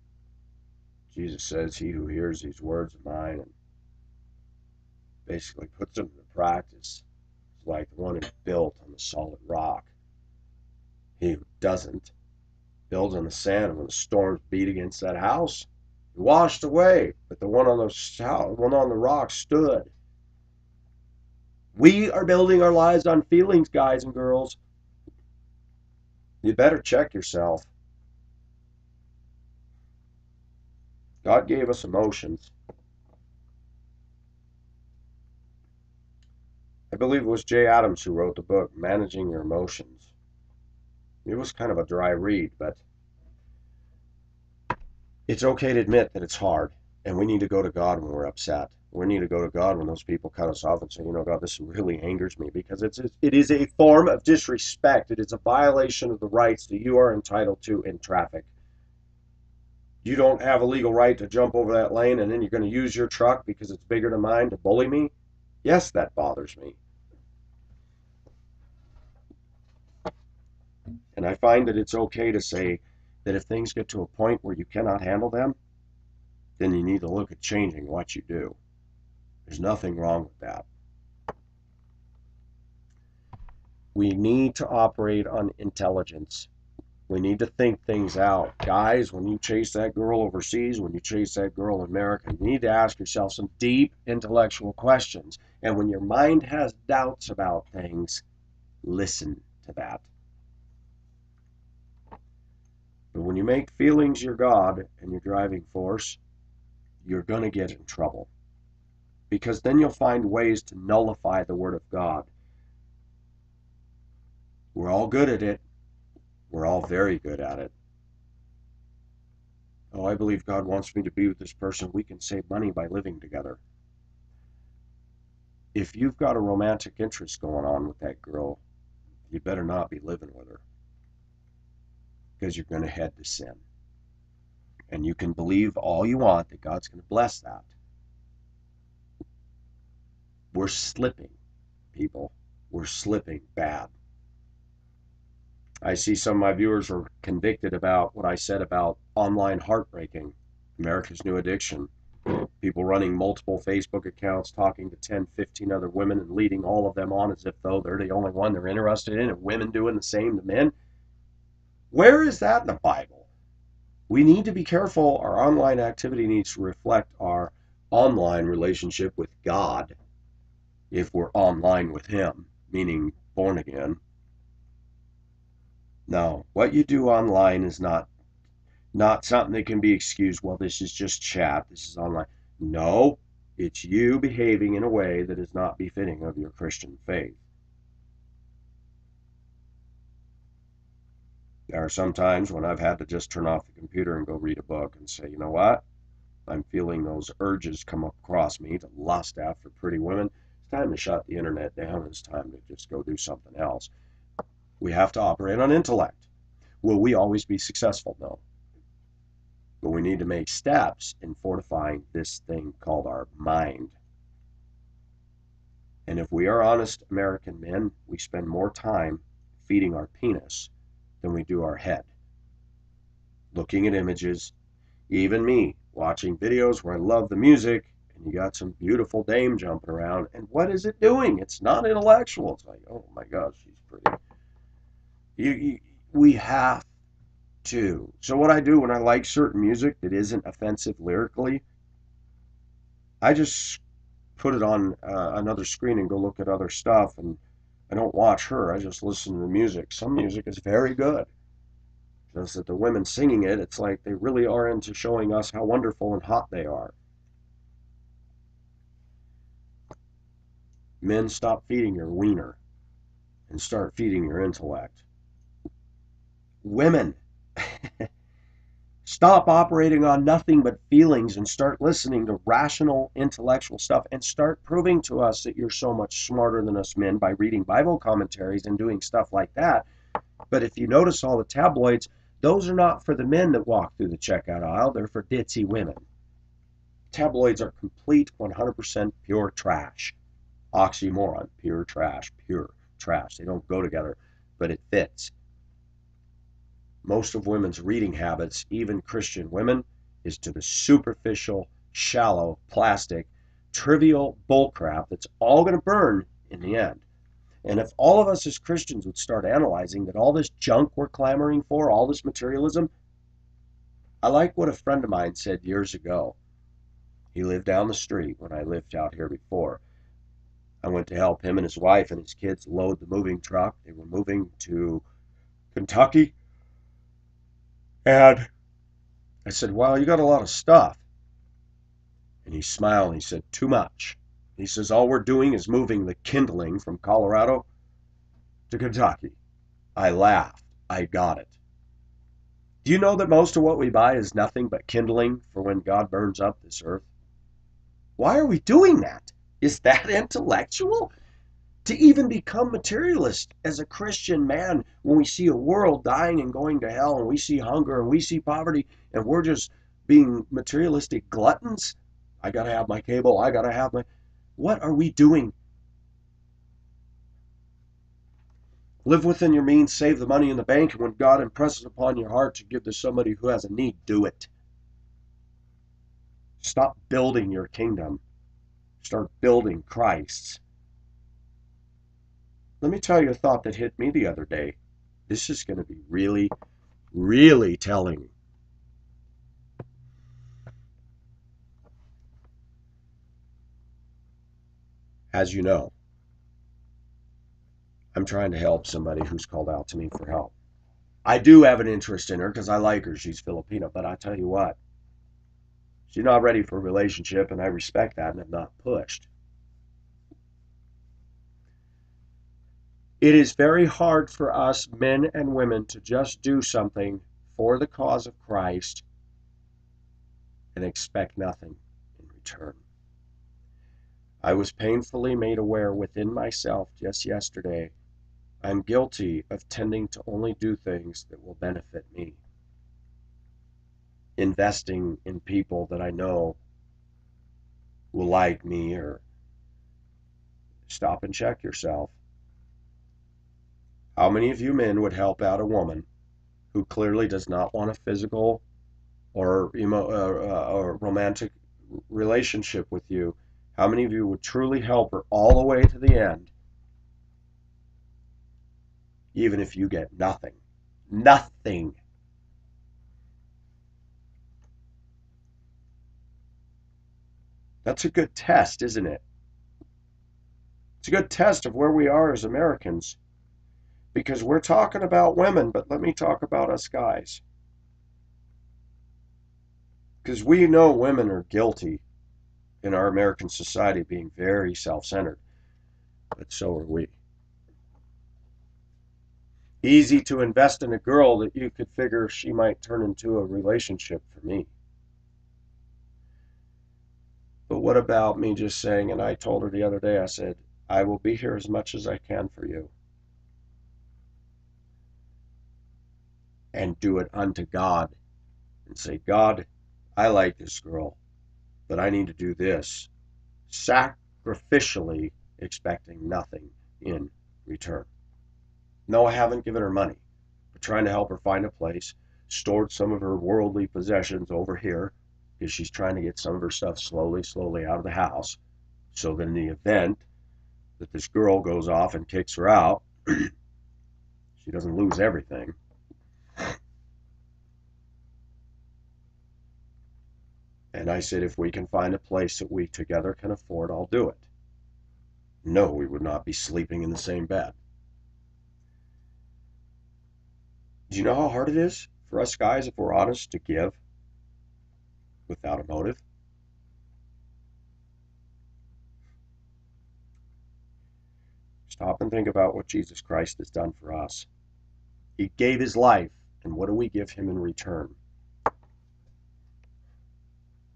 Jesus says, he who hears these words of mine and basically puts them into practice is like the one who built on the solid rock. He who doesn't builds on the sand, and when the storms beat against that house, it washed away. But the one on the rock stood. We are building our lives on feelings, guys and girls. You better check yourself. God gave us emotions. I believe it was Jay Adams who wrote the book, Managing Your Emotions. It was kind of a dry read, but it's okay to admit that it's hard, and we need to go to God when we're upset. We need to go to God when those people cut us off and say, you know, God, this really angers me, because it is a form of disrespect. It is a violation of the rights that you are entitled to in traffic. You don't have a legal right to jump over that lane, and then you're going to use your truck because it's bigger than mine to bully me. Yes, that bothers me. And I find that it's okay to say that if things get to a point where you cannot handle them, then you need to look at changing what you do. There's nothing wrong with that. We need to operate on intelligence. We need to think things out. Guys, when you chase that girl overseas, when you chase that girl in America, you need to ask yourself some deep intellectual questions. And when your mind has doubts about things, listen to that. But when you make feelings your God and your driving force, you're going to get in trouble. Because then you'll find ways to nullify the Word of God. We're all good at it. We're all very good at it. Oh, I believe God wants me to be with this person. We can save money by living together. If you've got a romantic interest going on with that girl, you better not be living with her, because you're going to head to sin. And you can believe all you want that God's going to bless that. We're slipping, people. We're slipping bad. I see some of my viewers were convicted about what I said about online heartbreaking, America's new addiction. People running multiple Facebook accounts, talking to 10, 15 other women and leading all of them on as if though they're the only one they're interested in, and women doing the same to men. Where is that in the Bible? We need to be careful. Our online activity needs to reflect our online relationship with God if we're online with Him, meaning born again. No, what you do online is not something that can be excused. Well, this is just chat. This is online. No, it's you behaving in a way that is not befitting of your Christian faith. There are some times when I've had to just turn off the computer and go read a book and say, you know what? I'm feeling those urges come across me to lust after pretty women. It's time to shut the internet down. It's time to just go do something else. We have to operate on intellect. Will we always be successful? No. But we need to make steps in fortifying this thing called our mind. And if we are honest American men, we spend more time feeding our penis than we do our head. Looking at images, even me, watching videos where I love the music, and you got some beautiful dame jumping around, and what is it doing? It's not intellectual. It's like, oh my gosh, she's pretty. We have to. So what I do when I like certain music that isn't offensive lyrically, I just put it on another screen and go look at other stuff, and I don't watch her. I just listen to the music. Some music is very good. Just that the women singing it, it's like they really are into showing us how wonderful and hot they are. Men, stop feeding your wiener and start feeding your intellect. Women, stop operating on nothing but feelings and start listening to rational, intellectual stuff, and start proving to us that you're so much smarter than us men by reading Bible commentaries and doing stuff like that. But if you notice all the tabloids, those are not for the men that walk through the checkout aisle. They're for ditzy women. Tabloids are complete 100% pure trash. Oxymoron, pure trash, pure trash. They don't go together, but it fits. Most of women's reading habits, even Christian women, is to the superficial, shallow, plastic, trivial bullcrap that's all going to burn in the end. And if all of us as Christians would start analyzing that all this junk we're clamoring for, all this materialism, I like what a friend of mine said years ago. He lived down the street when I lived out here before. I went to help him and his wife and his kids load the moving truck. They were moving to Kentucky. And I said, wow, you got a lot of stuff. And he smiled and he said, too much. He says, all we're doing is moving the kindling from Colorado to Kentucky. I laughed. I got it. Do you know that most of what we buy is nothing but kindling for when God burns up this earth? Why are we doing that? Is that intellectual? To even become materialist as a Christian man when we see a world dying and going to hell, and we see hunger and we see poverty, and we're just being materialistic gluttons? I gotta have my cable, I gotta have my... What are we doing? Live within your means, save the money in the bank, and when God impresses upon your heart to give to somebody who has a need, do it. Stop building your kingdom. Start building Christ's. Let me tell you a thought that hit me the other day. This is going to be really, really telling. As you know, I'm trying to help somebody who's called out to me for help. I do have an interest in her because I like her. She's Filipino, but I tell you what, she's not ready for a relationship, and I respect that and have not pushed. It is very hard for us men and women to just do something for the cause of Christ and expect nothing in return. I was painfully made aware within myself just yesterday I'm guilty of tending to only do things that will benefit me. Investing in people that I know will like me, or stop and check yourself. How many of you men would help out a woman who clearly does not want a physical or romantic relationship with you? How many of you would truly help her all the way to the end, even if you get nothing? Nothing. That's a good test, isn't it? It's a good test of where we are as Americans, because we're talking about women, but let me talk about us guys. Because we know women are guilty in our American society being very self-centered, but so are we. Easy to invest in a girl that you could figure she might turn into a relationship for me. But what about me just saying, and I told her the other day, I said, I will be here as much as I can for you. And do it unto God. And say, God, I like this girl, but I need to do this. Sacrificially expecting nothing in return. No, I haven't given her money, but trying to help her find a place, stored some of her worldly possessions over here, because she's trying to get some of her stuff slowly out of the house, so that in the event that this girl goes off and kicks her out, she doesn't lose everything. And I said, if we can find a place that we together can afford, I'll do it. No, we would not be sleeping in the same bed. Do you know how hard it is for us guys, if we're honest, to give without a motive? Stop and think about what Jesus Christ has done for us. He gave his life, and what do we give him in return?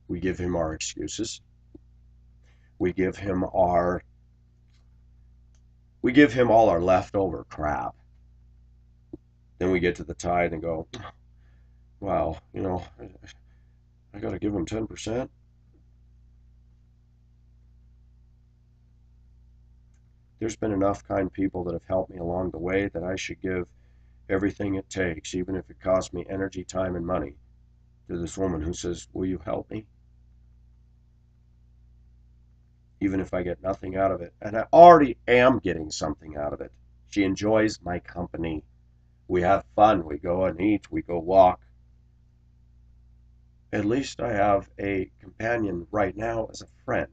We give him our excuses. We give him all our leftover crap. Then we get to the tithe and go, well, I got to give him 10%. There's been enough kind people that have helped me along the way that I should give everything it takes, even if it costs me energy, time, and money, to this woman who says, will you help me? Even if I get nothing out of it. And I already am getting something out of it. She enjoys my company. We have fun. We go and eat. We go walk. At least I have a companion right now as a friend.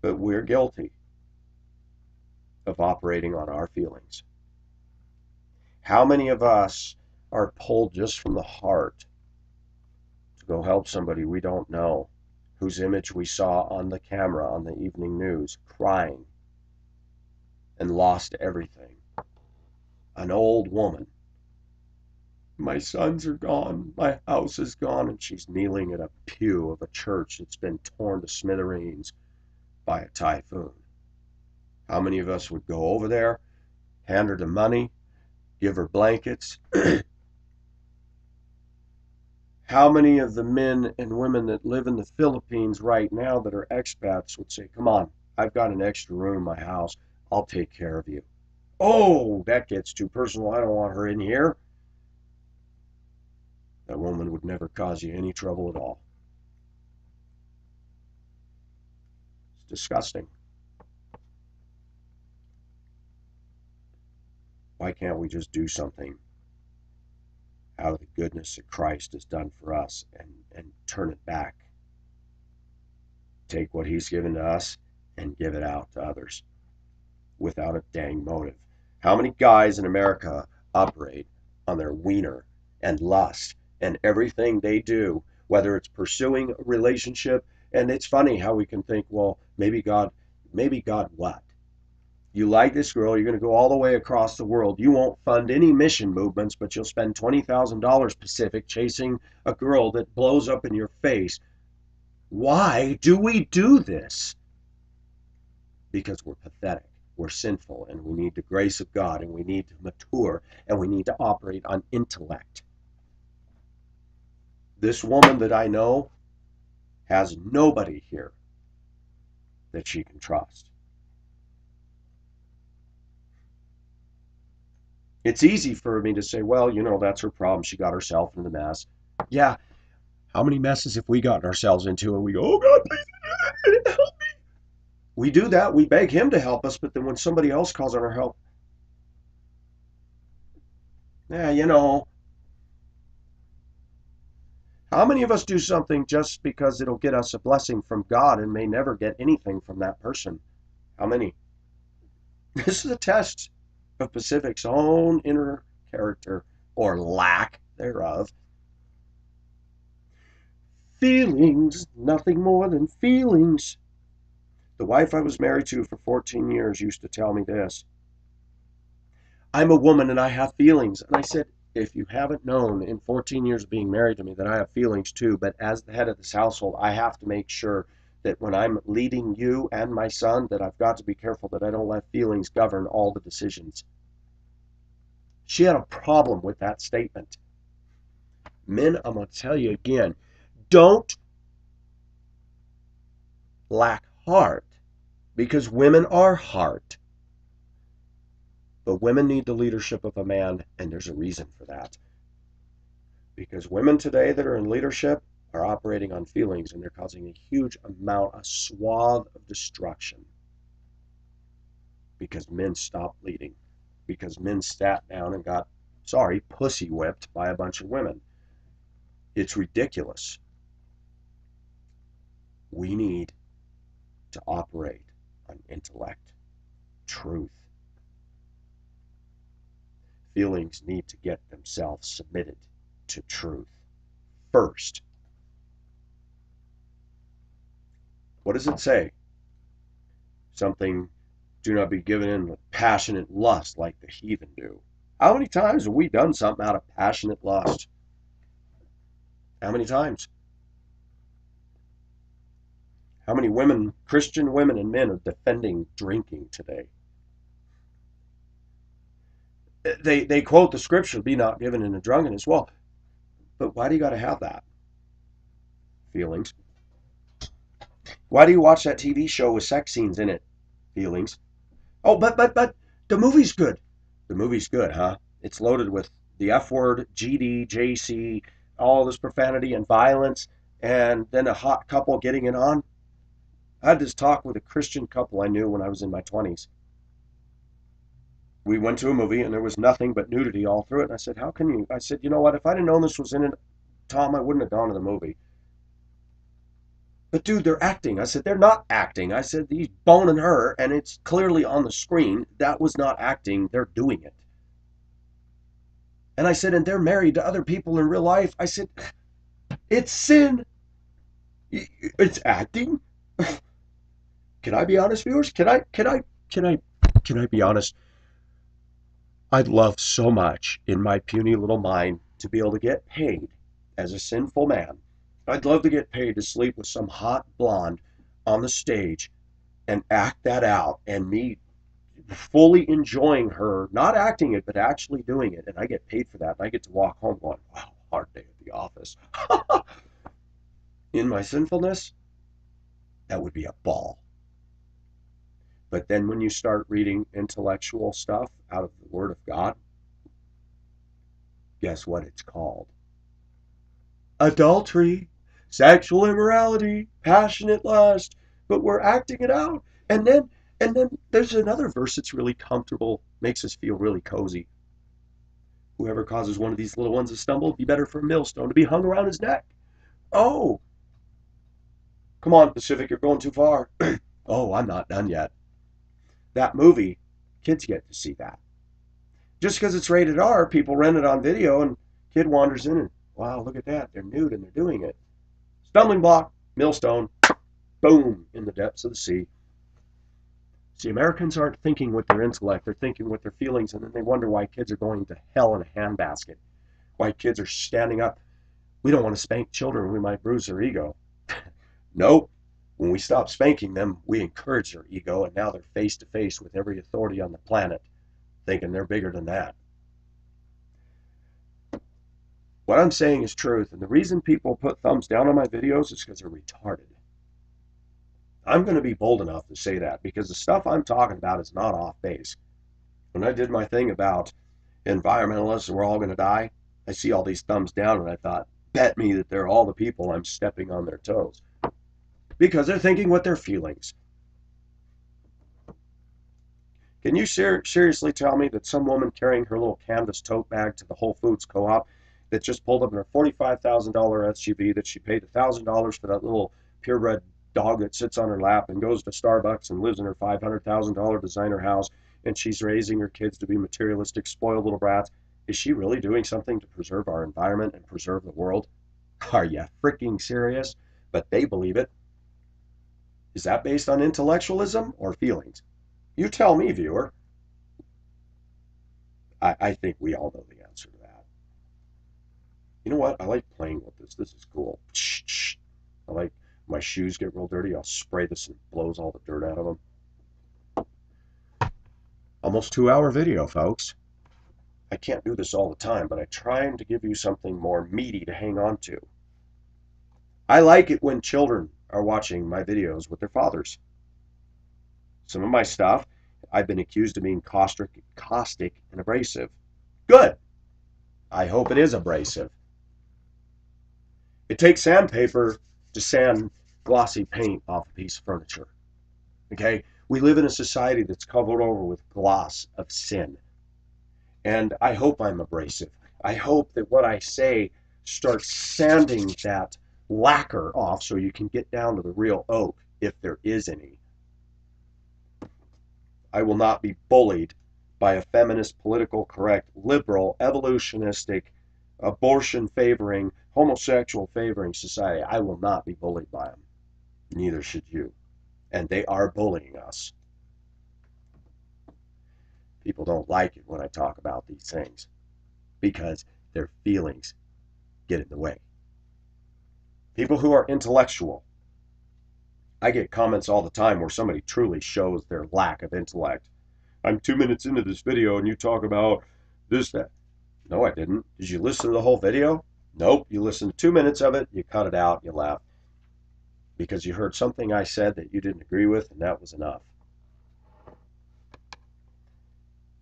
But we're guilty of operating on our feelings. How many of us are pulled just from the heart to go help somebody we don't know, whose image we saw on the camera on the evening news, crying and lost everything? An old woman. My sons are gone, my house is gone, and she's kneeling at a pew of a church that's been torn to smithereens by a typhoon. How many of us would go over there, hand her the money, give her blankets? How many of the men and women that live in the Philippines right now that are expats would say, come on, I've got an extra room in my house, I'll take care of you? Oh, that gets too personal, I don't want her in here. That woman would never cause you any trouble at all. It's disgusting. Why can't we just do something out of the goodness that Christ has done for us and turn it back? Take what he's given to us and give it out to others without a dang motive. How many guys in America operate on their wiener and lust and everything they do, whether it's pursuing a relationship? And it's funny how we can think, well, maybe God what? You like this girl, you're going to go all the way across the world. You won't fund any mission movements, but you'll spend $20,000 Pacific chasing a girl that blows up in your face. Why do we do this? Because we're pathetic, we're sinful, and we need the grace of God, and we need to mature, and we need to operate on intellect. This woman that I know has nobody here that she can trust. It's easy for me to say, well, that's her problem. She got herself into the mess. Yeah. How many messes have we gotten ourselves into and we go, oh God, please help me. We do that. We beg him to help us. But then when somebody else calls on our help, yeah. How many of us do something just because it'll get us a blessing from God and may never get anything from that person? How many? This is a test of Pacific's own inner character or lack thereof. Feelings, nothing more than feelings. The wife I was married to for 14 years used to tell me this. I'm a woman and I have feelings. And I said, if you haven't known in 14 years of being married to me that I have feelings too, but as the head of this household, I have to make sure that when I'm leading you and my son, that I've got to be careful that I don't let feelings govern all the decisions. She had a problem with that statement. Men, I'm going to tell you again, don't lack heart because women are heart. But women need the leadership of a man, and there's a reason for that. Because women today that are in leadership are operating on feelings, and they're causing a huge amount, a swath of destruction. Because men stopped leading. Because men sat down and got, pussy whipped by a bunch of women. It's ridiculous. We need to operate on intellect, truth. Feelings need to get themselves submitted to truth first. What does it say? Something, do not be given in with passionate lust like the heathen do. How many times have we done something out of passionate lust? How many times? How many women, Christian women and men, are defending drinking today? They quote the scripture, be not given in a drunkenness. Well, but why do you got to have that? Feelings. Why do you watch that TV show with sex scenes in it? Feelings. Oh, but the movie's good. The movie's good, huh? It's loaded with the F word, GD, JC, all this profanity and violence, and then a hot couple getting it on. I had this talk with a Christian couple I knew when I was in my 20s. We went to a movie and there was nothing but nudity all through it. And I said, how can you? I said, you know what? If I'd have known this was in it, Tom, I wouldn't have gone to the movie. But dude, they're acting. I said, they're not acting. I said, he's boning her and it's clearly on the screen. That was not acting. They're doing it. And I said, and they're married to other people in real life. I said, it's sin. It's acting. Can I be honest, viewers? Can I be honest? I'd love so much in my puny little mind to be able to get paid as a sinful man. I'd love to get paid to sleep with some hot blonde on the stage and act that out, and me fully enjoying her, not acting it, but actually doing it. And I get paid for that. And I get to walk home going, wow, hard day at the office. In my sinfulness, that would be a ball. But then when you start reading intellectual stuff out of the Word of God, guess what it's called? Adultery, sexual immorality, passionate lust. But we're acting it out. And then there's another verse that's really comfortable, makes us feel really cozy. Whoever causes one of these little ones to stumble, it'd be better for a millstone to be hung around his neck. Oh, come on, Pacific, you're going too far. Oh, I'm not done yet. That movie, kids get to see that. Just because it's rated R, people rent it on video and kid wanders in and, wow, look at that. They're nude and they're doing it. Stumbling block, millstone, boom, in the depths of the sea. See, Americans aren't thinking with their intellect, they're thinking with their feelings, and then they wonder why kids are going to hell in a handbasket. Why kids are standing up. We don't want to spank children, we might bruise their ego. Nope. When we stop spanking them, we encourage their ego, and now they're face to face with every authority on the planet, thinking they're bigger than that. What I'm saying is truth, and the reason people put thumbs down on my videos is because they're retarded. I'm going to be bold enough to say that because the stuff I'm talking about is not off base. When I did my thing about environmentalists, we're all going to die. I see all these thumbs down, and I thought, bet me that they're all the people I'm stepping on their toes. Because they're thinking what their feelings. Can you seriously tell me that some woman carrying her little canvas tote bag to the Whole Foods co-op that just pulled up in her $45,000 SUV, that she paid $1,000 for that little purebred dog that sits on her lap and goes to Starbucks and lives in her $500,000 designer house, and she's raising her kids to be materialistic, spoiled little brats? Is she really doing something to preserve our environment and preserve the world? Are you freaking serious? But they believe it. Is that based on intellectualism or feelings? You tell me, viewer. I think we all know the answer to that. You know what? I like playing with this. This is cool. I like my shoes get real dirty. I'll spray this and it blows all the dirt out of them. Almost 2-hour video, folks. I can't do this all the time, but I'm trying to give you something more meaty to hang on to. I like it when children are watching my videos with their fathers. Some of my stuff, I've been accused of being caustic and abrasive. Good. I hope it is abrasive. It takes sandpaper to sand glossy paint off a piece of furniture. Okay? We live in a society that's covered over with gloss of sin. And I hope I'm abrasive. I hope that what I say starts sanding that lacquer off so you can get down to the real oak, if there is any. I will not be bullied by a feminist, political correct, liberal, evolutionistic, abortion favoring, homosexual favoring society. I will not be bullied by them. Neither should you. And they are bullying us. People don't like it when I talk about these things because their feelings get in the way. People who are intellectual. I get comments all the time where somebody truly shows their lack of intellect. I'm 2 minutes into this video and you talk about this, that. No, I didn't. Did you listen to the whole video? Nope. You listened to 2 minutes of it, you cut it out, you left. Because you heard something I said that you didn't agree with, and that was enough.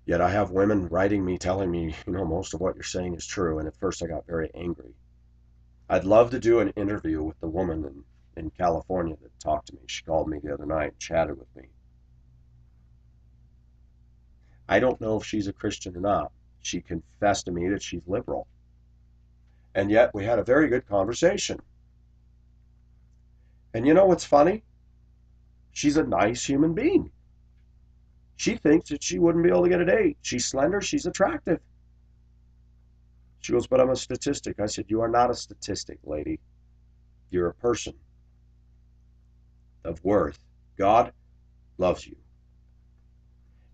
Yet I have women writing me, telling me, most of what you're saying is true, and at first I got very angry. I'd love to do an interview with the woman in California that talked to me. She called me the other night and chatted with me. I don't know if she's a Christian or not. She confessed to me that she's liberal. And yet we had a very good conversation. And you know what's funny? She's a nice human being. She thinks that she wouldn't be able to get a date. She's slender, she's attractive. She goes, but I'm a statistic. I said, you are not a statistic, lady. You're a person of worth. God loves you.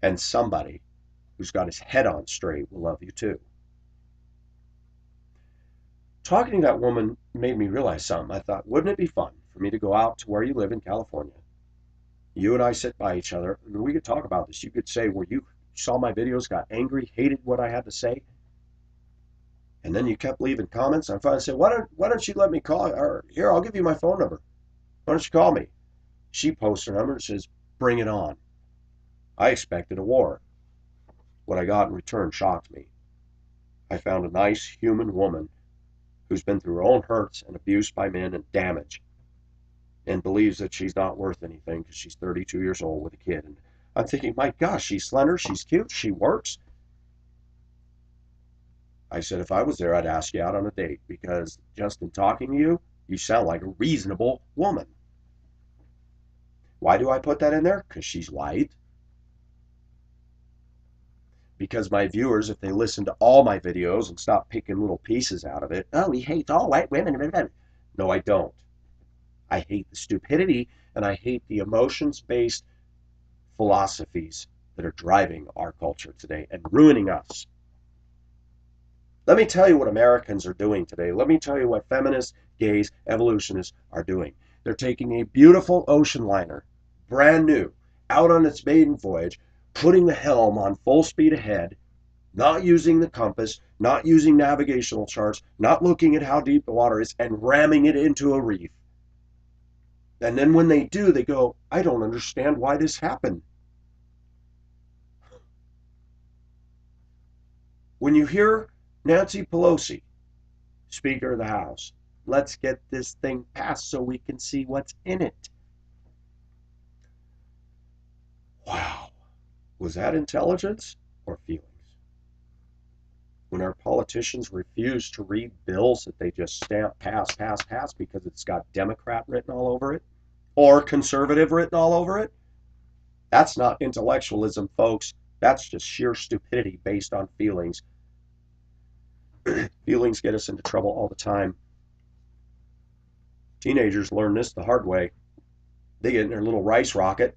And somebody who's got his head on straight will love you too. Talking to that woman made me realize something. I thought, wouldn't it be fun for me to go out to where you live in California? You and I sit by each other, and we could talk about this. You could say, well, you saw my videos, got angry, hated what I had to say, and then you kept leaving comments. I finally said, why don't you let me call, or here, I'll give you my phone number. Why don't you call me? She posts her number and says, bring it on. I expected a war. What I got in return shocked me. I found a nice human woman who's been through her own hurts and abuse by men and damage, and believes that she's not worth anything because she's 32 years old with a kid. And I'm thinking, my gosh, she's slender, she's cute, she works. I said, if I was there, I'd ask you out on a date, because just in talking to you, you sound like a reasonable woman. Why do I put that in there? Because she's white. Because my viewers, if they listen to all my videos and stop picking little pieces out of it, oh, he hates all white women. No, I don't. I hate the stupidity, and I hate the emotions-based philosophies that are driving our culture today and ruining us. Let me tell you what Americans are doing today. Let me tell you what feminists, gays, evolutionists are doing. They're taking a beautiful ocean liner, brand new, out on its maiden voyage, putting the helm on full speed ahead, not using the compass, not using navigational charts, not looking at how deep the water is, and ramming it into a reef. And then when they do, they go, I don't understand why this happened. When you hear Nancy Pelosi, Speaker of the House, let's get this thing passed so we can see what's in it. Wow. Was that intelligence or feelings? When our politicians refuse to read bills that they just stamp pass, pass, pass because it's got Democrat written all over it or conservative written all over it, that's not intellectualism, folks. That's just sheer stupidity based on feelings. Feelings get us into trouble all the time. Teenagers learn this the hard way. They get in their little rice rocket.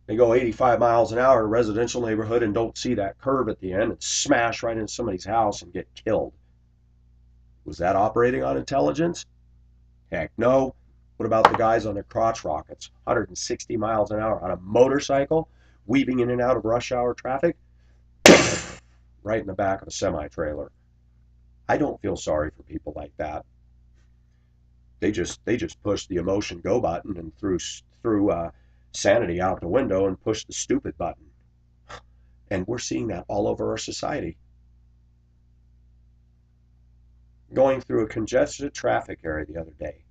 They go 85 miles an hour in a residential neighborhood and don't see that curve at the end and smash right into somebody's house and get killed. Was that operating on intelligence? Heck no. What about the guys on their crotch rockets, 160 miles an hour on a motorcycle, weaving in and out of rush hour traffic? Right in the back of a semi-trailer. I don't feel sorry for people like that. They just push the emotion go button and threw sanity out the window and pushed the stupid button. And we're seeing that all over our society. Going through a congested traffic area the other day,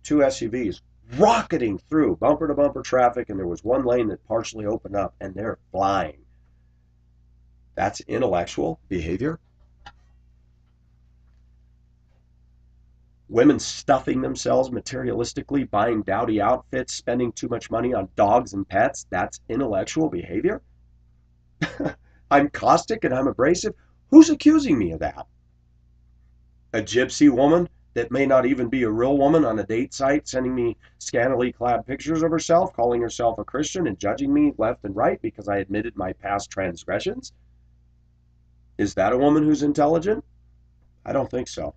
2 SUVs rocketing through bumper to bumper traffic, and there was one lane that partially opened up and they're flying. That's intellectual behavior. Women stuffing themselves materialistically, buying dowdy outfits, spending too much money on dogs and pets, that's intellectual behavior. I'm caustic and I'm abrasive. Who's accusing me of that? A gypsy woman that may not even be a real woman on a date site sending me scantily clad pictures of herself, calling herself a Christian and judging me left and right because I admitted my past transgressions? Is that a woman who's intelligent? I don't think so.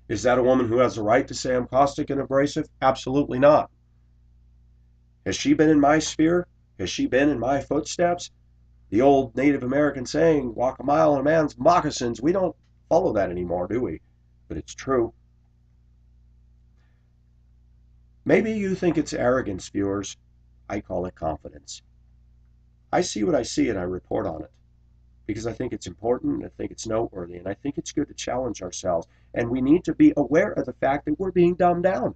Is that a woman who has the right to say I'm caustic and abrasive? Absolutely not. Has she been in my sphere? Has she been in my footsteps? The old Native American saying, walk a mile in a man's moccasins. We don't follow that anymore, do we? But it's true. Maybe you think it's arrogance, viewers. I call it confidence. I see what I see and I report on it because I think it's important, I think it's noteworthy, and I think it's good to challenge ourselves. And we need to be aware of the fact that we're being dumbed down,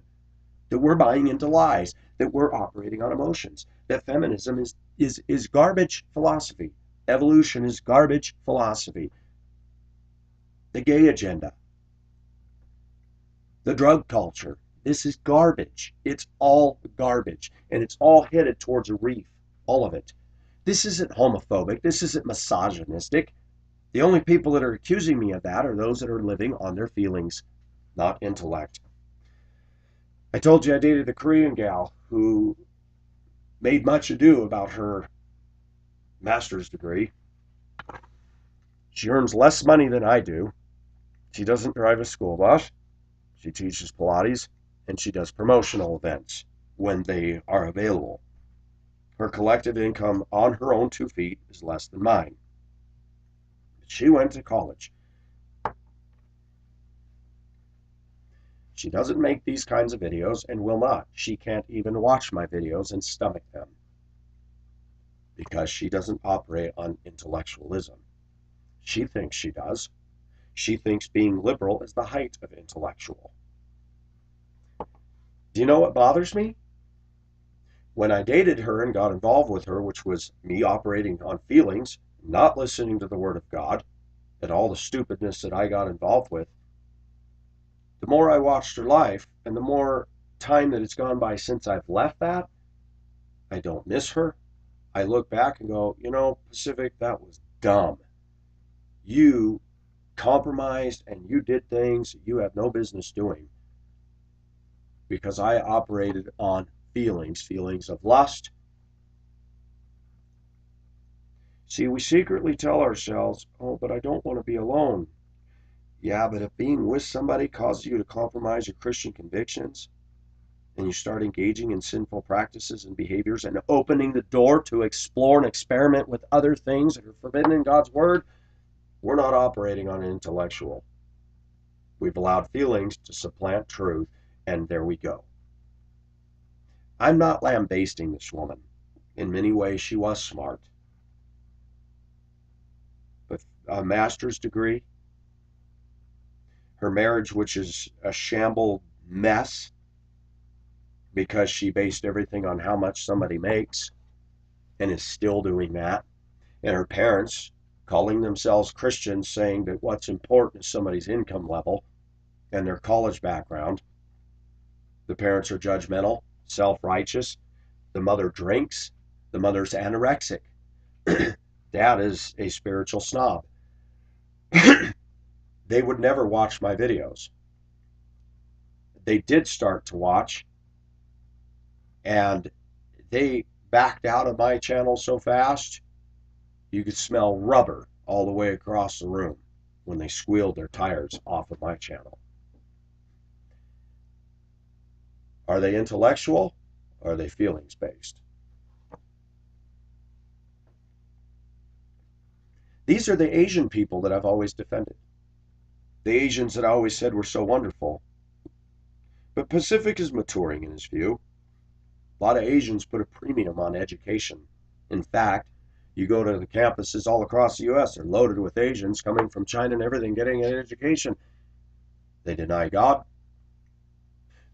that we're buying into lies, that we're operating on emotions, that feminism is garbage philosophy. Evolution is garbage philosophy. The gay agenda, the drug culture, this is garbage. It's all garbage, and it's all headed towards a reef, all of it. This isn't homophobic. This isn't misogynistic. The only people that are accusing me of that are those that are living on their feelings, not intellect. I told you I dated a Korean gal who made much ado about her master's degree. She earns less money than I do. She doesn't drive a school bus. She teaches Pilates, and she does promotional events when they are available. Her collective income on her own 2 feet is less than mine. She went to college. She doesn't make these kinds of videos and will not. She can't even watch my videos and stomach them because she doesn't operate on intellectualism. She thinks she does. She thinks being liberal is the height of intellectual. Do you know what bothers me? When I dated her and got involved with her, which was me operating on feelings, not listening to the Word of God, and all the stupidness that I got involved with, the more I watched her life and the more time that it's gone by since I've left that, I don't miss her. I look back and go, you know, Pacific, that was dumb. You compromised and you did things you have no business doing because I operated on feelings of lust. See, we secretly tell ourselves, oh, but I don't want to be alone. Yeah, but if being with somebody causes you to compromise your Christian convictions and you start engaging in sinful practices and behaviors and opening the door to explore and experiment with other things that are forbidden in God's Word, we're not operating on an intellectual. We've allowed feelings to supplant truth, and there we go. I'm not lambasting this woman. In many ways, she was smart. But a master's degree. Her marriage, which is a shambled mess because she based everything on how much somebody makes and is still doing that. And her parents, calling themselves Christians, saying that what's important is somebody's income level and their college background. The parents are judgmental, self-righteous. The mother drinks. The mother's anorexic. Dad is a spiritual snob. They would never watch my videos. They did start to watch, and they backed out of my channel so fast, you could smell rubber all the way across the room when they squealed their tires off of my channel. Are they intellectual? Or are they feelings based? These are the Asian people that I've always defended. The Asians that I always said were so wonderful. But Pacific is maturing in his view. A lot of Asians put a premium on education. In fact, you go to the campuses all across the U.S., they're loaded with Asians coming from China and everything, getting an education. They deny God.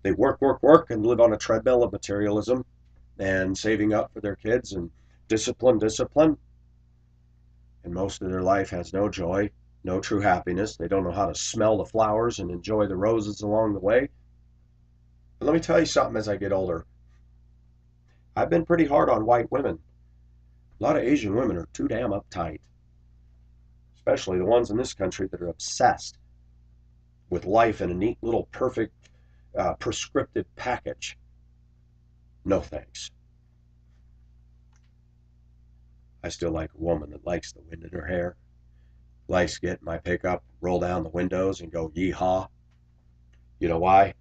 They work, and live on a treadmill of materialism and saving up for their kids and discipline. And most of their life has no joy, no true happiness. They don't know how to smell the flowers and enjoy the roses along the way. But let me tell you something as I get older. I've been pretty hard on white women. A lot of Asian women are too damn uptight, especially the ones in this country that are obsessed with life in a neat little perfect prescriptive package. No thanks. I still like a woman that likes the wind in her hair, likes to get in my pickup, roll down the windows and go yeehaw. You know why?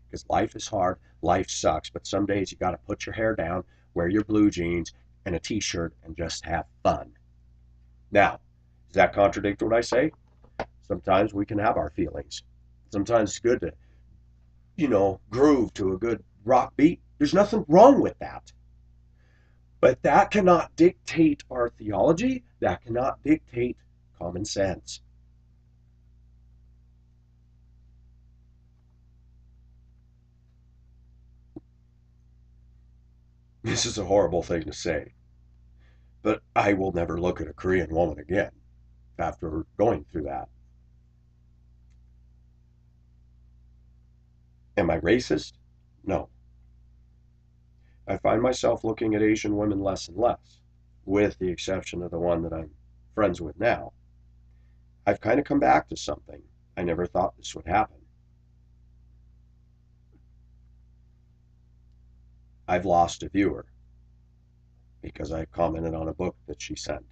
Because life is hard, life sucks, but some days you got to put your hair down, wear your blue jeans and a t-shirt and just have fun. Now, does that contradict what I say? Sometimes we can have our feelings. Sometimes it's good to, groove to a good rock beat. There's nothing wrong with that. But that cannot dictate our theology. That cannot dictate common sense. This is a horrible thing to say, but I will never look at a Korean woman again after going through that. Am I racist? No. I find myself looking at Asian women less and less, with the exception of the one that I'm friends with now. I've kind of come back to something. I never thought this would happen. I've lost a viewer because I commented on a book that she sent.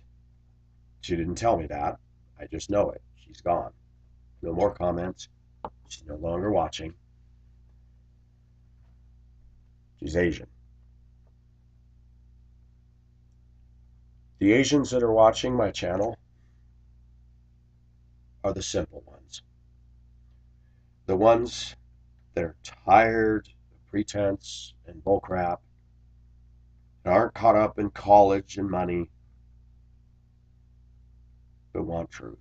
She didn't tell me that. I just know it. She's gone. No more comments. She's no longer watching. She's Asian. The Asians that are watching my channel are the simple ones. The ones that are tired of pretense and bullcrap and aren't caught up in college and money, but want truth.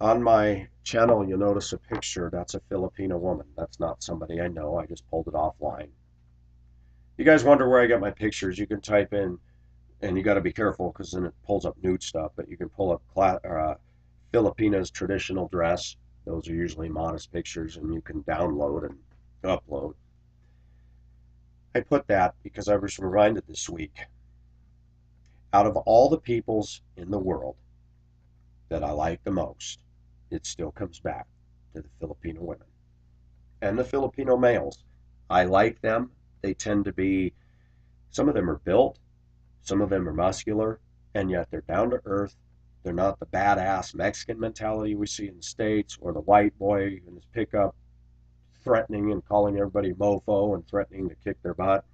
On my channel, you'll notice a picture. That's a Filipino woman. That's not somebody I know. I just pulled it offline. You guys wonder where I got my pictures. You can type in, and you got to be careful because then it pulls up nude stuff, but you can pull up Filipinas traditional dress. Those are usually modest pictures, and you can download and upload. I put that because I was reminded this week, out of all the peoples in the world that I like the most, it still comes back to the Filipino women and the Filipino males. I like them. They tend to be, some of them are built, some of them are muscular, and yet they're down to earth. They're not the badass Mexican mentality we see in the States, or the white boy in his pickup threatening and calling everybody mofo and threatening to kick their butt.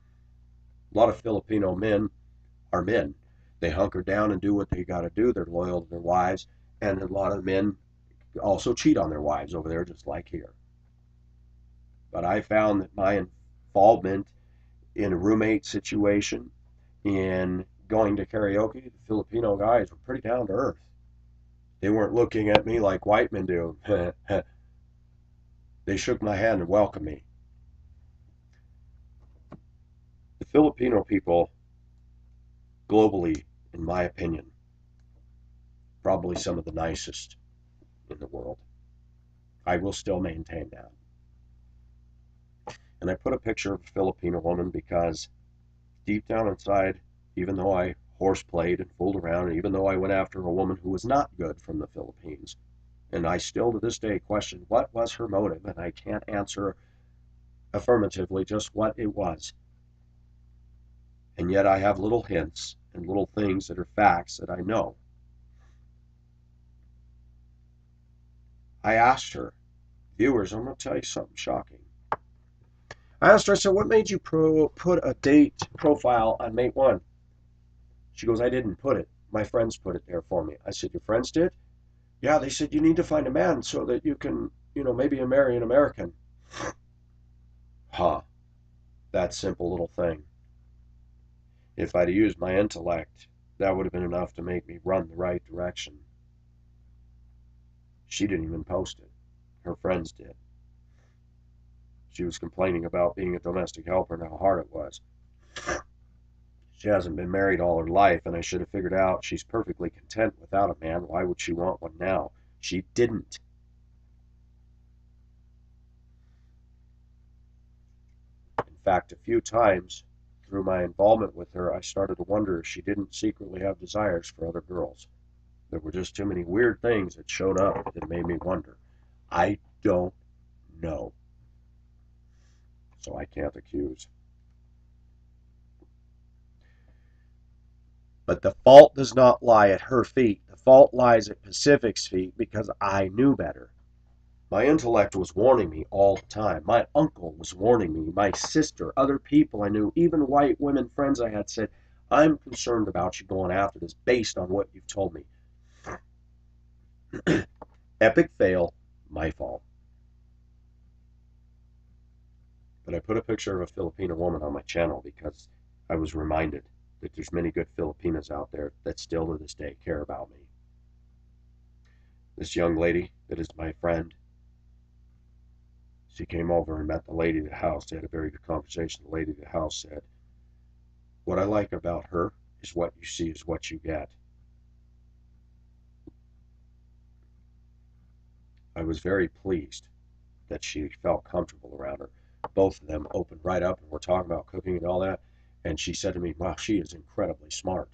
A lot of Filipino men are men. They hunker down and do what they got to do. They're loyal to their wives, and a lot of men also cheat on their wives over there, just like here. But I found that my involvement in a roommate situation, in going to karaoke, the Filipino guys were pretty down to earth. They weren't looking at me like white men do. They shook my hand and welcomed me. The Filipino people, globally, in my opinion, probably some of the nicest in the world. I will still maintain that. And I put a picture of a Filipino woman because deep down inside, even though I horseplayed and fooled around, and even though I went after a woman who was not good from the Philippines, and I still to this day question what was her motive, and I can't answer affirmatively just what it was. And yet I have little hints and little things that are facts that I know. I asked her, viewers, I'm going to tell you something shocking. I asked her, I said, what made you put a date profile on Mate 1? She goes, I didn't put it. My friends put it there for me. I said, your friends did? Yeah, they said, you need to find a man so that you can, maybe marry an American. Huh. That simple little thing. If I'd used my intellect, that would have been enough to make me run the right direction. She didn't even post it. Her friends did. She was complaining about being a domestic helper and how hard it was. She hasn't been married all her life, and I should have figured out she's perfectly content without a man. Why would she want one now? She didn't. In fact, a few times through my involvement with her, I started to wonder if she didn't secretly have desires for other girls. There were just too many weird things that showed up that made me wonder. I don't know. So I can't accuse. But the fault does not lie at her feet. The fault lies at Pacific's feet because I knew better. My intellect was warning me all the time. My uncle was warning me. My sister, other people I knew, even white women friends I had said, I'm concerned about you going after this based on what you've told me. Epic fail, my fault. But I put a picture of a Filipino woman on my channel because I was reminded that there's many good Filipinas out there that still to this day care about me. This young lady that is my friend, she came over and met the lady at the house. They had a very good conversation. The lady at the house said, what I like about her is what you see is what you get. I was very pleased that she felt comfortable around her. Both of them opened right up and were talking about cooking and all that. And she said to me, wow, she is incredibly smart.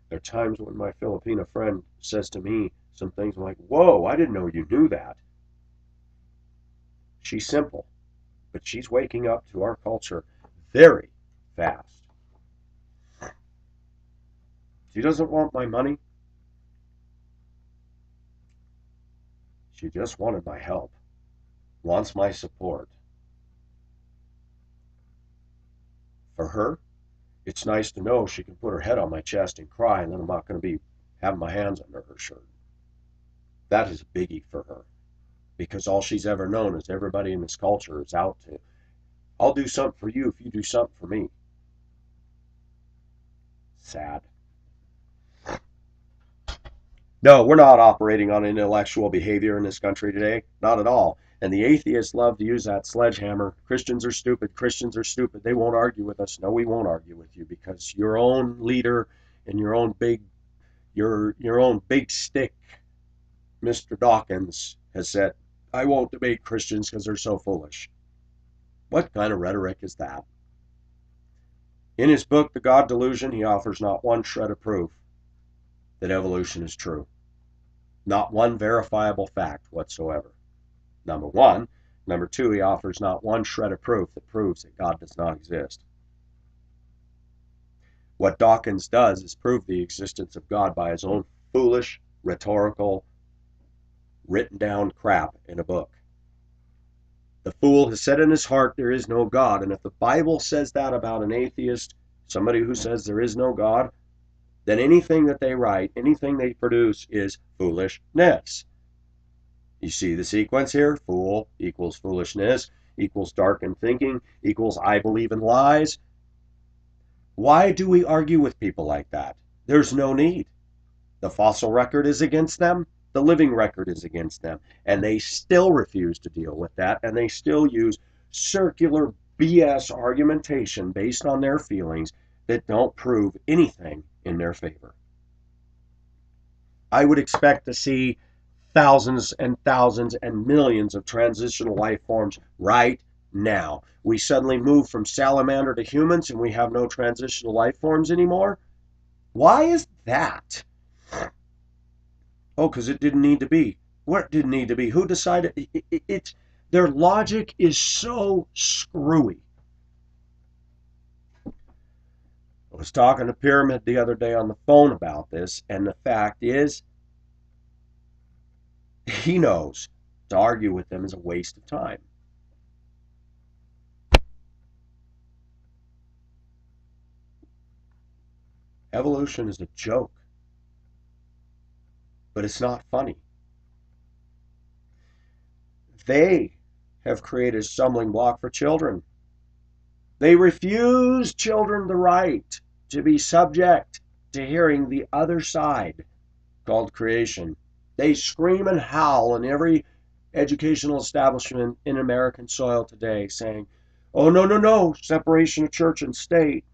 There are times when my Filipino friend says to me some things I'm like, whoa, I didn't know you knew that. She's simple, but she's waking up to our culture very fast. She doesn't want my money. She just wanted my help, wants my support. For her, it's nice to know she can put her head on my chest and cry, and then I'm not going to be having my hands under her shirt. That is a biggie for her, because all she's ever known is everybody in this culture is out to, I'll do something for you if you do something for me. Sad. No, we're not operating on intellectual behavior in this country today. Not at all. And the atheists love to use that sledgehammer. Christians are stupid. Christians are stupid. They won't argue with us. No, we won't argue with you because your own leader and your own big stick, Mr. Dawkins, has said, I won't debate Christians because they're so foolish. What kind of rhetoric is that? In his book, The God Delusion, he offers not one shred of proof that evolution is true. Not one verifiable fact whatsoever. Number one. Number two, he offers not one shred of proof that proves that God does not exist. What Dawkins does is prove the existence of God by his own foolish, rhetorical, written down crap in a book. The fool has said in his heart there is no God, and if the Bible says that about an atheist, somebody who says there is no God, then anything that they write, anything they produce is foolishness. You see the sequence here? Fool equals foolishness equals darkened thinking equals I believe in lies. Why do we argue with people like that? There's no need. The fossil record is against them. The living record is against them. And they still refuse to deal with that. And they still use circular BS argumentation based on their feelings that don't prove anything in their favor. I would expect to see thousands and thousands and millions of transitional life forms right now. We suddenly move from salamander to humans and we have no transitional life forms anymore. Why is that? Oh, because it didn't need to be. What didn't need to be? Who decided? Their logic is so screwy. I was talking to Pyramid the other day on the phone about this, and the fact is, he knows to argue with them is a waste of time. Evolution is a joke, but it's not funny. They have created a stumbling block for children. They refuse children the right to be subject to hearing the other side called creation. They scream and howl in every educational establishment in American soil today saying, oh, no, no, no, separation of church and state.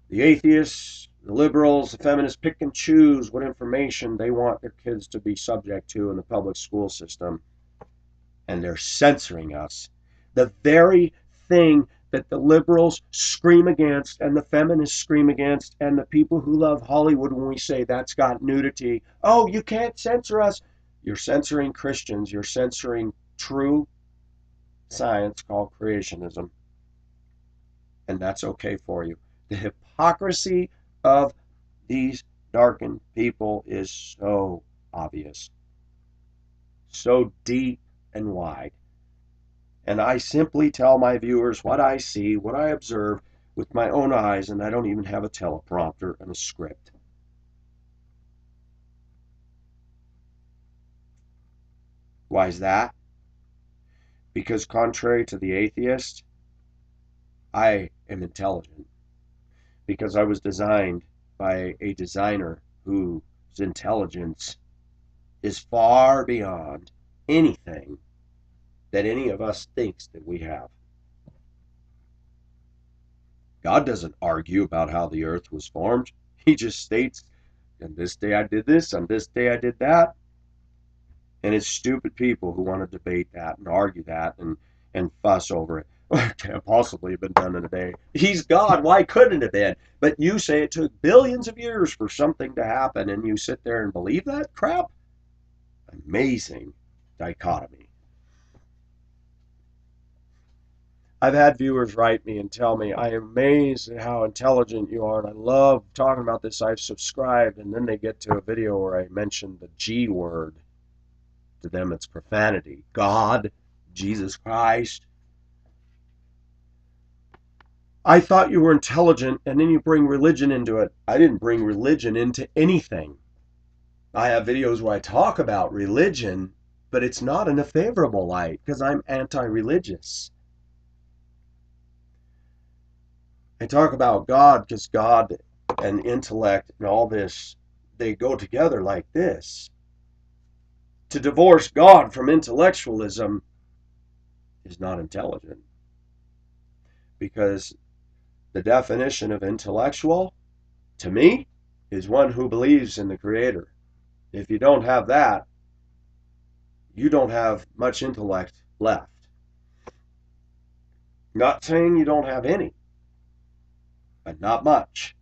The atheists, the liberals, the feminists pick and choose what information they want their kids to be subject to in the public school system. And they're censoring us. The very thing that the liberals scream against and the feminists scream against and the people who love Hollywood when we say that's got nudity. Oh, you can't censor us. You're censoring Christians. You're censoring true science called creationism. And that's okay for you. The hypocrisy of these darkened people is so obvious, so deep and wide. And I simply tell my viewers what I see, what I observe with my own eyes, and I don't even have a teleprompter and a script. Why is that? Because contrary to the atheist, I am intelligent. Because I was designed by a designer whose intelligence is far beyond anything that any of us thinks that we have. God doesn't argue about how the earth was formed. He just states, on this day I did this, on this day I did that. And it's stupid people who want to debate that and argue that and fuss over it. It can't possibly have been done in a day. He's God. Why couldn't it have been? But you say it took billions of years for something to happen, and you sit there and believe that crap? Amazing dichotomy. I've had viewers write me and tell me, I am amazed at how intelligent you are, and I love talking about this. I've subscribed, and then they get to a video where I mention the G word. To them, it's profanity. God, Jesus Christ. I thought you were intelligent, and then you bring religion into it. I didn't bring religion into anything. I have videos where I talk about religion, but it's not in a favorable light because I'm anti-religious. I talk about God because God and intellect and all this, they go together like this. To divorce God from intellectualism is not intelligent, because the definition of intellectual, to me, is one who believes in the Creator. If you don't have that, you don't have much intellect left. Not saying you don't have any, but not much.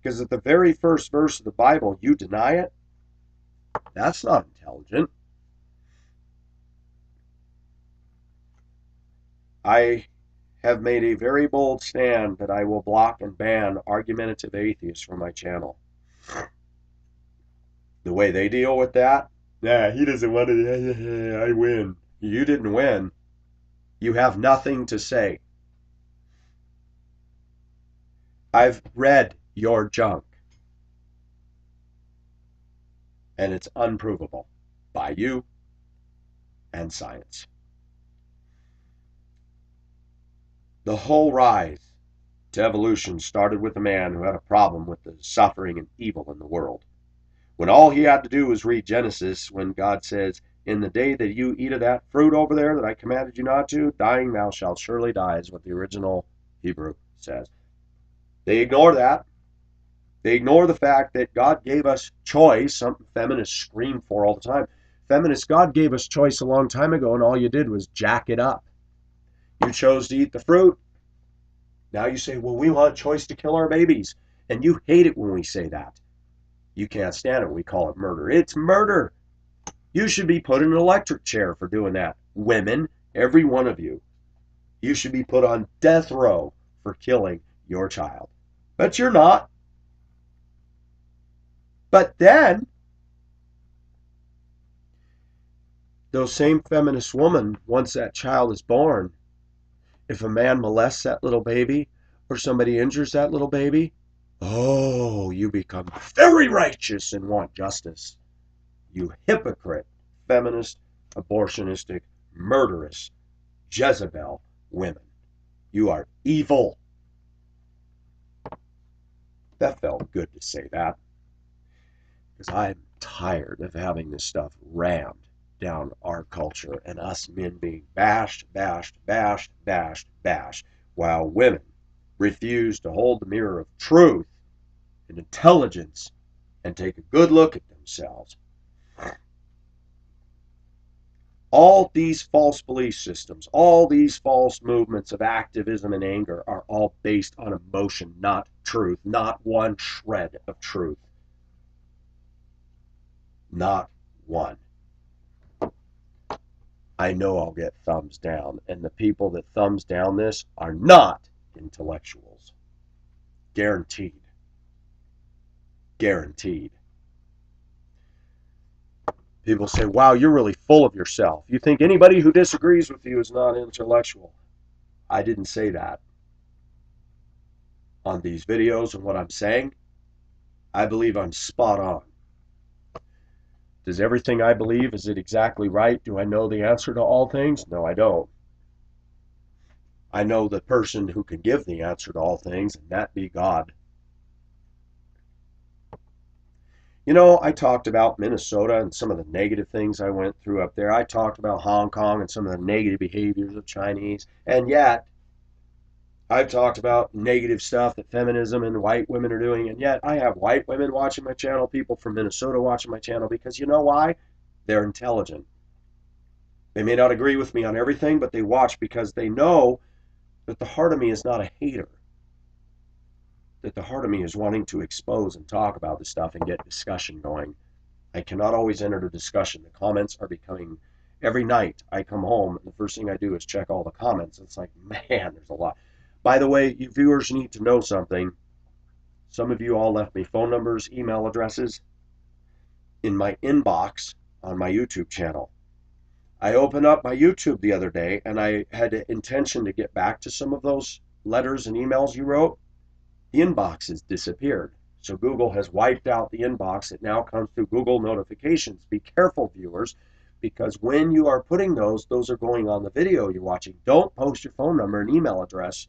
Because at the very first verse of the Bible, you deny it, that's not intelligent. I have made a very bold stand that I will block and ban argumentative atheists from my channel. The way they deal with that, yeah, he doesn't want to, I win. You didn't win. You have nothing to say. I've read your junk, and it's unprovable by you and science. The whole rise to evolution started with a man who had a problem with the suffering and evil in the world. When all he had to do was read Genesis, when God says, "In the day that you eat of that fruit over there that I commanded you not to, dying thou shalt surely die," is what the original Hebrew says. They ignore that. They ignore the fact that God gave us choice, something feminists scream for all the time. Feminists, God gave us choice a long time ago, and all you did was jack it up. You chose to eat the fruit. Now you say, well, we want choice to kill our babies. And you hate it when we say that. You can't stand it. We call it murder. It's murder. You should be put in an electric chair for doing that. Women, every one of you, you should be put on death row for killing your child. But you're not. But then, those same feminist women, once that child is born, if a man molests that little baby or somebody injures that little baby, oh, you become very righteous and want justice. You hypocrite, feminist, abortionistic, murderous, Jezebel women. You are evil. That felt good to say that, because I'm tired of having this stuff rammed down our culture and us men being bashed, while women refuse to hold the mirror of truth and intelligence and take a good look at themselves. All these false belief systems, all these false movements of activism and anger are all based on emotion, not truth, not one shred of truth. Not one. I know I'll get thumbs down, and the people that thumbs down this are not intellectuals. Guaranteed. Guaranteed. People say, wow, you're really full of yourself. You think anybody who disagrees with you is not intellectual. I didn't say that. On these videos and what I'm saying, I believe I'm spot on. Does everything I believe, is it exactly right? Do I know the answer to all things? No, I don't. I know the person who can give the answer to all things, and that be God. You know, I talked about Minnesota and some of the negative things I went through up there. I talked about Hong Kong and some of the negative behaviors of Chinese. And yet, I've talked about negative stuff that feminism and white women are doing. And yet, I have white women watching my channel, people from Minnesota watching my channel, because you know why? They're intelligent. They may not agree with me on everything, but they watch because they know that the heart of me is not a hater. That the heart of me is wanting to expose and talk about this stuff and get discussion going. I cannot always enter the discussion. The comments are becoming, every night I come home, and the first thing I do is check all the comments. It's like, man, there's a lot. By the way, you viewers need to know something. Some of you all left me phone numbers, email addresses in my inbox on my YouTube channel. I opened up my YouTube the other day, and I had the intention to get back to some of those letters and emails you wrote. The inbox has disappeared. So Google has wiped out the inbox. It now comes through Google notifications. Be careful, viewers, because when you are putting those are going on the video you're watching. Don't post your phone number and email address,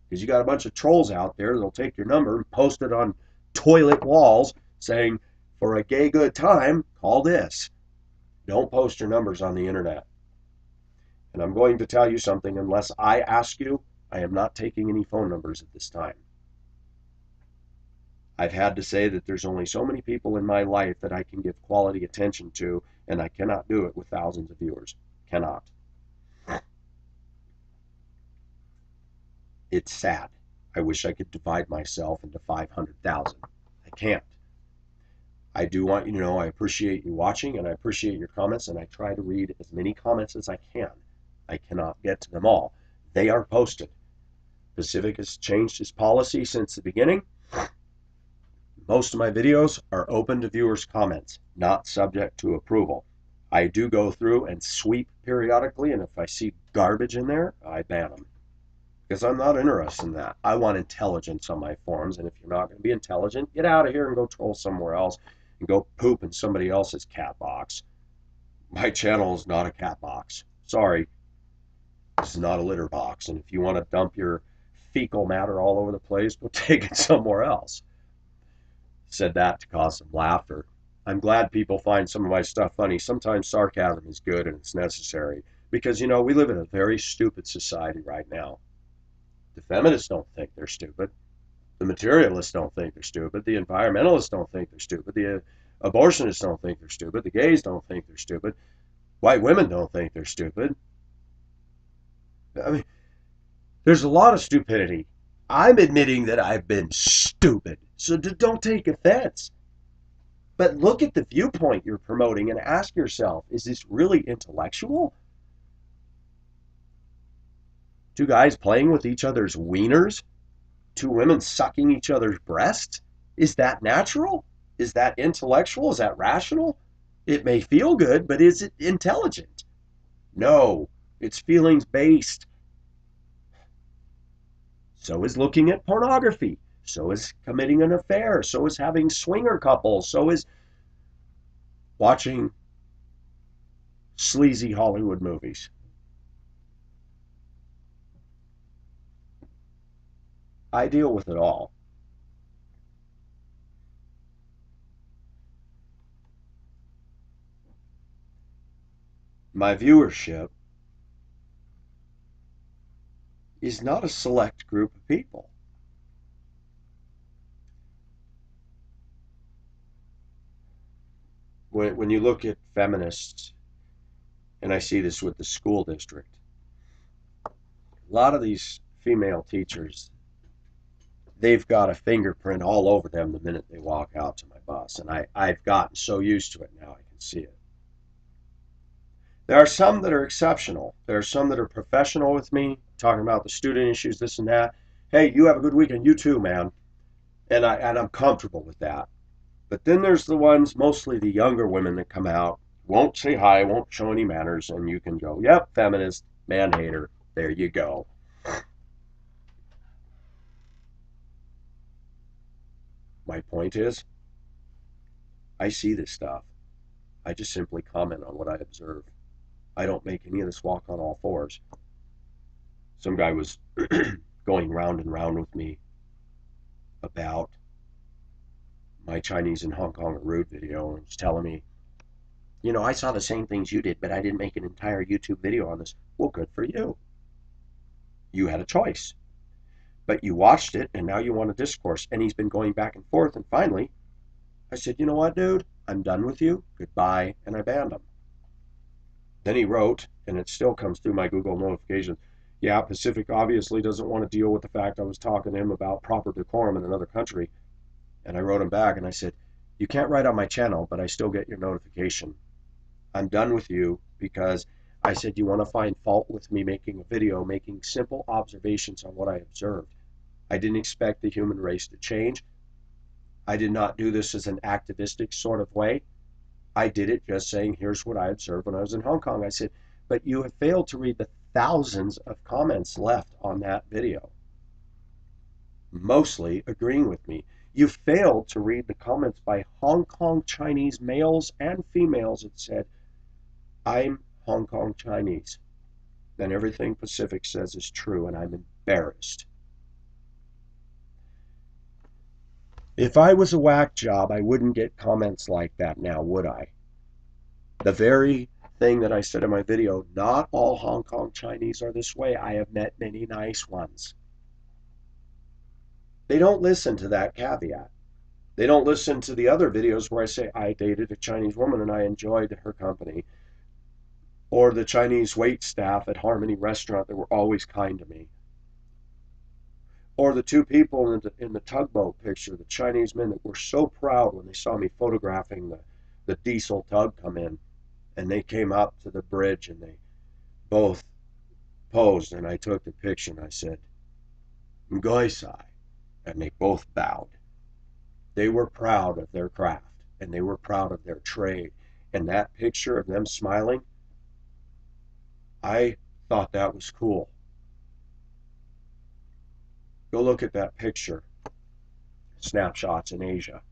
because you got a bunch of trolls out there that'll take your number and post it on toilet walls saying, for a gay good time, call this. Don't post your numbers on the internet. And I'm going to tell you something, unless I ask you, I am not taking any phone numbers at this time. I've had to say that there's only so many people in my life that I can give quality attention to, and I cannot do it with thousands of viewers. Cannot. It's sad. I wish I could divide myself into 500,000. I can't. I do want you to know I appreciate you watching, and I appreciate your comments, and I try to read as many comments as I can. I cannot get to them all. They are posted. Pacific has changed its policy since the beginning. Most of my videos are open to viewers' comments, not subject to approval. I do go through and sweep periodically, and if I see garbage in there, I ban them. Because I'm not interested in that. I want intelligence on my forums, and if you're not going to be intelligent, get out of here and go troll somewhere else and go poop in somebody else's cat box. My channel is not a cat box. Sorry. This is not a litter box. And if you want to dump your fecal matter all over the place, go take it somewhere else. Said that to cause some laughter. I'm glad people find some of my stuff funny. Sometimes sarcasm is good and it's necessary because, we live in a very stupid society right now. The feminists don't think they're stupid. The materialists don't think they're stupid. The environmentalists don't think they're stupid. The abortionists don't think they're stupid. The gays don't think they're stupid. White women don't think they're stupid. I mean, there's a lot of stupidity. I'm admitting that I've been stupid, so don't take offense. But look at the viewpoint you're promoting and ask yourself, is this really intellectual? Two guys playing with each other's wieners? Two women sucking each other's breasts? Is that natural? Is that intellectual? Is that rational? It may feel good, but is it intelligent? No, it's feelings based. So is looking at pornography. So is committing an affair. So is having swinger couples. So is watching sleazy Hollywood movies. I deal with it all. My viewership is not a select group of people. When you look at feminists, and I see this with the school district, a lot of these female teachers, they've got a fingerprint all over them the minute they walk out to my bus. And I've gotten so used to it now, I can see it. There are some that are exceptional. There are some that are professional with me, talking about the student issues, this and that. Hey, you have a good weekend, you too, man. And I'm comfortable with that. But then there's the ones, mostly the younger women that come out, won't say hi, won't show any manners, and you can go, yep, feminist, man hater, there you go. My point is, I see this stuff. I just simply comment on what I observe. I don't make any of this walk on all fours. Some guy was going round and round with me about my Chinese in Hong Kong are rude video and was telling me, I saw the same things you did, but I didn't make an entire YouTube video on this. Well, good for you. You had a choice. But you watched it, and now you want a discourse. And he's been going back and forth, and finally, I said, you know what, dude? I'm done with you. Goodbye, and I banned him. Then he wrote, and it still comes through my Google notifications, yeah, Pacific obviously doesn't want to deal with the fact I was talking to him about proper decorum in another country. And I wrote him back, and I said, you can't write on my channel, but I still get your notification. I'm done with you because I said you want to find fault with me making a video, making simple observations on what I observed. I didn't expect the human race to change. I did not do this as an activistic sort of way. I did it just saying, here's what I observed when I was in Hong Kong. I said, but you have failed to read the thousands of comments left on that video, mostly agreeing with me. You failed to read the comments by Hong Kong Chinese males and females that said, I'm Hong Kong Chinese. Then everything Pacific says is true, and I'm embarrassed. If I was a whack job, I wouldn't get comments like that now, would I? The very thing that I said in my video, not all Hong Kong Chinese are this way. I have met many nice ones. They don't listen to that caveat. They don't listen to the other videos where I say I dated a Chinese woman and I enjoyed her company. Or the Chinese wait staff at Harmony Restaurant that were always kind to me. Or the two people in the tugboat picture, the Chinese men that were so proud when they saw me photographing the diesel tug come in. And they came up to the bridge and they both posed, and I took the picture and I said, Ngoy Sai. And they both bowed. They were proud of their craft and they were proud of their trade. And that picture of them smiling, I thought that was cool. Go look at that picture. Snapshots in Asia.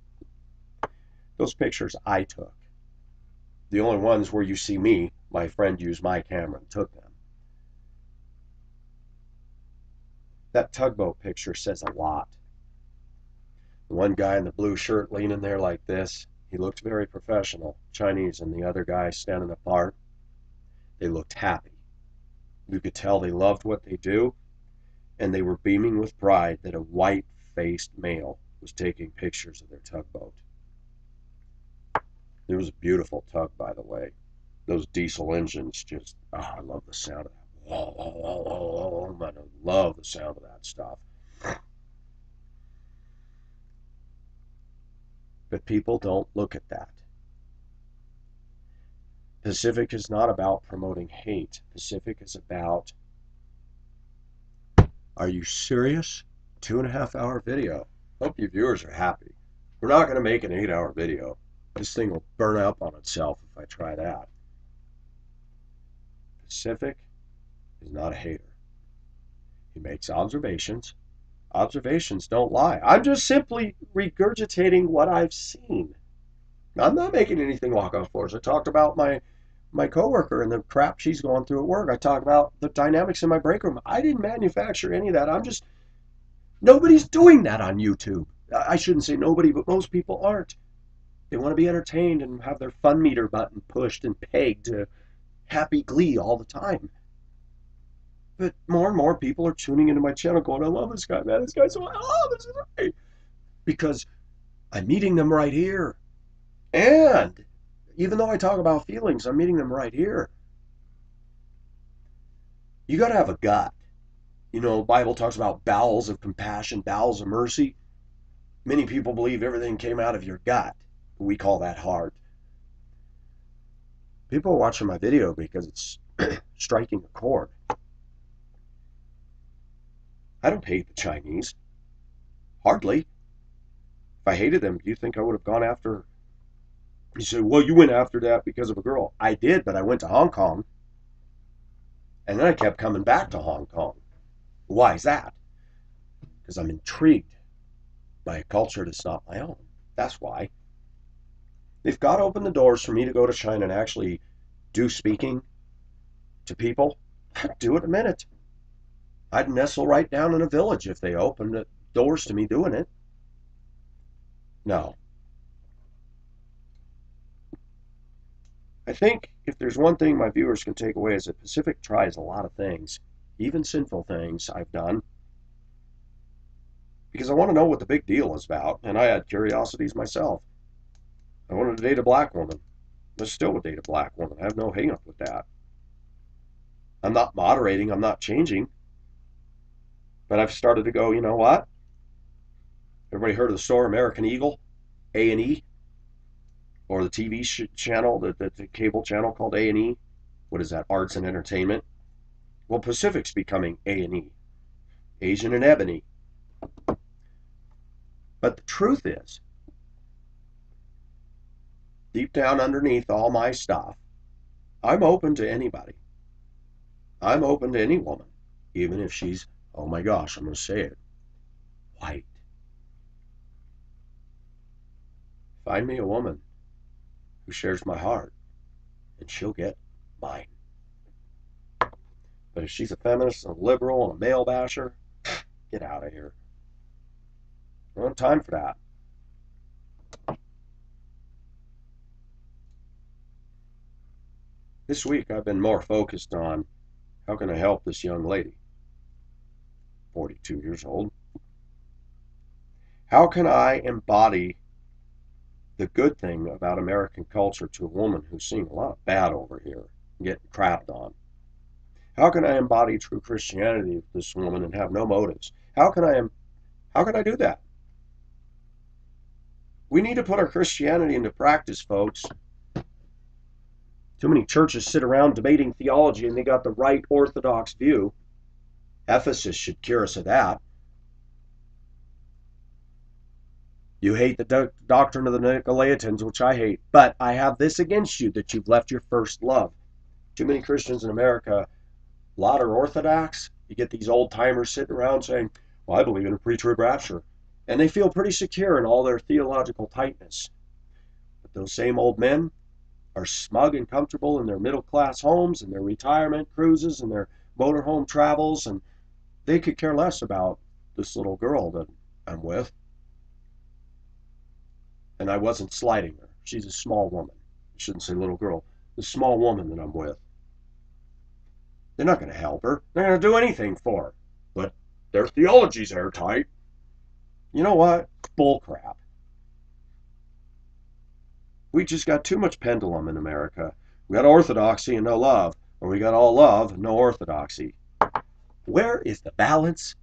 Those pictures I took. The only ones where you see me, my friend used my camera and took them. That tugboat picture says a lot. The one guy in the blue shirt leaning there like this, he looked very professional, Chinese, and the other guy standing apart, they looked happy. You could tell they loved what they do, and they were beaming with pride that a white-faced male was taking pictures of their tugboat. It was a beautiful tug, by the way. Those diesel engines just, I love the sound of that. Whoa, whoa, whoa, whoa, whoa. I love the sound of that stuff. But people don't look at that. Pacific is not about promoting hate. Pacific is about, are you serious? 2.5-hour video. Hope you viewers are happy. We're not going to make an 8-hour video. This thing will burn up on itself if I try that. Pacific is not a hater. He makes observations. Observations don't lie. I'm just simply regurgitating what I've seen. I'm not making anything walk on floors. I talked about my coworker and the crap she's going through at work. I talked about the dynamics in my break room. I didn't manufacture any of that. Nobody's doing that on YouTube. I shouldn't say nobody, but most people aren't. They want to be entertained and have their fun meter button pushed and pegged to happy glee all the time. But more and more people are tuning into my channel going, I love this guy, man. This guy's so, this is right. Because I'm meeting them right here. And even though I talk about feelings, I'm meeting them right here. You got to have a gut. You know, the Bible talks about bowels of compassion, bowels of mercy. Many people believe everything came out of your gut. We call that heart. People are watching my video because it's striking a chord. I don't hate the Chinese. Hardly. If I hated them, do you think I would have gone after... You say, well, you went after that because of a girl. I did, but I went to Hong Kong. And then I kept coming back to Hong Kong. Why is that? Because I'm intrigued by a culture that's not my own. That's why. They've got to open the doors for me to go to China and actually do speaking to people. I'd do it in a minute. I'd nestle right down in a village if they opened the doors to me doing it. No. I think if there's one thing my viewers can take away is that Pacific tries a lot of things, even sinful things I've done, because I want to know what the big deal is about, and I had curiosities myself. I wanted to date a black woman. I still would date a black woman. I have no hang up with that. I'm not moderating. I'm not changing. But I've started to go, you know what? Everybody heard of the store American Eagle? A&E? Or the TV channel, the cable channel called A&E? What is that? Arts and Entertainment? Well, Pacific's becoming A&E. Asian and Ebony. But the truth is, deep down underneath all my stuff, I'm open to anybody. I'm open to any woman, even if she's, oh my gosh, I'm going to say it, white. Find me a woman who shares my heart, and she'll get mine. But if she's a feminist, a liberal, and a male basher, get out of here. I don't have time for that. This week I've been more focused on how can I help this young lady, 42 years old. How can I embody the good thing about American culture to a woman who's seeing a lot of bad over here and getting crapped on? How can I embody true Christianity with this woman and have no motives? How can I do that? We need to put our Christianity into practice, folks. Too many churches sit around debating theology and they got the right orthodox view. Ephesus should cure us of that. You hate the doctrine of the Nicolaitans, which I hate, but I have this against you, that you've left your first love. Too many Christians in America, a lot are orthodox. You get these old timers sitting around saying, well, I believe in a pre-trib rapture. And they feel pretty secure in all their theological tightness. But those same old men are smug and comfortable in their middle-class homes and their retirement cruises and their motorhome travels, and They could care less about this little girl that I'm with. And I wasn't slighting her. She's a small woman. I shouldn't say little girl. The small woman that I'm with. They're not going to help her. They're not going to do anything for her. But their theology's airtight. You know what? Bull crap. We just got too much pendulum in America. We got orthodoxy and no love. Or we got all love and no orthodoxy. Where is the balance?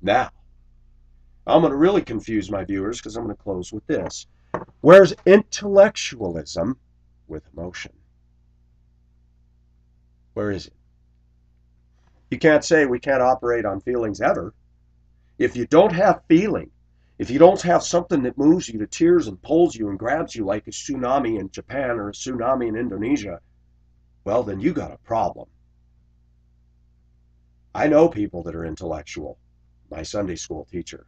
Now, I'm going to really confuse my viewers because I'm going to close with this. Where's intellectualism with emotion? Where is it? You can't say we can't operate on feelings ever. If you don't have feeling, if you don't have something that moves you to tears and pulls you and grabs you like a tsunami in Japan or a tsunami in Indonesia, well, then you got a problem. I know people that are intellectual. My Sunday school teacher.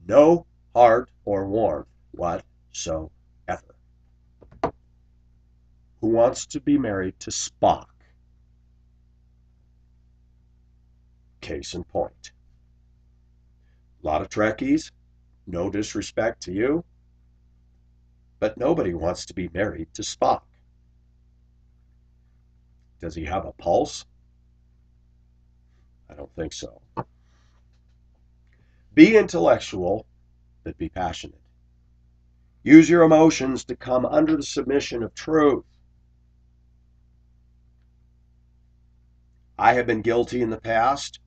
No heart or warmth whatsoever. Who wants to be married to Spock? Case in point. A lot of Trekkies, no disrespect to you, but nobody wants to be married to Spock. Does he have a pulse? I don't think so. Be intellectual, but be passionate. Use your emotions to come under the submission of truth. I have been guilty in the past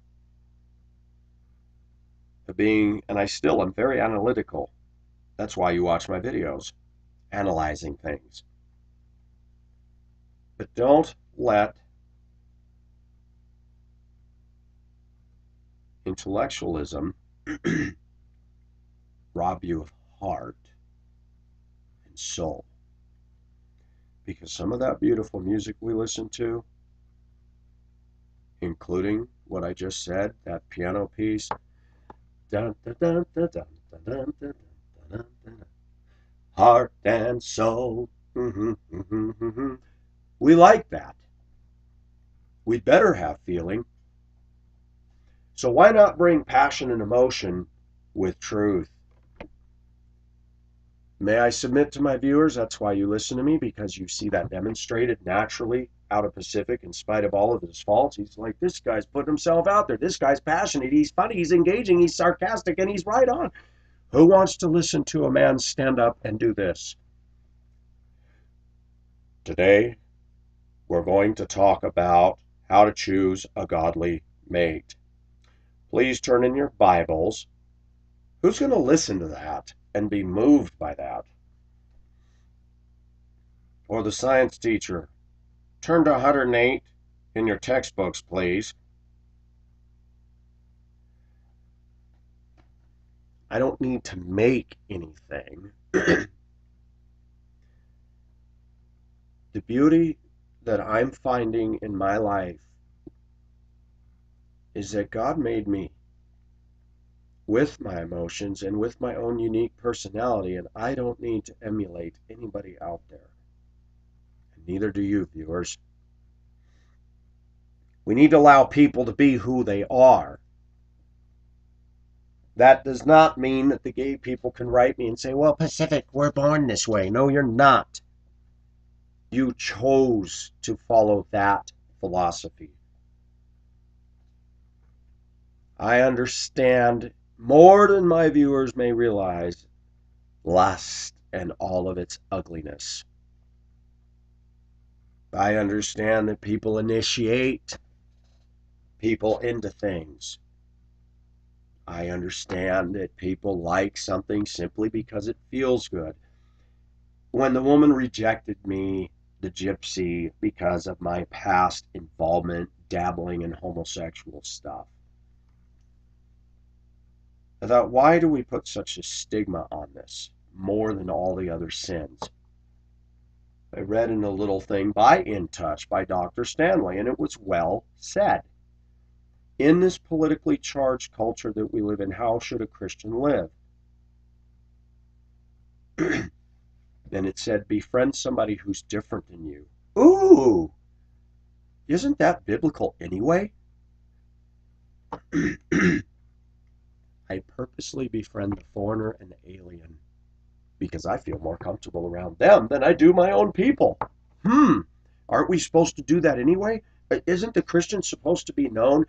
of being, and I still am very analytical. That's why you watch my videos, analyzing things. But don't let intellectualism rob you of heart and soul. Because some of that beautiful music we listen to, including what I just said, that piano piece, dun, dun, dun, dun, dun, dun, dun, dun, dun, dun, heart and soul. We like that. We'd better have feeling. So why not bring passion and emotion with truth? May I submit to my viewers, that's why you listen to me, because you see that demonstrated naturally out of Pacific in spite of all of his faults. He's like, this guy's putting himself out there. This guy's passionate. He's funny. He's engaging. He's sarcastic. And he's right on. Who wants to listen to a man stand up and do this? Today, we're going to talk about how to choose a godly mate. Please turn in your Bibles. Who's going to listen to that and be moved by that? Or the science teacher. Turn to 108 in your textbooks, please. I don't need to make anything. The beauty that I'm finding in my life is that God made me with my emotions and with my own unique personality, and I don't need to emulate anybody out there. And neither do you, viewers. We need to allow people to be who they are. That does not mean that the gay people can write me and say, well, Pacific, we're born this way. No, you're not. You chose to follow that philosophy. I understand more than my viewers may realize lust and all of its ugliness. I understand that people initiate people into things. I understand that people like something simply because it feels good. When the woman rejected me, the gypsy, because of my past involvement, dabbling in homosexual stuff, I thought, why do we put such a stigma on this more than all the other sins? I read in a little thing by In Touch by Dr. Stanley, and it was well said. In this politically charged culture that we live in, how should a Christian live? And it said, befriend somebody who's different than you. Ooh! Isn't that biblical anyway? I purposely befriend the foreigner and the alien because I feel more comfortable around them than I do my own people. Hmm, aren't we supposed to do that anyway? Isn't the Christian supposed to be known?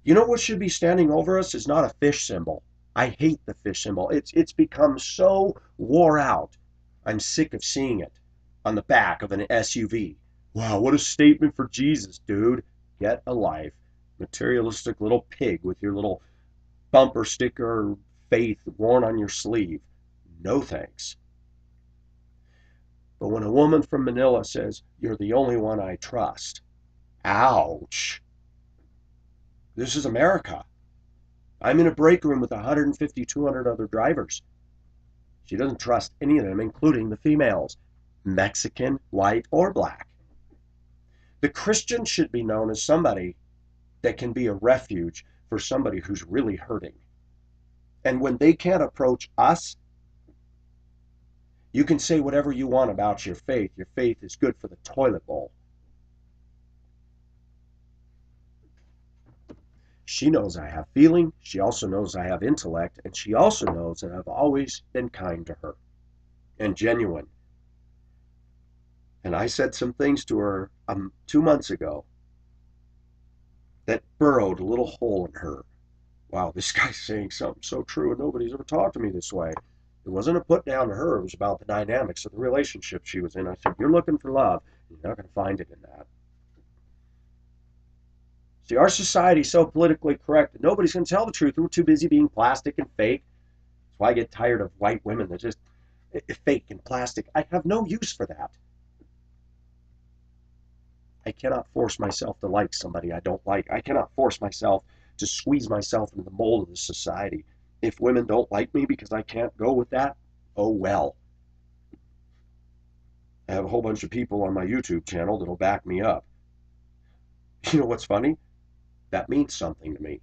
You know what should be standing over us is not a fish symbol. I hate the fish symbol. It's become so wore out. I'm sick of seeing it on the back of an SUV. Wow, what a statement for Jesus, dude. Get a life. Materialistic little pig with your little bumper sticker faith worn on your sleeve. No thanks. But when a woman from Manila says, "You're the only one I trust," ouch. This is America. I'm in a break room with 150, 200 other drivers. She doesn't trust any of them, including the females, Mexican, white, or black. The Christian should be known as somebody that can be a refuge for somebody who's really hurting. And when they can't approach us, you can say whatever you want about your faith. Your faith is good for the toilet bowl. She knows I have feeling. She also knows I have intellect. And she also knows that I've always been kind to her and genuine. And I said some things to her 2 months ago that burrowed a little hole in her. Wow, this guy's saying something so true, and nobody's ever talked to me this way. It wasn't a put down to her. It was about the dynamics of the relationship she was in. I said, "You're looking for love. You're not going to find it in that." See, our society's so politically correct that nobody's going to tell the truth. We're too busy being plastic and fake. That's why I get tired of white women that just fake and plastic. I have no use for that. I cannot force myself to like somebody I don't like. I cannot force myself to squeeze myself into the mold of the society. If women don't like me because I can't go with that, oh well. I have a whole bunch of people on my YouTube channel that'll back me up. You know what's funny? That means something to me.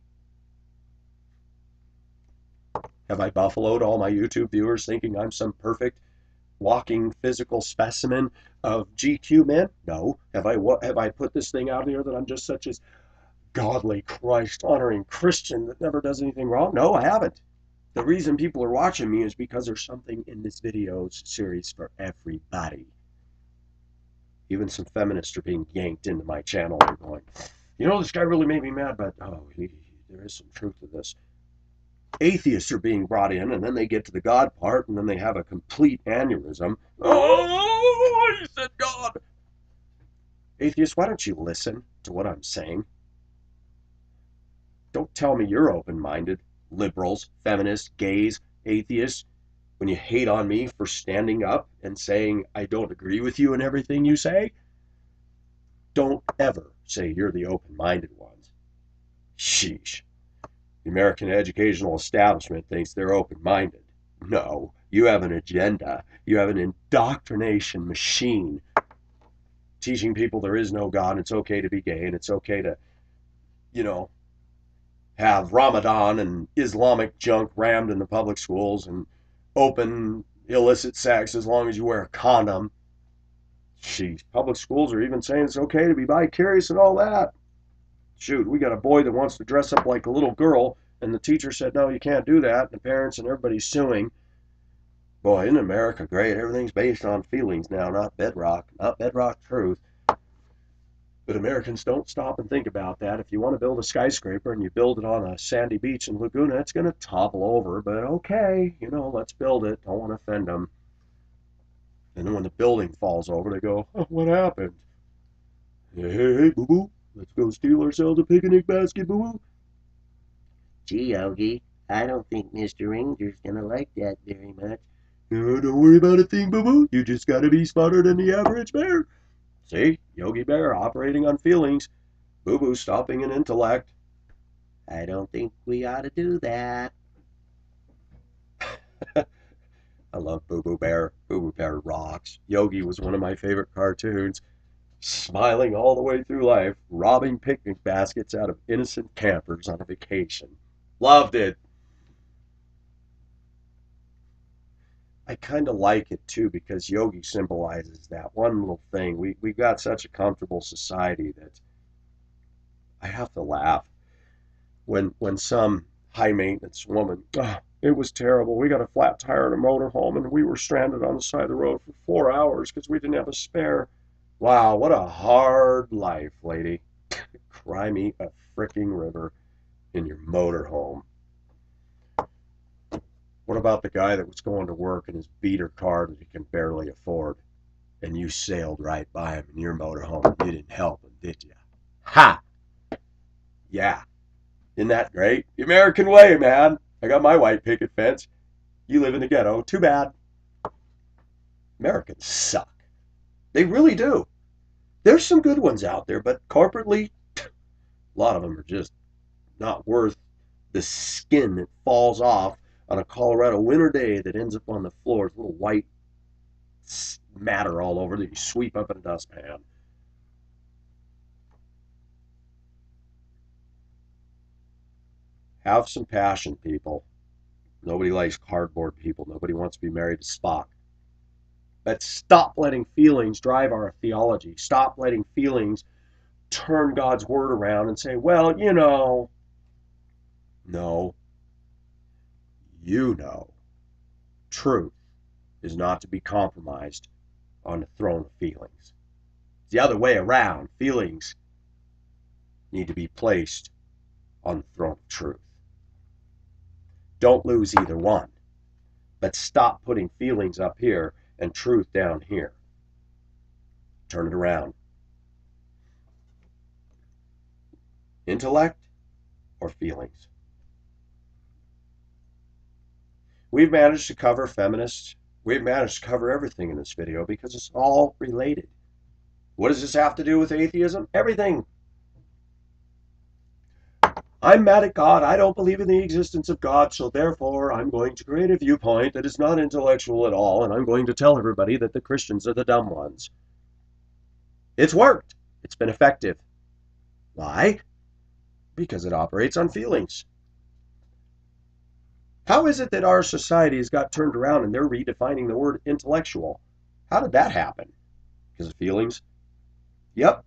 Have I buffaloed all my YouTube viewers thinking I'm some perfect walking physical specimen of GQ men? No. Have I put this thing out here that I'm just such as godly, Christ honoring Christian that never does anything wrong? No, I haven't. The reason people are watching me is because there's something in this video series for everybody. Even some feminists are being yanked into my channel and going, this guy really made me mad, but there is some truth to this. Atheists are being brought in, and then they get to the God part, and then they have a complete aneurysm. Oh, he said God. Atheists, why don't you listen to what I'm saying? Don't tell me you're open-minded. Liberals, feminists, gays, atheists, when you hate on me for standing up and saying I don't agree with you in everything you say, don't ever say you're the open-minded ones. Sheesh. The American educational establishment thinks they're open-minded. No, you have an agenda. You have an indoctrination machine teaching people there is no God, and it's okay to be gay, and it's okay to, have Ramadan and Islamic junk rammed in the public schools and open illicit sex as long as you wear a condom. Jeez, public schools are even saying it's okay to be bi-curious and all that. Shoot, we got a boy that wants to dress up like a little girl, and the teacher said, no, you can't do that. And the parents and everybody's suing. Boy, in America, great. Everything's based on feelings now, not bedrock truth. But Americans don't stop and think about that. If you want to build a skyscraper and you build it on a sandy beach in Laguna, it's going to topple over. But okay, let's build it. Don't want to offend them. And then when the building falls over, they go, oh, what happened? Hey, boo-boo, let's go steal ourselves a picnic basket, boo-boo. Gee, Yogi, I don't think Mr. Ranger's gonna like that very much. Don't worry about a thing, boo-boo. You just gotta be smarter than the average bear. See? Yogi Bear operating on feelings. Boo-boo stopping in intellect. I don't think we ought to do that. I love Boo Boo Bear. Boo Boo Bear rocks. Yogi was one of my favorite cartoons. Smiling all the way through life, robbing picnic baskets out of innocent campers on a vacation. Loved it. I kind of like it too because Yogi symbolizes that one little thing. We got such a comfortable society that I have to laugh when some high maintenance woman, oh, it was terrible. We got a flat tire at a motorhome and we were stranded on the side of the road for 4 hours because we didn't have a spare. Wow, what a hard life, lady. Cry me a fricking river in your motorhome. What about the guy that was going to work in his beater car that he can barely afford, and you sailed right by him in your motorhome and you didn't help him, did you? Ha! Yeah. Isn't that great? The American way, man. I got my white picket fence. You live in the ghetto. Too bad. Americans suck. They really do. There's some good ones out there, but corporately, a lot of them are just not worth the skin that falls off on a Colorado winter day that ends up on the floor with little white matter all over that you sweep up in a dustpan. Have some passion, people. Nobody likes cardboard people. Nobody wants to be married to Spock. But stop letting feelings drive our theology. Stop letting feelings turn God's word around and say, well, you know. No. You know. Truth is not to be compromised on the throne of feelings. It's the other way around. Feelings need to be placed on the throne of truth. Don't lose either one. But stop putting feelings up here and truth down here. Turn it around. Intellect or feelings? We've managed to cover feminists. We've managed to cover everything in this video because it's all related. What does this have to do with atheism? Everything. I'm mad at God. I don't believe in the existence of God, so therefore I'm going to create a viewpoint that is not intellectual at all, and I'm going to tell everybody that the Christians are the dumb ones. It's worked. It's been effective. Why? Because it operates on feelings. How is it that our society has got turned around and they're redefining the word intellectual? How did that happen? Because of feelings? Yep.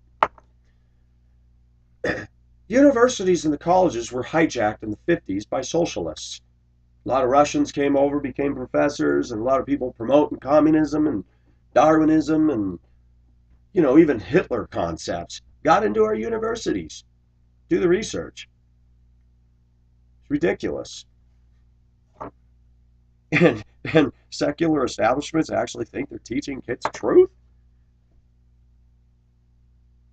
Universities and the colleges were hijacked in the 50s by socialists. A lot of Russians came over, became professors, and a lot of people promoting communism and Darwinism and, even Hitler concepts got into our universities. Do the research. It's ridiculous. And secular establishments actually think they're teaching kids truth?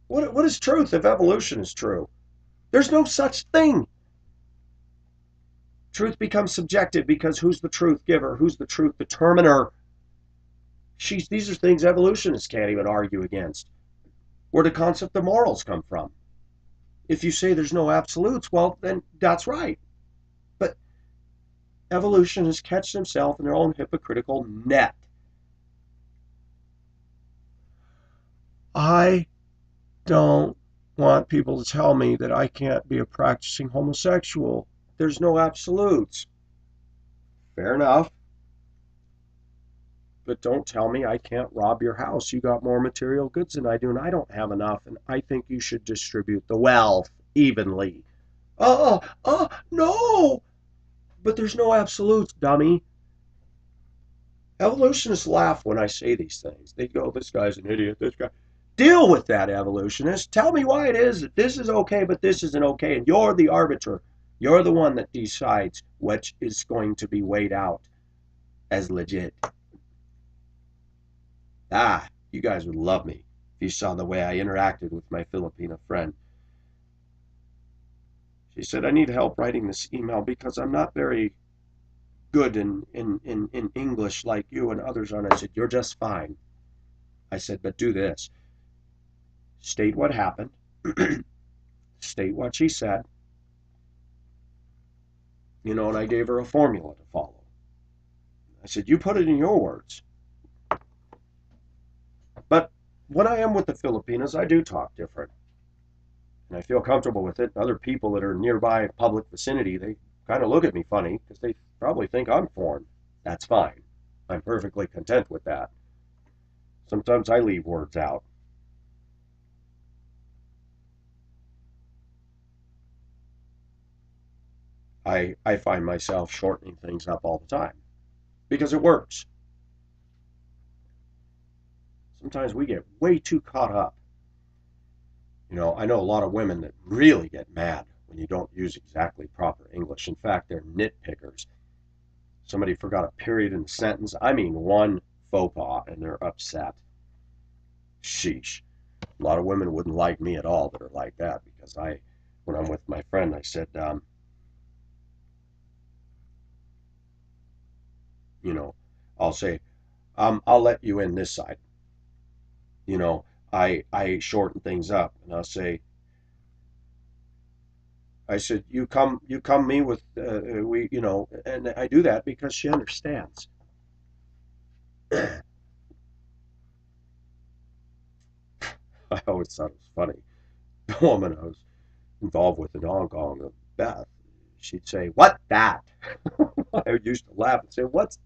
What is truth if evolution is true? There's no such thing. Truth becomes subjective because who's the truth giver? Who's the truth determiner? These are things evolutionists can't even argue against. Where the concept of morals come from. If you say there's no absolutes, well, then that's right. But evolutionists catch themselves in their own hypocritical net. I don't want people to tell me that I can't be a practicing homosexual. There's no absolutes. Fair enough. But don't tell me I can't rob your house. You got more material goods than I do, and I don't have enough, and I think you should distribute the wealth evenly. No! But there's no absolutes, dummy. Evolutionists laugh when I say these things. They go, this guy's an idiot, this guy. Deal with that, evolutionist. Tell me why it is that this is okay, but this isn't okay, and you're the arbiter. You're the one that decides which is going to be weighed out as legit. You guys would love me if you saw the way I interacted with my Filipino friend. She said, I need help writing this email because I'm not very good in English like you and others are. And I said, you're just fine. I said, but do this. State what happened. State what she said. And I gave her a formula to follow. I said, you put it in your words. But when I am with the Filipinos, I do talk different. And I feel comfortable with it. Other people that are nearby public vicinity, they kind of look at me funny because they probably think I'm foreign. That's fine. I'm perfectly content with that. Sometimes I leave words out. I find myself shortening things up all the time because it works. Sometimes we get way too caught up. I know a lot of women that really get mad when you don't use exactly proper English. In fact, they're nitpickers. Somebody forgot a period in the sentence. I mean, one faux pas, and they're upset. Sheesh. A lot of women wouldn't like me at all that are like that because when I'm with my friend, I said, you know, I'll say, I'll let you in this side. You know, I shorten things up, and I said, you come me with, and I do that because she understands. I always thought it was funny. The woman I was involved with in Hong Kong, Beth, she'd say, "What that?" I used to laugh and say, "What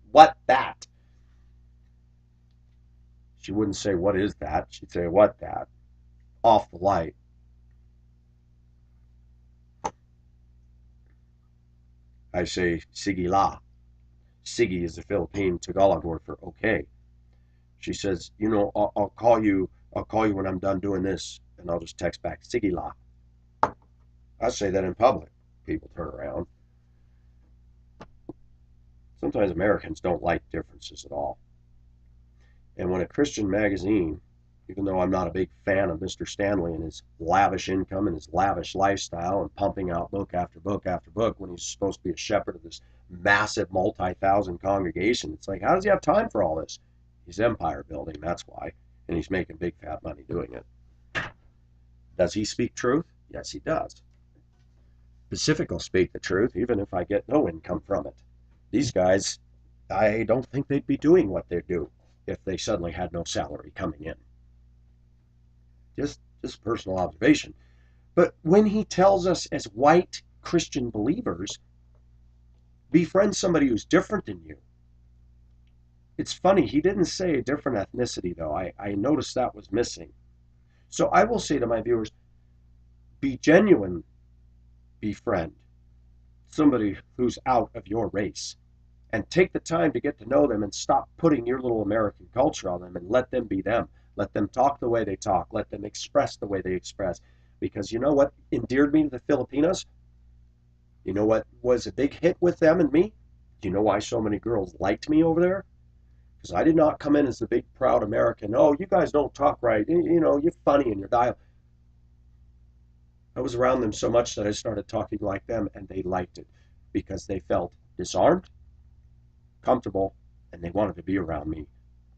that?" She wouldn't say, "What is that?" She'd say, "What that?" Off the light. I say, "Sige la." Sige is the Philippine Tagalog word for okay. She says, I'll call you. I'll call you when I'm done doing this, and I'll just text back, "Sige la." I say that in public. People turn around. Sometimes Americans don't like differences at all. And when a Christian magazine, even though I'm not a big fan of Mr. Stanley and his lavish income and his lavish lifestyle and pumping out book after book after book when he's supposed to be a shepherd of this massive multi-thousand congregation, it's like, how does he have time for all this? He's empire building, that's why. And he's making big fat money doing it. Does he speak truth? Yes, he does. Pacific will speak the truth, even if I get no income from it. These guys, I don't think they'd be doing what they do if they suddenly had no salary coming in. Just personal observation. But when he tells us as white Christian believers, befriend somebody who's different than you. It's funny, he didn't say a different ethnicity, though. I noticed that was missing. So I will say to my viewers, be genuine, befriend somebody who's out of your race. And take the time to get to know them and stop putting your little American culture on them and let them be them. Let them talk the way they talk. Let them express the way they express. Because you know what endeared me to the Filipinos? You know what was a big hit with them and me? Do you know why so many girls liked me over there? Because I did not come in as the big proud American. Oh, you guys don't talk right. You're funny in your dialect. I was around them so much that I started talking like them, and they liked it because they felt disarmed, comfortable, and they wanted to be around me.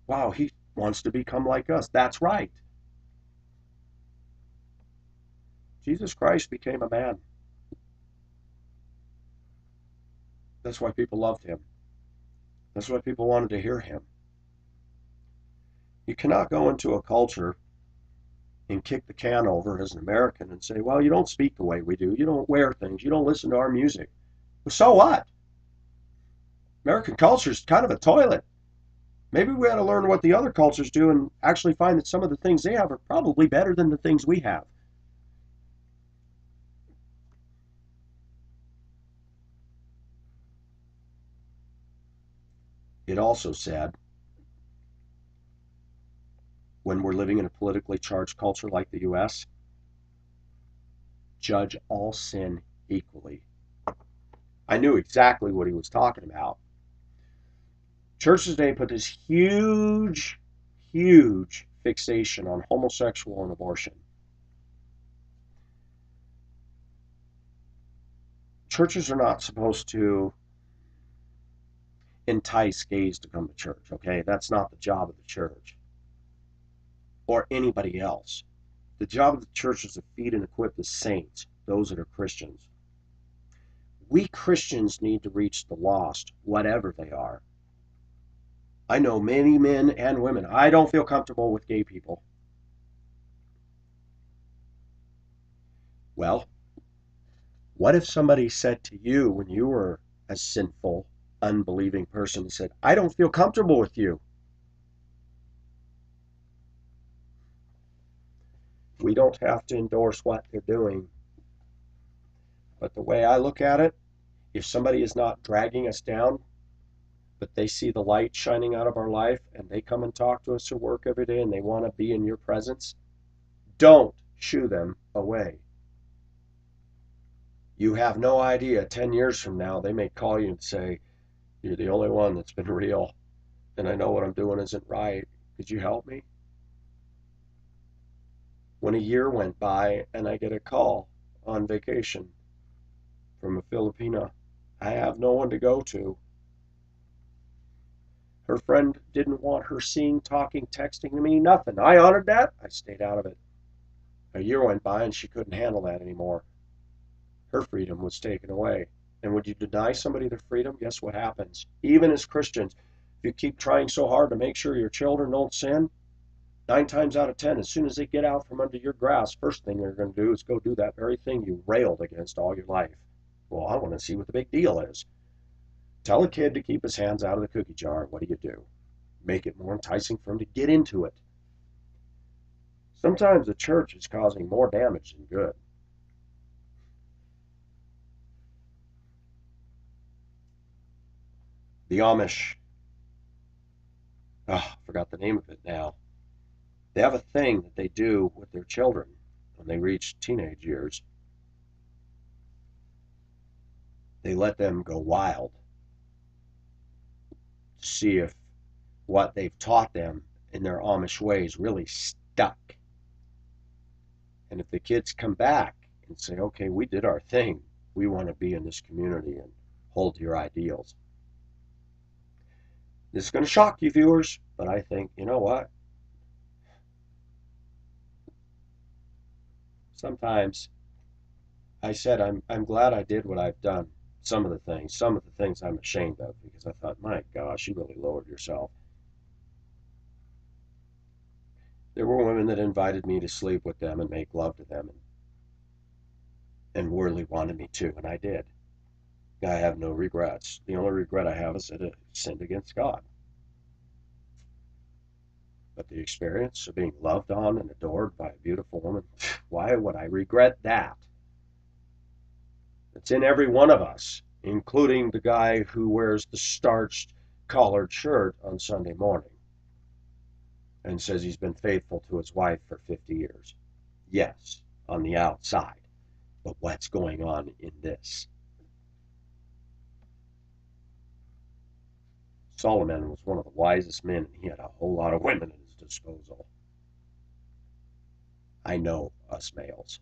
Wow, he wants to become like us. That's right. Jesus Christ became a man. That's why people loved him. That's why people wanted to hear him. You cannot go into a culture and kick the can over as an American and say, well, you don't speak the way we do. You don't wear things. You don't listen to our music. Well, so what? American culture is kind of a toilet. Maybe we ought to learn what the other cultures do and actually find that some of the things they have are probably better than the things we have. It also said, when we're living in a politically charged culture like the U.S., judge all sin equally. I knew exactly what he was talking about. Churches today put this huge, huge fixation on homosexual and abortion. Churches are not supposed to entice gays to come to church, okay? That's not the job of the church or anybody else. The job of the church is to feed and equip the saints, those that are Christians. We Christians need to reach the lost, whatever they are. I know many men and women. I don't feel comfortable with gay people. Well, what if somebody said to you when you were a sinful, unbelieving person, said, I don't feel comfortable with you? We don't have to endorse what they're doing. But the way I look at it, If somebody is not dragging us down, but they see the light shining out of our life and they come and talk to us at work every day and they want to be in your presence, don't shoo them away. You have no idea, 10 years from now, they may call you and say, you're the only one that's been real, and I know what I'm doing isn't right. Could you help me? When a year went by and I get a call on vacation from a Filipina, I have no one to go to. Her friend didn't want her seeing, talking, texting to me, nothing. I honored that. I stayed out of it. A year went by and she couldn't handle that anymore. Her freedom was taken away. And would you deny somebody their freedom? Guess what happens? Even as Christians, if you keep trying so hard to make sure your children don't sin, 9 times out of 10, as soon as they get out from under your grasp, first thing they're going to do is go do that very thing you railed against all your life. Well, I want to see what the big deal is. Tell a kid to keep his hands out of the cookie jar. What do? Make it more enticing for him to get into it. Sometimes the church is causing more damage than good. The Amish, I forgot the name of it now. They have a thing that they do with their children when they reach teenage years. They let them go wild to see if what they've taught them in their Amish ways really stuck. And if the kids come back and say, okay, we did our thing, we want to be in this community and hold to your ideals. This is going to shock you, viewers, but I think, you know what? Sometimes I said, I'm glad I did what I've done. Some of the things I'm ashamed of, because I thought, my gosh, you really lowered yourself. There were women that invited me to sleep with them and make love to them and really wanted me to, and I did. I have no regrets. The only regret I have is that I sinned against God. But the experience of being loved on and adored by a beautiful woman, why would I regret that? It's in every one of us, including the guy who wears the starched collared shirt on Sunday morning and says he's been faithful to his wife for 50 years. Yes, on the outside. But what's going on in this? Solomon was one of the wisest men, and he had a whole lot of women at his disposal. I know us males.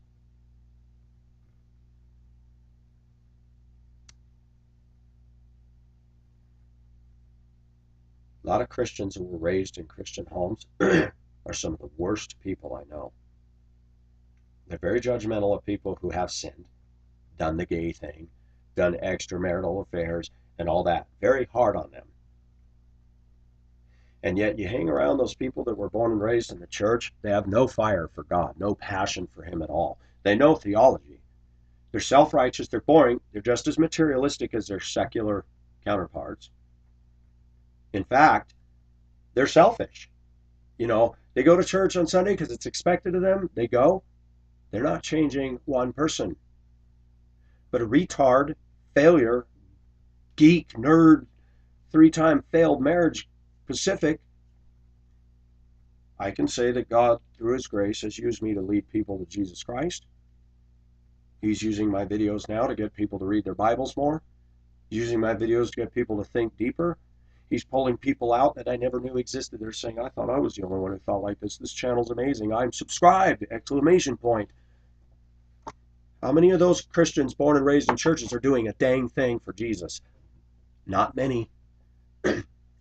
A lot of Christians who were raised in Christian homes are some of the worst people I know. They're very judgmental of people who have sinned, done the gay thing, done extramarital affairs, and all that. Very hard on them. And yet you hang around those people that were born and raised in the church, they have no fire for God, no passion for him at all. They know theology. They're self-righteous, they're boring, they're just as materialistic as their secular counterparts. In fact, they're selfish. You know, they go to church on Sunday because it's expected of them. They go. They're not changing one person. But a retard, failure, geek, nerd, 3-time failed marriage, Pacific, I can say that God, through his grace, has used me to lead people to Jesus Christ. He's using my videos now to get people to read their Bibles more. He's using my videos to get people to think deeper. He's pulling people out that I never knew existed. They're saying, I thought I was the only one who thought like this. This channel's amazing. I'm subscribed! Exclamation point. How many of those Christians born and raised in churches are doing a dang thing for Jesus? Not many.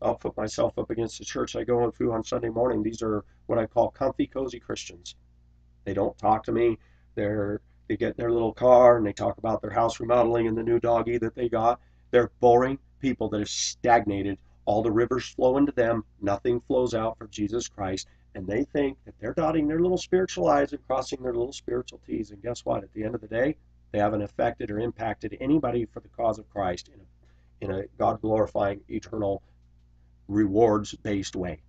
I'll put myself up against the church I go into on Sunday morning. These are what I call comfy, cozy Christians. They don't talk to me. They get in their little car and they talk about their house remodeling and the new doggy that they got. They're boring people that have stagnated. All the rivers flow into them. Nothing flows out from Jesus Christ. And they think that they're dotting their little spiritual I's and crossing their little spiritual T's. And guess what? At the end of the day, they haven't affected or impacted anybody for the cause of Christ in a God-glorifying, eternal, rewards-based way.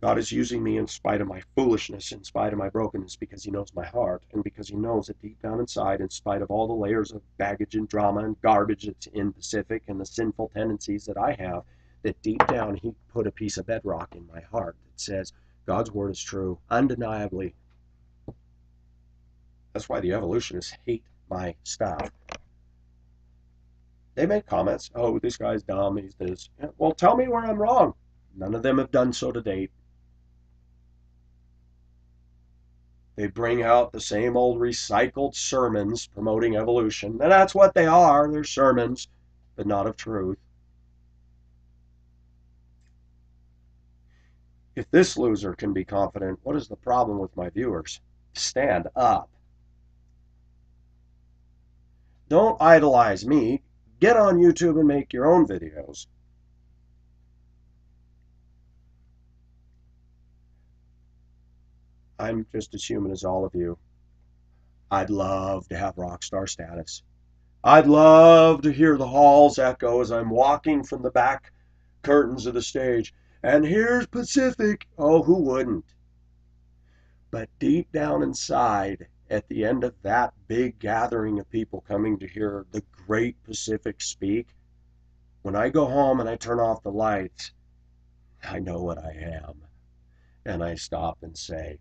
God is using me in spite of my foolishness, in spite of my brokenness, because he knows my heart, and because he knows that deep down inside, in spite of all the layers of baggage and drama and garbage that's in Pacific and the sinful tendencies that I have, that deep down he put a piece of bedrock in my heart that says God's word is true, undeniably. That's why the evolutionists hate my stuff. They make comments, oh, this guy's dumb, he's this. Well, tell me where I'm wrong. None of them have done so to date. They bring out the same old recycled sermons promoting evolution. And that's what they are. They're sermons, but not of truth. If this loser can be confident, what is the problem with my viewers? Stand up. Don't idolize me. Get on YouTube and make your own videos. I'm just as human as all of you. I'd love to have rock star status. I'd love to hear the halls echo as I'm walking from the back curtains of the stage. And here's Pacific. Oh, who wouldn't? But deep down inside, at the end of that big gathering of people coming to hear the great Pacific speak, when I go home and I turn off the lights, I know what I am. And I stop and say,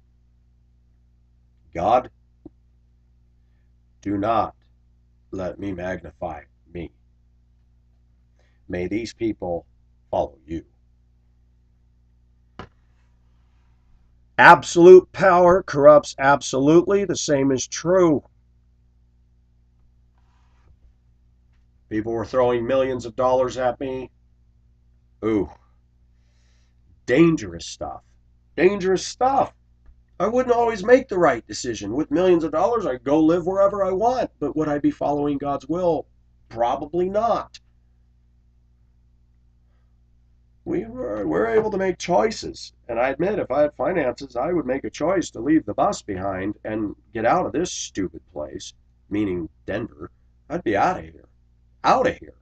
God, do not let me magnify me. May these people follow you. Absolute power corrupts absolutely. The same is true. People were throwing millions of dollars at me. Ooh, dangerous stuff. Dangerous stuff. I wouldn't always make the right decision. With millions of dollars, I'd go live wherever I want. But would I be following God's will? Probably not. We're able to make choices. And I admit, if I had finances, I would make a choice to leave the bus behind and get out of this stupid place, meaning Denver. I'd be out of here. Out of here.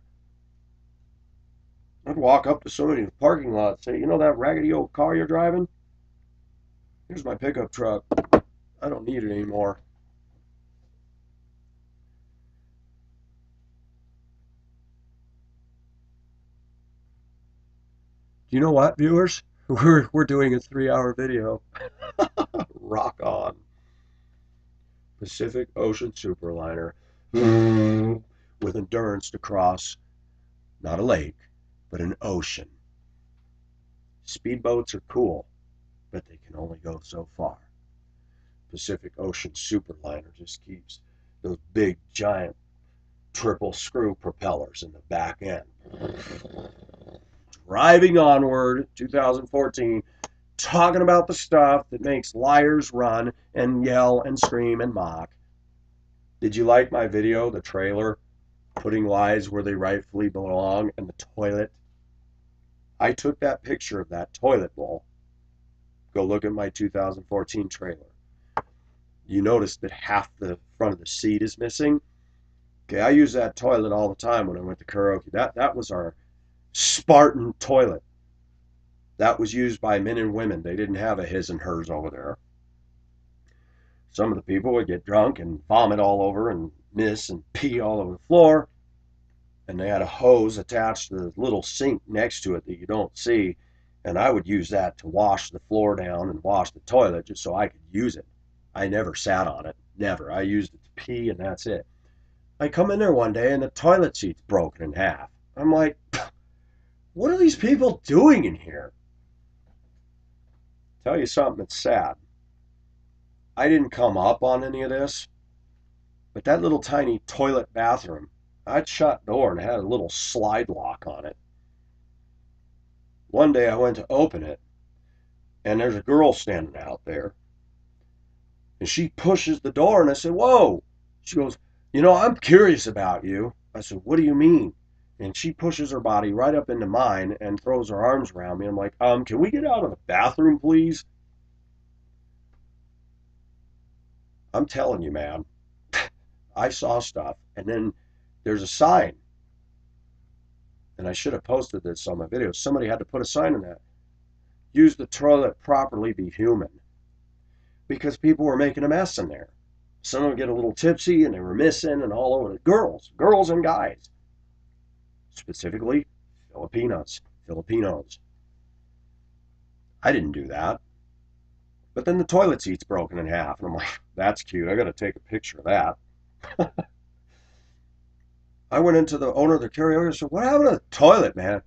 I'd walk up to somebody in the parking lot and say, you know that raggedy old car you're driving? Here's my pickup truck. I don't need it anymore. You know what, viewers? We're doing a 3-hour video. Rock on. Pacific Ocean Superliner with endurance to cross not a lake, but an ocean. Speedboats are cool, but they can only go so far. Pacific Ocean Superliner just keeps those big, giant, triple screw propellers in the back end. Driving onward, 2014, talking about the stuff that makes liars run and yell and scream and mock. Did you like my video, the trailer, putting lies where they rightfully belong, and the toilet? I took that picture of that toilet bowl. Go look at my 2014 trailer. You notice that half the front of the seat is missing. Okay, I use that toilet all the time when I went to karaoke. That was our Spartan toilet. That was used by men and women. They didn't have a his and hers over there. Some of the people would get drunk and vomit all over and miss and pee all over the floor. And they had a hose attached to the little sink next to it that you don't see. And I would use that to wash the floor down and wash the toilet just so I could use it. I never sat on it. Never. I used it to pee and that's it. I come in there one day and the toilet seat's broken in half. I'm like, what are these people doing in here? Tell you something that's sad. I didn't come up on any of this, but that little tiny toilet bathroom, I'd shut door and it had a little slide lock on it. One day I went to open it, and there's a girl standing out there, and she pushes the door, and I said, whoa. She goes, you know, I'm curious about you. I said, what do you mean? And she pushes her body right up into mine and throws her arms around me. I'm like, can we get out of the bathroom, please? I'm telling you, man, I saw stuff. And then there's a sign. And I should have posted this on my video. Somebody had to put a sign in that. use the toilet properly, be human. Because people were making a mess in there. Some would get a little tipsy and they were missing and all over. Girls and guys. Specifically, Filipinos. I didn't do that. But then the toilet seat's broken in half. And I'm like, that's cute. I got to take a picture of that. I went into the owner of the karaoke and said, what happened to the toilet, man?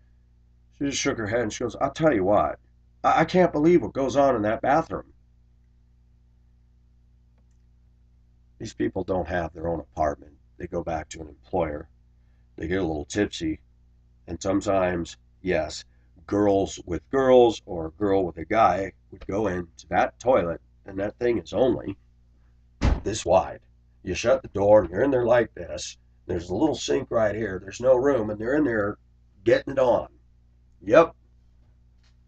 She just shook her head and she goes, I'll tell you what. I can't believe what goes on in that bathroom. These people don't have their own apartment. They go back to an employer. They get a little tipsy. And sometimes, yes, girls with girls or a girl with a guy would go into that toilet, and that thing is only this wide. You shut the door and you're in there like this. There's a little sink right here. There's no room, and they're in there getting it on. Yep,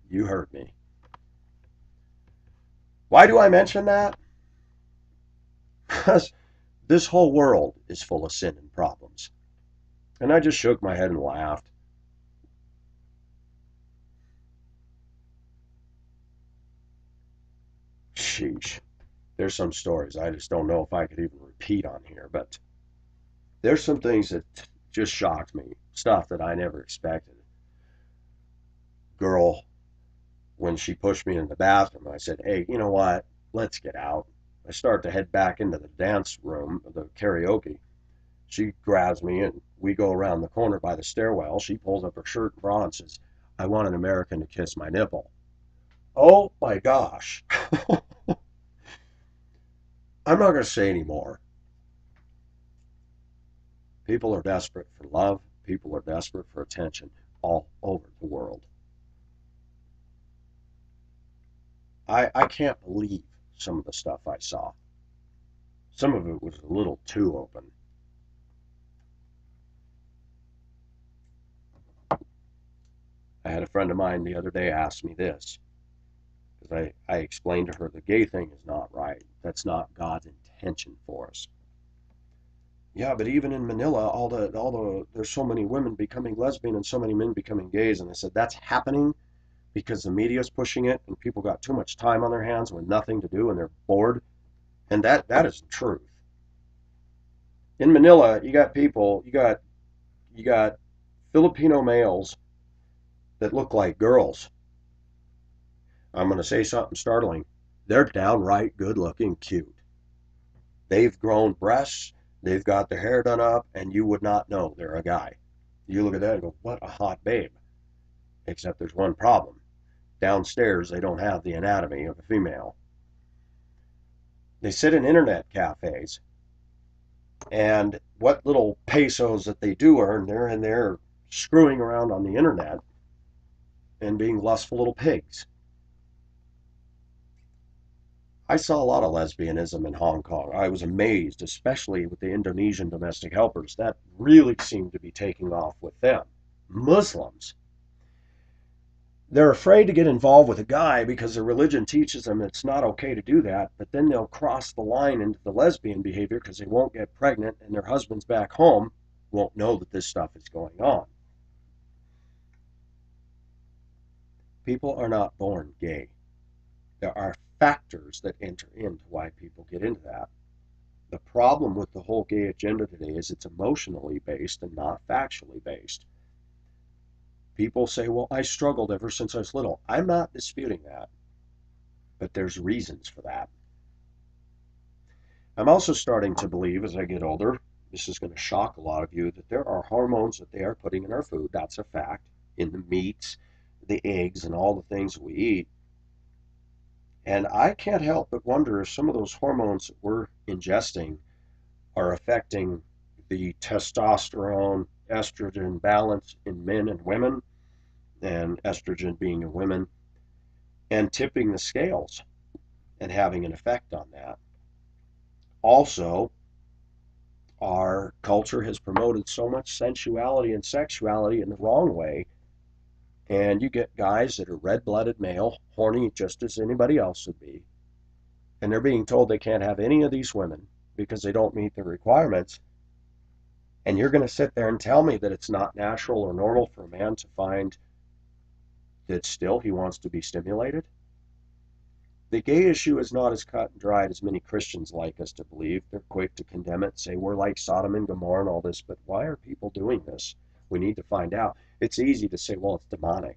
you heard me. Why do I mention that? Because this whole world is full of sin and problems. And I just shook my head and laughed. Sheesh. There's some stories I just don't know if I could even repeat on here, but there's some things that just shocked me. Stuff that I never expected. Girl, when she pushed me in the bathroom, I said, hey, you know what? Let's get out. I start to head back into the dance room, the karaoke. She grabs me and we go around the corner by the stairwell. She pulls up her shirt and bra and says, I want an American to kiss my nipple. Oh my gosh. I'm not going to say any more. People are desperate for love. People are desperate for attention all over the world. I can't believe some of the stuff I saw. Some of it was a little too open. I had a friend of mine the other day ask me this, because I explained to her the gay thing is not right. That's not God's intention for us. Yeah, but even in Manila, there's so many women becoming lesbian and so many men becoming gays, and I said that's happening because the media is pushing it and people got too much time on their hands with nothing to do and they're bored, and that is the truth. In Manila, you got Filipino males that look like girls. I'm going to say something startling. They're downright good-looking cute. They've grown breasts, they've got their hair done up, and you would not know they're a guy. You look at that and go, what a hot babe. Except there's one problem. Downstairs, they don't have the anatomy of a female. They sit in internet cafes, and what little pesos that they do earn, they're in there screwing around on the internet and being lustful little pigs. I saw a lot of lesbianism in Hong Kong. I was amazed, especially with the Indonesian domestic helpers. That really seemed to be taking off with them. Muslims. They're afraid to get involved with a guy because their religion teaches them it's not okay to do that, but then they'll cross the line into the lesbian behavior because they won't get pregnant and their husbands back home won't know that this stuff is going on. People are not born gay. There are factors that enter into why people get into that. The problem with the whole gay agenda today is it's emotionally based and not factually based. People say, well, I struggled ever since I was little. I'm not disputing that, but there's reasons for that. I'm also starting to believe as I get older, this is going to shock a lot of you, that there are hormones that they are putting in our food. That's a fact. In the meats, the eggs, and all the things we eat. And I can't help but wonder if some of those hormones that we're ingesting are affecting the testosterone, estrogen balance in men and women, and estrogen being in women, and tipping the scales and having an effect on that. Also, our culture has promoted so much sensuality and sexuality in the wrong way, and you get guys that are red-blooded male, horny just as anybody else would be, and they're being told they can't have any of these women because they don't meet the requirements. And you're going to sit there and tell me that it's not natural or normal for a man to find that still he wants to be stimulated? The gay issue is not as cut and dried as many Christians like us to believe. They're quick to condemn it, say we're like Sodom and Gomorrah and all this, but why are people doing this? We need to find out. It's easy to say, well, it's demonic.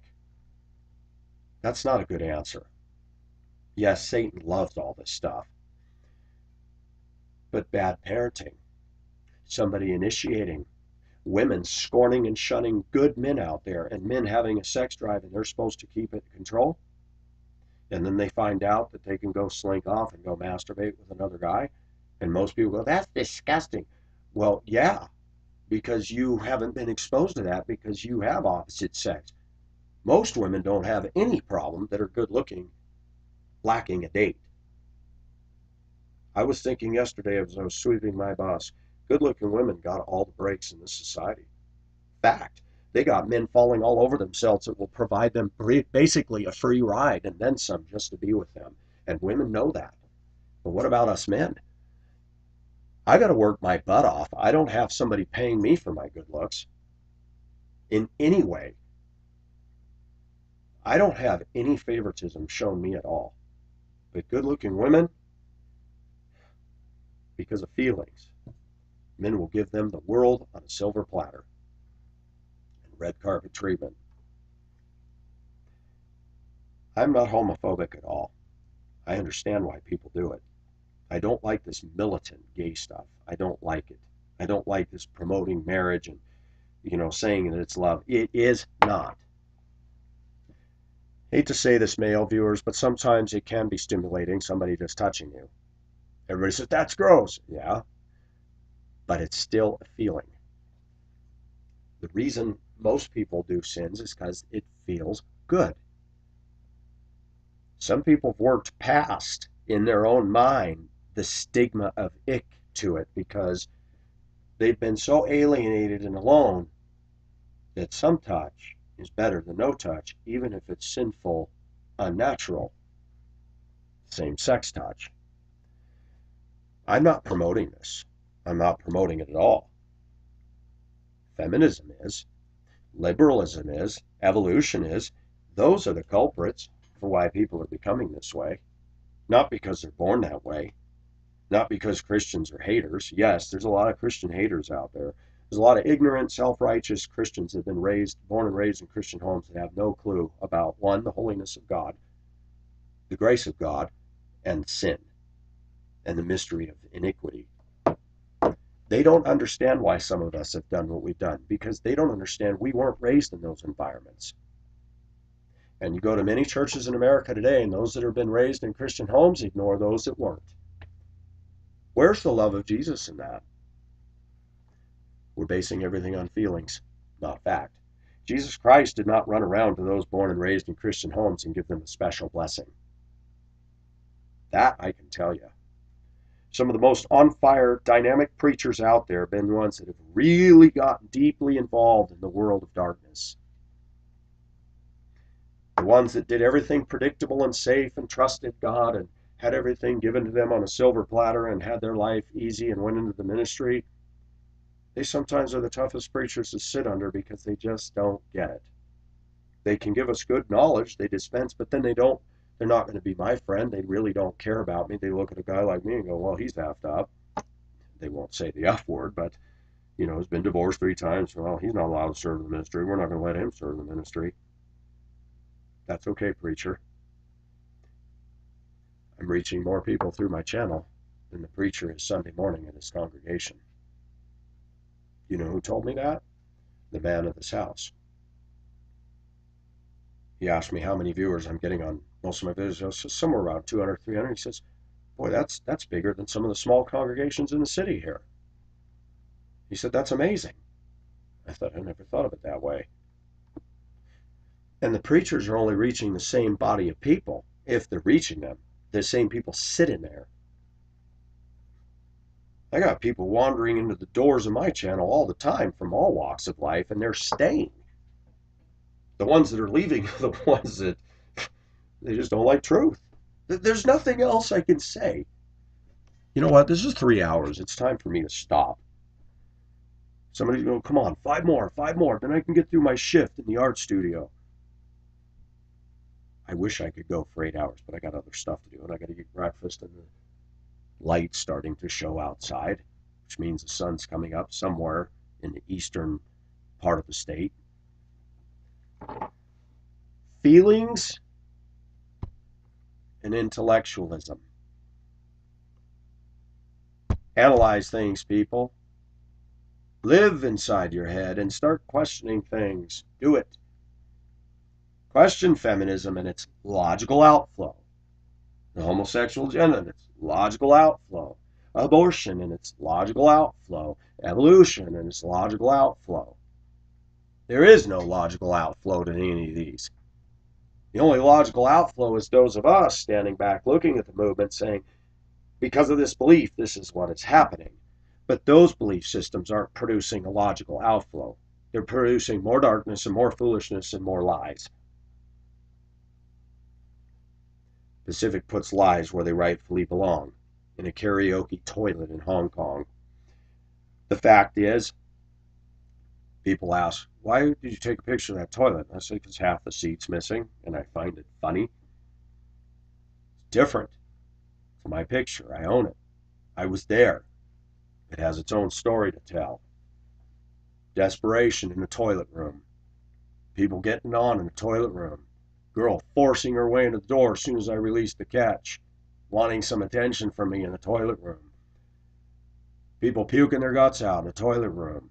That's not a good answer. Yes, Satan loves all this stuff, but bad parenting, somebody initiating, women scorning and shunning good men out there, and men having a sex drive and they're supposed to keep it in control, and then they find out that they can go slink off and go masturbate with another guy, and most people go, that's disgusting. Well, yeah, because you haven't been exposed to that because you have opposite sex. Most women don't have any problem that are good looking lacking a date. I was thinking yesterday as I was sweeping my bus, good looking women got all the breaks in this society. Fact. They got men falling all over themselves that will provide them basically a free ride and then some just to be with them. And women know that. But what about us men? I got to work my butt off. I don't have somebody paying me for my good looks in any way. I don't have any favoritism shown me at all. But good looking women, because of feelings, men will give them the world on a silver platter and red carpet treatment. I'm not homophobic at all. I understand why people do it. I don't like this militant gay stuff. I don't like it. I don't like this promoting marriage and, saying that it's love. It is not. Hate to say this, male viewers, but sometimes it can be stimulating, somebody just touching you. Everybody says, that's gross. Yeah, but it's still a feeling. The reason most people do sins is because it feels good. Some people have worked past, in their own mind, the stigma of ick to it because they've been so alienated and alone that some touch is better than no touch, even if it's sinful, unnatural, same-sex touch. I'm not promoting this. I'm not promoting it at all. Feminism is, liberalism is, evolution is. Those are the culprits for why people are becoming this way. Not because they're born that way. Not because Christians are haters. Yes, there's a lot of Christian haters out there. There's a lot of ignorant, self-righteous Christians that have been born and raised in Christian homes that have no clue about, one, the holiness of God, the grace of God, and sin, and the mystery of iniquity. They don't understand why some of us have done what we've done because they don't understand we weren't raised in those environments. And you go to many churches in America today, and those that have been raised in Christian homes ignore those that weren't. Where's the love of Jesus in that? We're basing everything on feelings, not fact. Jesus Christ did not run around to those born and raised in Christian homes and give them a special blessing. That I can tell you. Some of the most on-fire, dynamic preachers out there have been the ones that have really gotten deeply involved in the world of darkness. The ones that did everything predictable and safe and trusted God and had everything given to them on a silver platter and had their life easy and went into the ministry, they sometimes are the toughest preachers to sit under because they just don't get it. They can give us good knowledge, they dispense, but then they're not going to be my friend. They really don't care about me. They look at a guy like me and go, well, he's effed up. They won't say the F word, but, he's been divorced 3 times. Well, he's not allowed to serve in the ministry. We're not going to let him serve in the ministry. That's okay, preacher. I'm reaching more people through my channel than the preacher is Sunday morning in his congregation. You know who told me that? The man of this house. He asked me how many viewers I'm getting on most of my videos. Somewhere around 200, 300. He says, boy, that's bigger than some of the small congregations in the city here. He said, that's amazing. I thought, I never thought of it that way. And the preachers are only reaching the same body of people, if they're reaching them. The same people sit in there. I got people wandering into the doors of my channel all the time from all walks of life, and they're staying. The ones that are leaving are the ones that they just don't like truth. There's nothing else I can say. You know what? This is 3 hours. It's time for me to stop. Somebody's going, come on, 5 more, then I can get through my shift in the art studio. I wish I could go for 8 hours, but I got other stuff to do, and I got to eat breakfast, and the light's starting to show outside, which means the sun's coming up somewhere in the eastern part of the state. Feelings and intellectualism. Analyze things, people. Live inside your head and start questioning things. Do it. Question feminism and its logical outflow. The homosexual agenda and its logical outflow. Abortion and its logical outflow. Evolution and its logical outflow. There is no logical outflow to any of these. The only logical outflow is those of us standing back looking at the movement saying, because of this belief, this is what is happening. But those belief systems aren't producing a logical outflow. They're producing more darkness and more foolishness and more lies. Pacific puts lies where they rightfully belong, in a karaoke toilet in Hong Kong. The fact is, people ask, why did you take a picture of that toilet? I say, because half the seat's missing, and I find it funny. It's different. It's my picture. I own it. I was there. It has its own story to tell. Desperation in the toilet room. People getting on in the toilet room. Girl forcing her way into the door as soon as I released the catch, wanting some attention from me in the toilet room. People puking their guts out in the toilet room.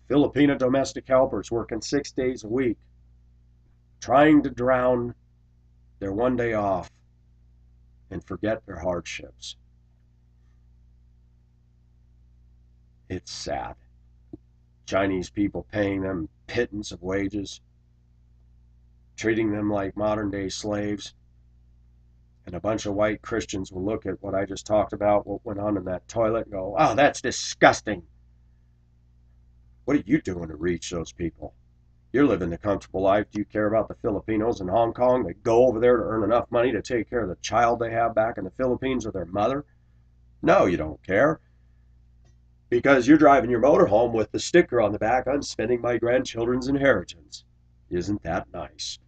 Filipino domestic helpers working 6 days a week, trying to drown their one day off and forget their hardships. It's sad. Chinese people paying them pittance of wages, treating them like modern day slaves, and a bunch of white Christians will look at what I just talked about, what went on in that toilet, and go, oh, that's disgusting. What are you doing to reach those people? You're living the comfortable life. Do you care about the Filipinos in Hong Kong that go over there to earn enough money to take care of the child they have back in the Philippines or their mother? No, you don't care. Because you're driving your motorhome with the sticker on the back, I'm spending my grandchildren's inheritance. Isn't that nice?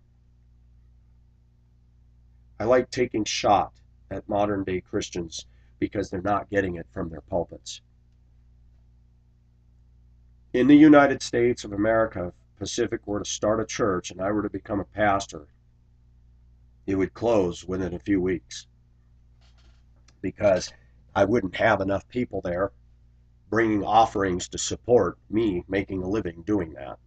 I like taking shot at modern day Christians because they're not getting it from their pulpits. In the United States of America, if Pacific were to start a church and I were to become a pastor, it would close within a few weeks because I wouldn't have enough people there bringing offerings to support me making a living doing that.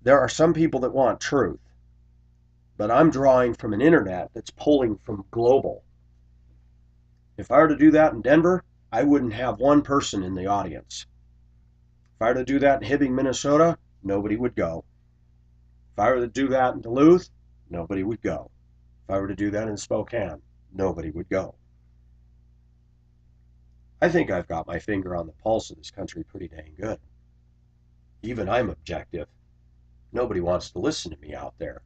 There are some people that want truth, but I'm drawing from an internet that's pulling from global. If I were to do that in Denver, I wouldn't have one person in the audience. If I were to do that in Hibbing, Minnesota, nobody would go. If I were to do that in Duluth, nobody would go. If I were to do that in Spokane, nobody would go. I think I've got my finger on the pulse of this country pretty dang good. Even I'm objective. Nobody wants to listen to me out there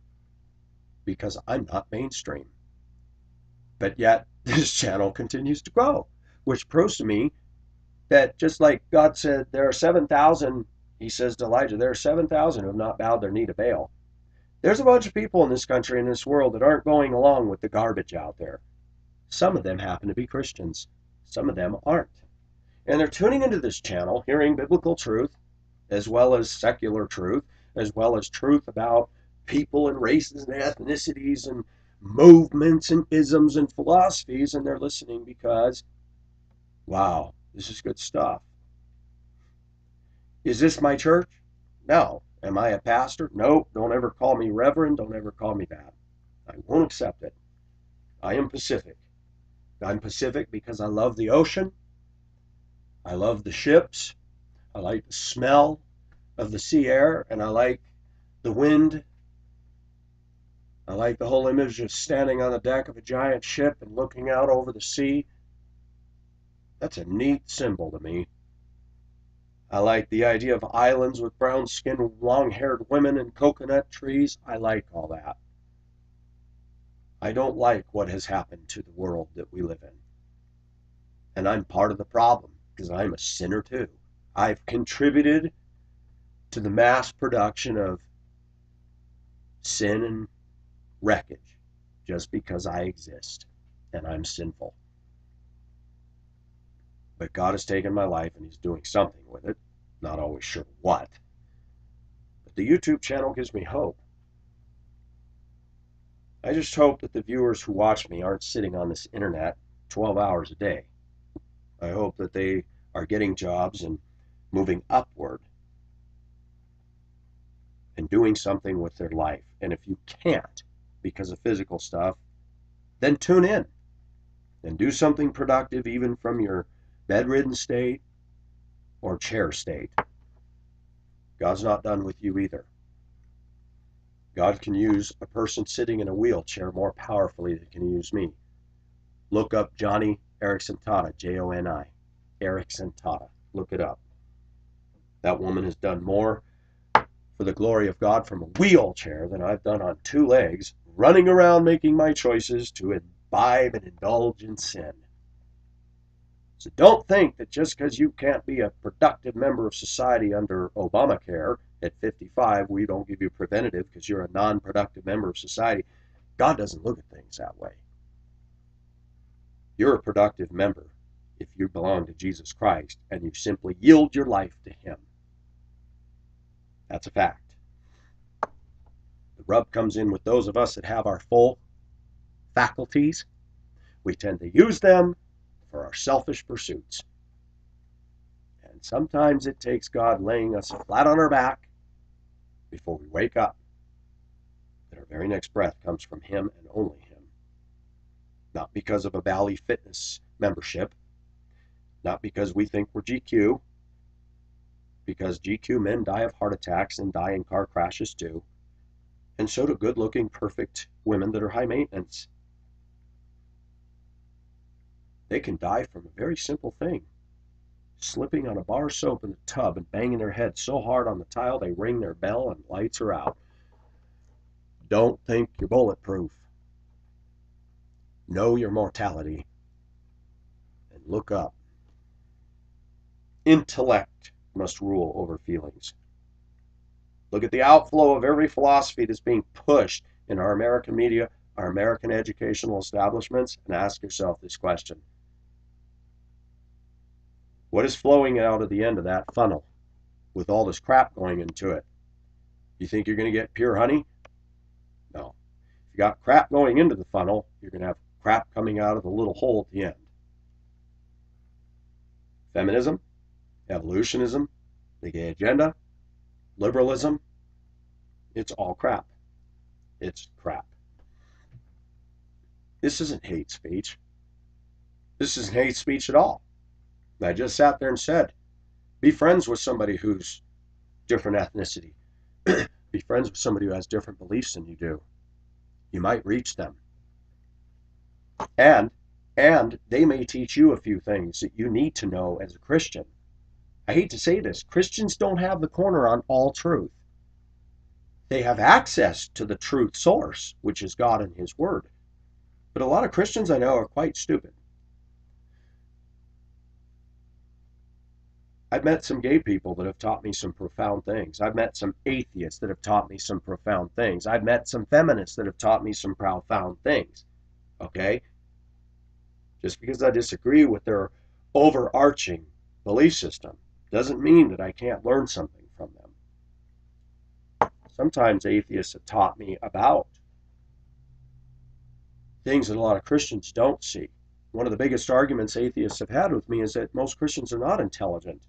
because I'm not mainstream. But yet, this channel continues to grow, which proves to me that just like God said, there are 7,000, he says to Elijah, there are 7,000 who have not bowed their knee to Baal. There's a bunch of people in this country, in this world, that aren't going along with the garbage out there. Some of them happen to be Christians. Some of them aren't. And they're tuning into this channel, hearing biblical truth, as well as secular truth, as well as truth about people and races and ethnicities and movements and isms and philosophies, and they're listening because, wow, this is good stuff. Is this my church? No. Am I a pastor? No. Don't ever call me reverend. Don't ever call me that. I won't accept it. I am Pacific. I'm Pacific because I love the ocean. I love the ships. I like the smell of the sea air, and I like the wind. I like the whole image of standing on the deck of a giant ship and looking out over the sea. That's a neat symbol to me. I like the idea of islands with brown-skinned, long-haired women and coconut trees. I like all that. I don't like what has happened to the world that we live in. And I'm part of the problem because I'm a sinner too. I've contributed to the mass production of sin and wreckage just because I exist and I'm sinful. But God has taken my life and He's doing something with it. Not always sure what. But the YouTube channel gives me hope. I just hope that the viewers who watch me aren't sitting on this internet 12 hours a day. I hope that they are getting jobs and moving upward and doing something with their life. And if you can't because of physical stuff, then tune in and do something productive even from your bedridden state or chair state. God's not done with you either. God can use a person sitting in a wheelchair more powerfully than he can use me. Look up Joni Eareckson Tada, Joni Eareckson Tada. Look it up. That woman has done more for the glory of God from a wheelchair than I've done on two legs, running around making my choices to imbibe and indulge in sin. So don't think that just because you can't be a productive member of society under Obamacare at 55, we don't give you preventative because you're a non-productive member of society. God doesn't look at things that way. You're a productive member if you belong to Jesus Christ and you simply yield your life to Him. That's a fact. The rub comes in with those of us that have our full faculties. We tend to use them for our selfish pursuits. And sometimes it takes God laying us flat on our back before we wake up that our very next breath comes from Him and only Him. Not because of a Bally Fitness membership, not because we think we're GQ, because GQ men die of heart attacks and die in car crashes too, and so do good-looking, perfect women that are high maintenance. They can die from a very simple thing. Slipping on a bar of soap in the tub and banging their head so hard on the tile they ring their bell and lights are out. Don't think you're bulletproof. Know your mortality and look up. Intellect must rule over feelings. Look at the outflow of every philosophy that's being pushed in our American media, our American educational establishments, and ask yourself this question. What is flowing out of the end of that funnel with all this crap going into it? You think you're going to get pure honey? No. If you got crap going into the funnel, you're going to have crap coming out of the little hole at the end. Feminism, evolutionism, the gay agenda, liberalism, it's all crap. It's crap. This isn't hate speech. This isn't hate speech at all. I just sat there and said, be friends with somebody who's different ethnicity. Be friends with somebody who has different beliefs than you do. You might reach them. And they may teach you a few things that you need to know as a Christian. I hate to say this, Christians don't have the corner on all truth. They have access to the truth source, which is God and His Word. But a lot of Christians I know are quite stupid. I've met some gay people that have taught me some profound things. I've met some atheists that have taught me some profound things. I've met some feminists that have taught me some profound things. Okay? Just because I disagree with their overarching belief system doesn't mean that I can't learn something from them. Sometimes atheists have taught me about things that a lot of Christians don't see. One of the biggest arguments atheists have had with me is that most Christians are not intelligent.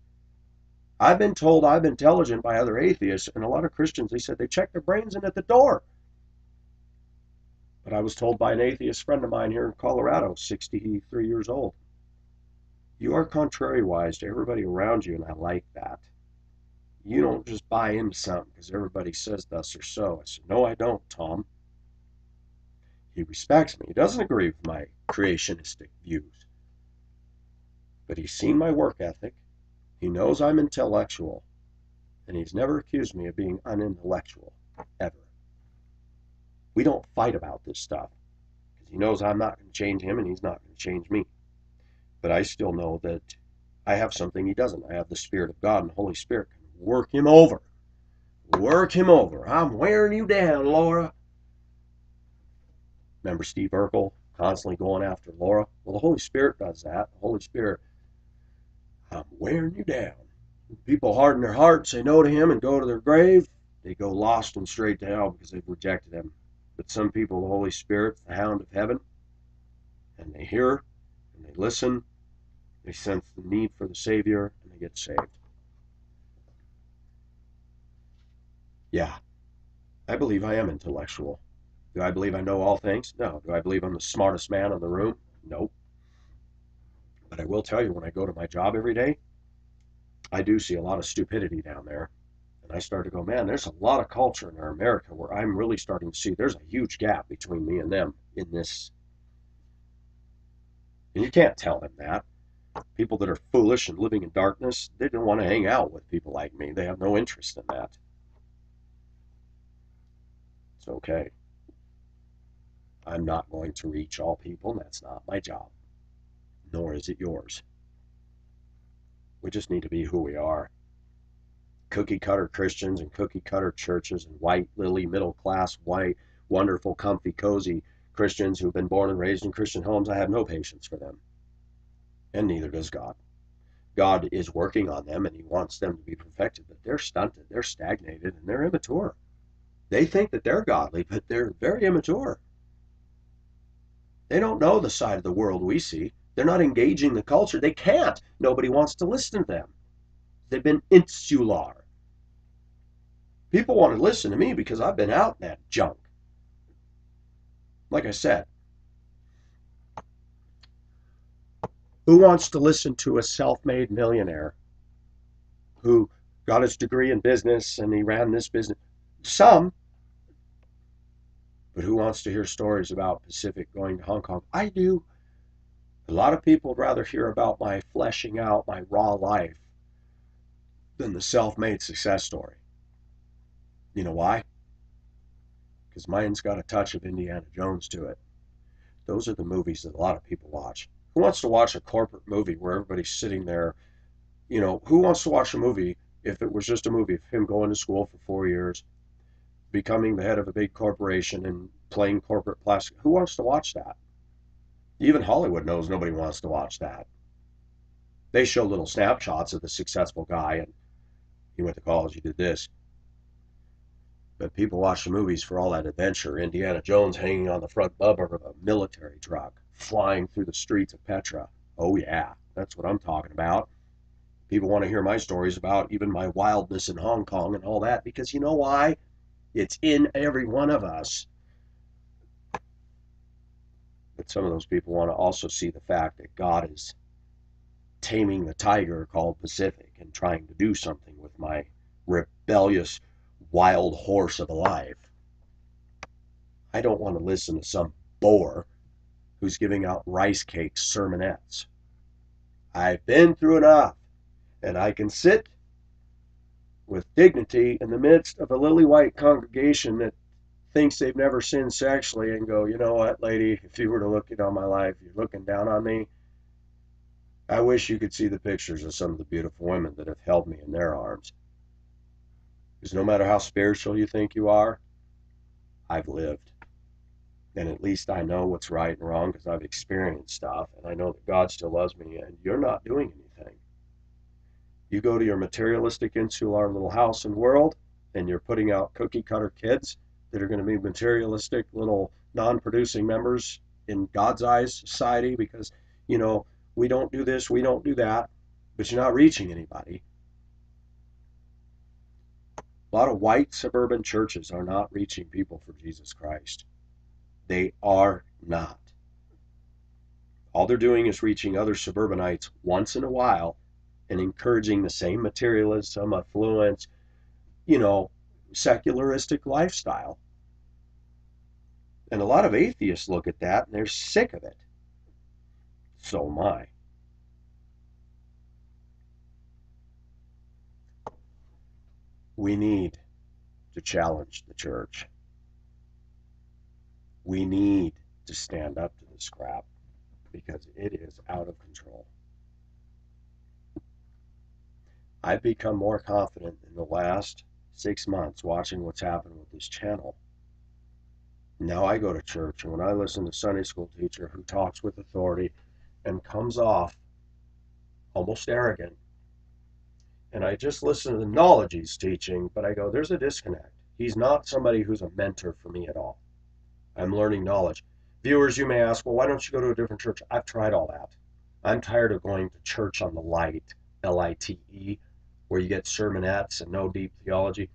I've been told I'm intelligent by other atheists, and a lot of Christians, they said they check their brains in at the door. But I was told by an atheist friend of mine here in Colorado, 63 years old, you are contrary-wise to everybody around you, and I like that. You don't just buy into something because everybody says thus or so. I said, no, I don't, Tom. He respects me. He doesn't agree with my creationistic views. But he's seen my work ethic. He knows I'm intellectual. And he's never accused me of being unintellectual, ever. We don't fight about this stuff. Because he knows I'm not going to change him and he's not going to change me. But I still know that I have something he doesn't. I have the Spirit of God, and the Holy Spirit can work him over Work him over. I'm wearing you down, Laura. Remember Steve Urkel constantly going after Laura? Well, the Holy Spirit does that. The Holy Spirit, I'm wearing you down. People harden their hearts, say no to him, and go to their grave. They go lost and straight to hell because they've rejected him. But some people, the Holy Spirit, the hound of heaven, and they hear and they listen. They sense the need for the Savior and they get saved. Yeah, I believe I am intellectual. Do I believe I know all things? No. Do I believe I'm the smartest man in the room? No. But I will tell you, when I go to my job every day, I do see a lot of stupidity down there. And I start to go, man, there's a lot of culture in our America where I'm really starting to see there's a huge gap between me and them in this. And you can't tell them that. People that are foolish and living in darkness, they don't want to hang out with people like me. They have no interest in that. It's okay. I'm not going to reach all people, and that's not my job. Nor is it yours. We just need to be who we are. Cookie cutter Christians and cookie cutter churches and white lily middle class white wonderful comfy cozy Christians who've been born and raised in Christian homes, I have no patience for them. And neither does God. God is working on them and he wants them to be perfected, but they're stunted, they're stagnated, and they're immature. They think that they're godly, but they're very immature. They don't know the side of the world we see. They're not engaging the culture. They can't. Nobody wants to listen to them. They've been insular. People want to listen to me because I've been out in that junk. Like I said, who wants to listen to a self-made millionaire who got his degree in business and he ran this business? Some. But who wants to hear stories about Pacific going to Hong Kong? I do. A lot of people would rather hear about my fleshing out my raw life than the self-made success story. You know why? Because mine's got a touch of Indiana Jones to it. Those are the movies that a lot of people watch. Who wants to watch a corporate movie where everybody's sitting there? You know, who wants to watch a movie if it was just a movie of him going to school for 4 years, becoming the head of a big corporation and playing corporate plastic? Who wants to watch that? Even Hollywood knows nobody wants to watch that. They show little snapshots of the successful guy and he went to college, he did this. But people watch the movies for all that adventure. Indiana Jones hanging on the front bumper of a military truck, flying through the streets of Petra. Oh yeah, that's what I'm talking about. People want to hear my stories about even my wildness in Hong Kong and all that, because you know why? It's in every one of us. But some of those people want to also see the fact that God is taming the tiger called Pacific and trying to do something with my rebellious wild horse of a life. I don't want to listen to some bore who's giving out rice cake sermonettes. I've been through enough, and I can sit with dignity in the midst of a lily white congregation that thinks they've never sinned sexually and go, you know what, lady, if you were to look on my life, you're looking down on me. I wish you could see the pictures of some of the beautiful women that have held me in their arms. Because no matter how spiritual you think you are, I've lived. And at least I know what's right and wrong because I've experienced stuff. And I know that God still loves me and you're not doing anything. You go to your materialistic, insular little house and world and you're putting out cookie cutter kids that are going to be materialistic little non-producing members in God's eyes society because, you know, we don't do this, we don't do that, but you're not reaching anybody. A lot of white suburban churches are not reaching people for Jesus Christ. They are not. All they're doing is reaching other suburbanites once in a while and encouraging the same materialism, affluence, you know, secularistic lifestyle. And a lot of atheists look at that and they're sick of it. So am I. We need to challenge the church. We need to stand up to this crap because it is out of control. I've become more confident in the last 6 months watching what's happened with this channel. Now I go to church, and when I listen to Sunday school teacher who talks with authority and comes off almost arrogant, and I just listen to the knowledge he's teaching, but I go, there's a disconnect. He's not somebody who's a mentor for me at all. I'm learning knowledge. Viewers, you may ask, well, why don't you go to a different church? I've tried all that. I'm tired of going to church on the light, L-I-T-E, where you get sermonettes and no deep theology.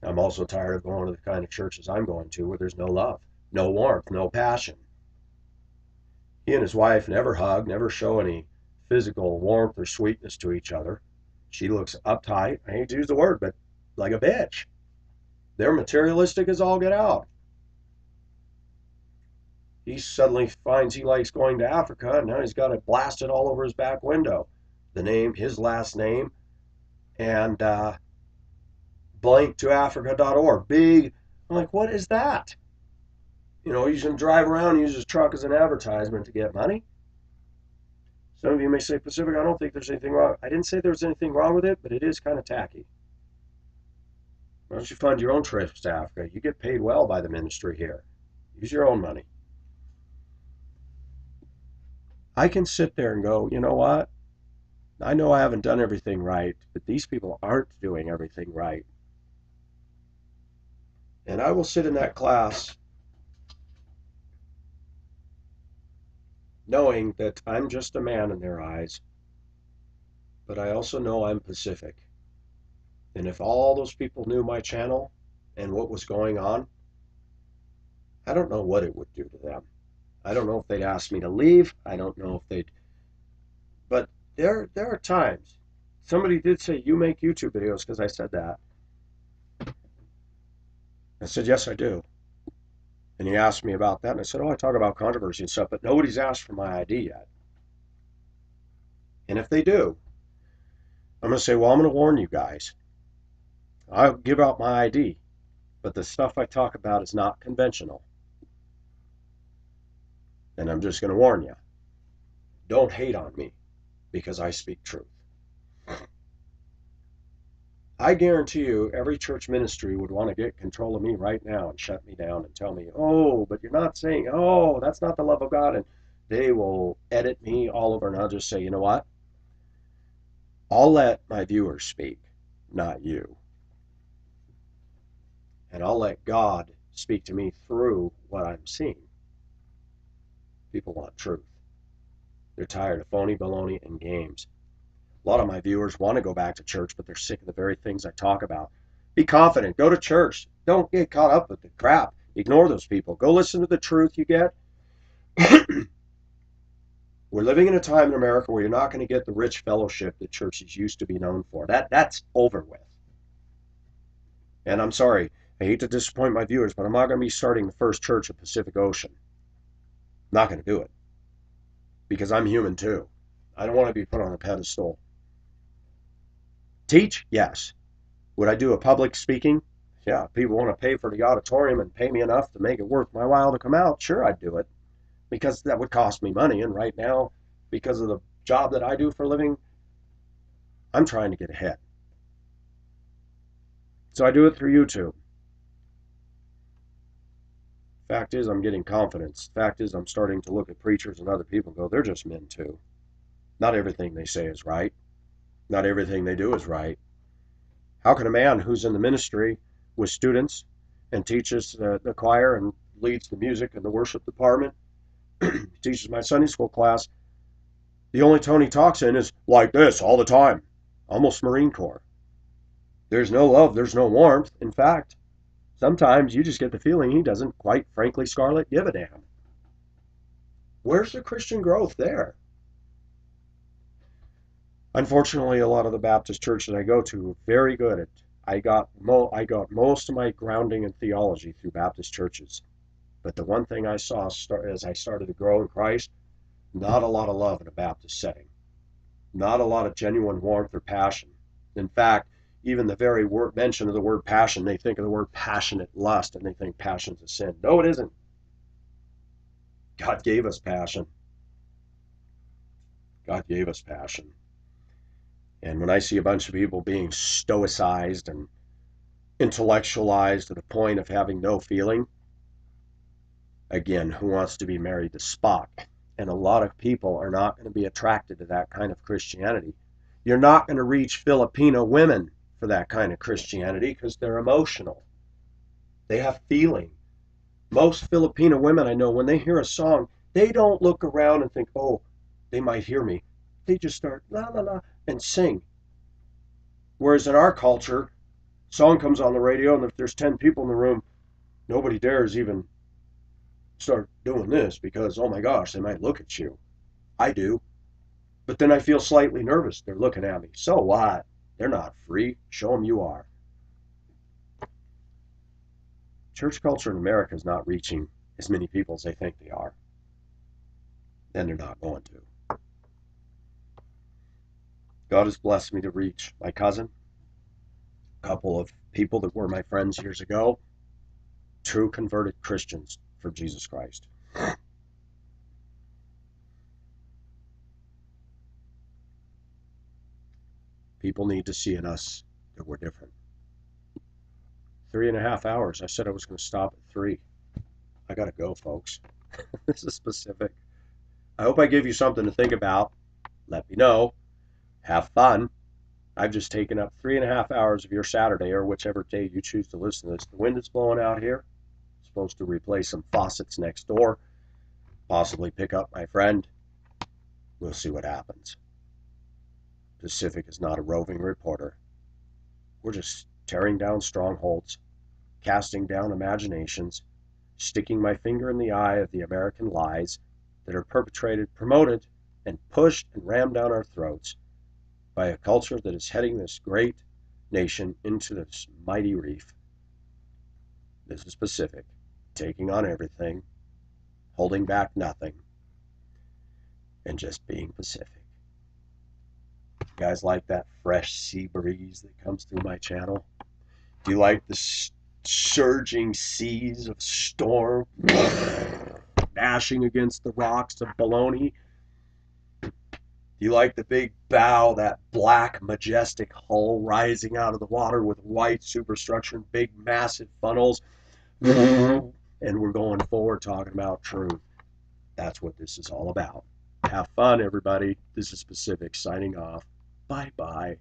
I'm also tired of going to the kind of churches I'm going to where there's no love, no warmth, no passion. He and his wife never hug, never show any physical warmth or sweetness to each other. She looks uptight, I hate to use the word, but like a bitch. They're materialistic as all get out. He suddenly finds he likes going to Africa, and now he's got it blasted all over his back window. The name, his last name, and blanktoafrica.org. Big. I'm like, what is that? You know, he's going to drive around and use his truck as an advertisement to get money. Some of you may say, Pacific, I don't think there's anything wrong. I didn't say there was anything wrong with it, but it is kind of tacky. Why don't you fund your own trips to Africa? You get paid well by the ministry here. Use your own money. I can sit there and go, you know what? I know I haven't done everything right, but these people aren't doing everything right. And I will sit in that class knowing that I'm just a man in their eyes, but I also know I'm Pacific. And if all those people knew my channel and what was going on, I don't know what it would do to them. I don't know if they'd ask me to leave. I don't know if they'd... But there are times. Somebody did say, you make YouTube videos, because I said that. I said, yes, I do. And he asked me about that, and I said, oh, I talk about controversy and stuff, but nobody's asked for my ID yet. And if they do, I'm going to say, well, I'm going to warn you guys. I'll give out my ID, but the stuff I talk about is not conventional. And I'm just going to warn you. Don't hate on me because I speak truth. I guarantee you every church ministry would want to get control of me right now and shut me down and tell me, oh, but you're not saying, oh, that's not the love of God. And they will edit me all over, and I'll just say, you know what? I'll let my viewers speak, not you. And I'll let God speak to me through what I'm seeing. People want truth. They're tired of phony baloney and games. A lot of my viewers want to go back to church, but they're sick of the very things I talk about. Be confident. Go to church. Don't get caught up with the crap. Ignore those people. Go listen to the truth you get. We're living in a time in America where you're not going to get the rich fellowship that churches used to be known for. That's over with. And I'm sorry, I hate to disappoint my viewers, but I'm not going to be starting the first church of Pacific Ocean. I'm not going to do it. Because I'm human too. I don't want to be put on a pedestal. Teach? Yes. Would I do a public speaking? Yeah, if people want to pay for the auditorium and pay me enough to make it worth my while to come out, sure, I'd do it. Because that would cost me money, and right now, because of the job that I do for a living, I'm trying to get ahead. So I do it through YouTube. Fact is, I'm getting confidence. Fact is, I'm starting to look at preachers and other people and go, they're just men too. Not everything they say is right. Not everything they do is right. How can a man who's in the ministry with students and teaches the choir and leads the music and the worship department, teaches my Sunday school class, the only tone he talks in is like this all the time, almost Marine Corps. There's no love, there's no warmth. In fact, sometimes you just get the feeling he doesn't, quite frankly, Scarlett, give a damn. Where's the Christian growth there? Unfortunately, a lot of the Baptist churches I go to are very good at. I got most of my grounding in theology through Baptist churches. But the one thing I saw as I started to grow in Christ, not a lot of love in a Baptist setting. Not a lot of genuine warmth or passion. In fact, even the very mention of the word passion, they think of the word passionate lust, and they think passion's a sin. No, it isn't. God gave us passion. God gave us passion. And when I see a bunch of people being stoicized and intellectualized to the point of having no feeling. Again, who wants to be married to Spock? And a lot of people are not going to be attracted to that kind of Christianity. You're not going to reach Filipino women for that kind of Christianity because they're emotional. They have feeling. Most Filipino women I know, when they hear a song, they don't look around and think, oh, they might hear me. They just start la la la and sing. Whereas in our culture, song comes on the radio, and if there's 10 people in the room, nobody dares even start doing this because, oh my gosh, they might look at you. I do. But then I feel slightly nervous. They're looking at me. So what? They're not free. Show them you are. Church culture in America is not reaching as many people as they think they are. Then they're not going to. God has blessed me to reach my cousin, a couple of people that were my friends years ago, true converted Christians for Jesus Christ. People need to see in us that we're different. 3.5 hours. I said I was going to stop at 3. I got to go, folks. This is specific. I hope I gave you something to think about. Let me know. Have fun. I've just taken up 3.5 hours of your Saturday or whichever day you choose to listen to this. The wind is blowing out here. I'm supposed to replace some faucets next door. Possibly pick up my friend. We'll see what happens. Pacific is not a roving reporter. We're just tearing down strongholds, casting down imaginations, sticking my finger in the eye of the American lies that are perpetrated, promoted, and pushed and rammed down our throats by a culture that is heading this great nation into this mighty reef. This is Pacific, taking on everything, holding back nothing, and just being Pacific. You guys like that fresh sea breeze that comes through my channel? Do you like the surging seas of storm dashing against the rocks of Bologna? Do you like the big bow, that black, majestic hull rising out of the water with white superstructure and big, massive funnels? And we're going forward talking about truth. That's what this is all about. Have fun, everybody. This is Pacific signing off. Bye-bye.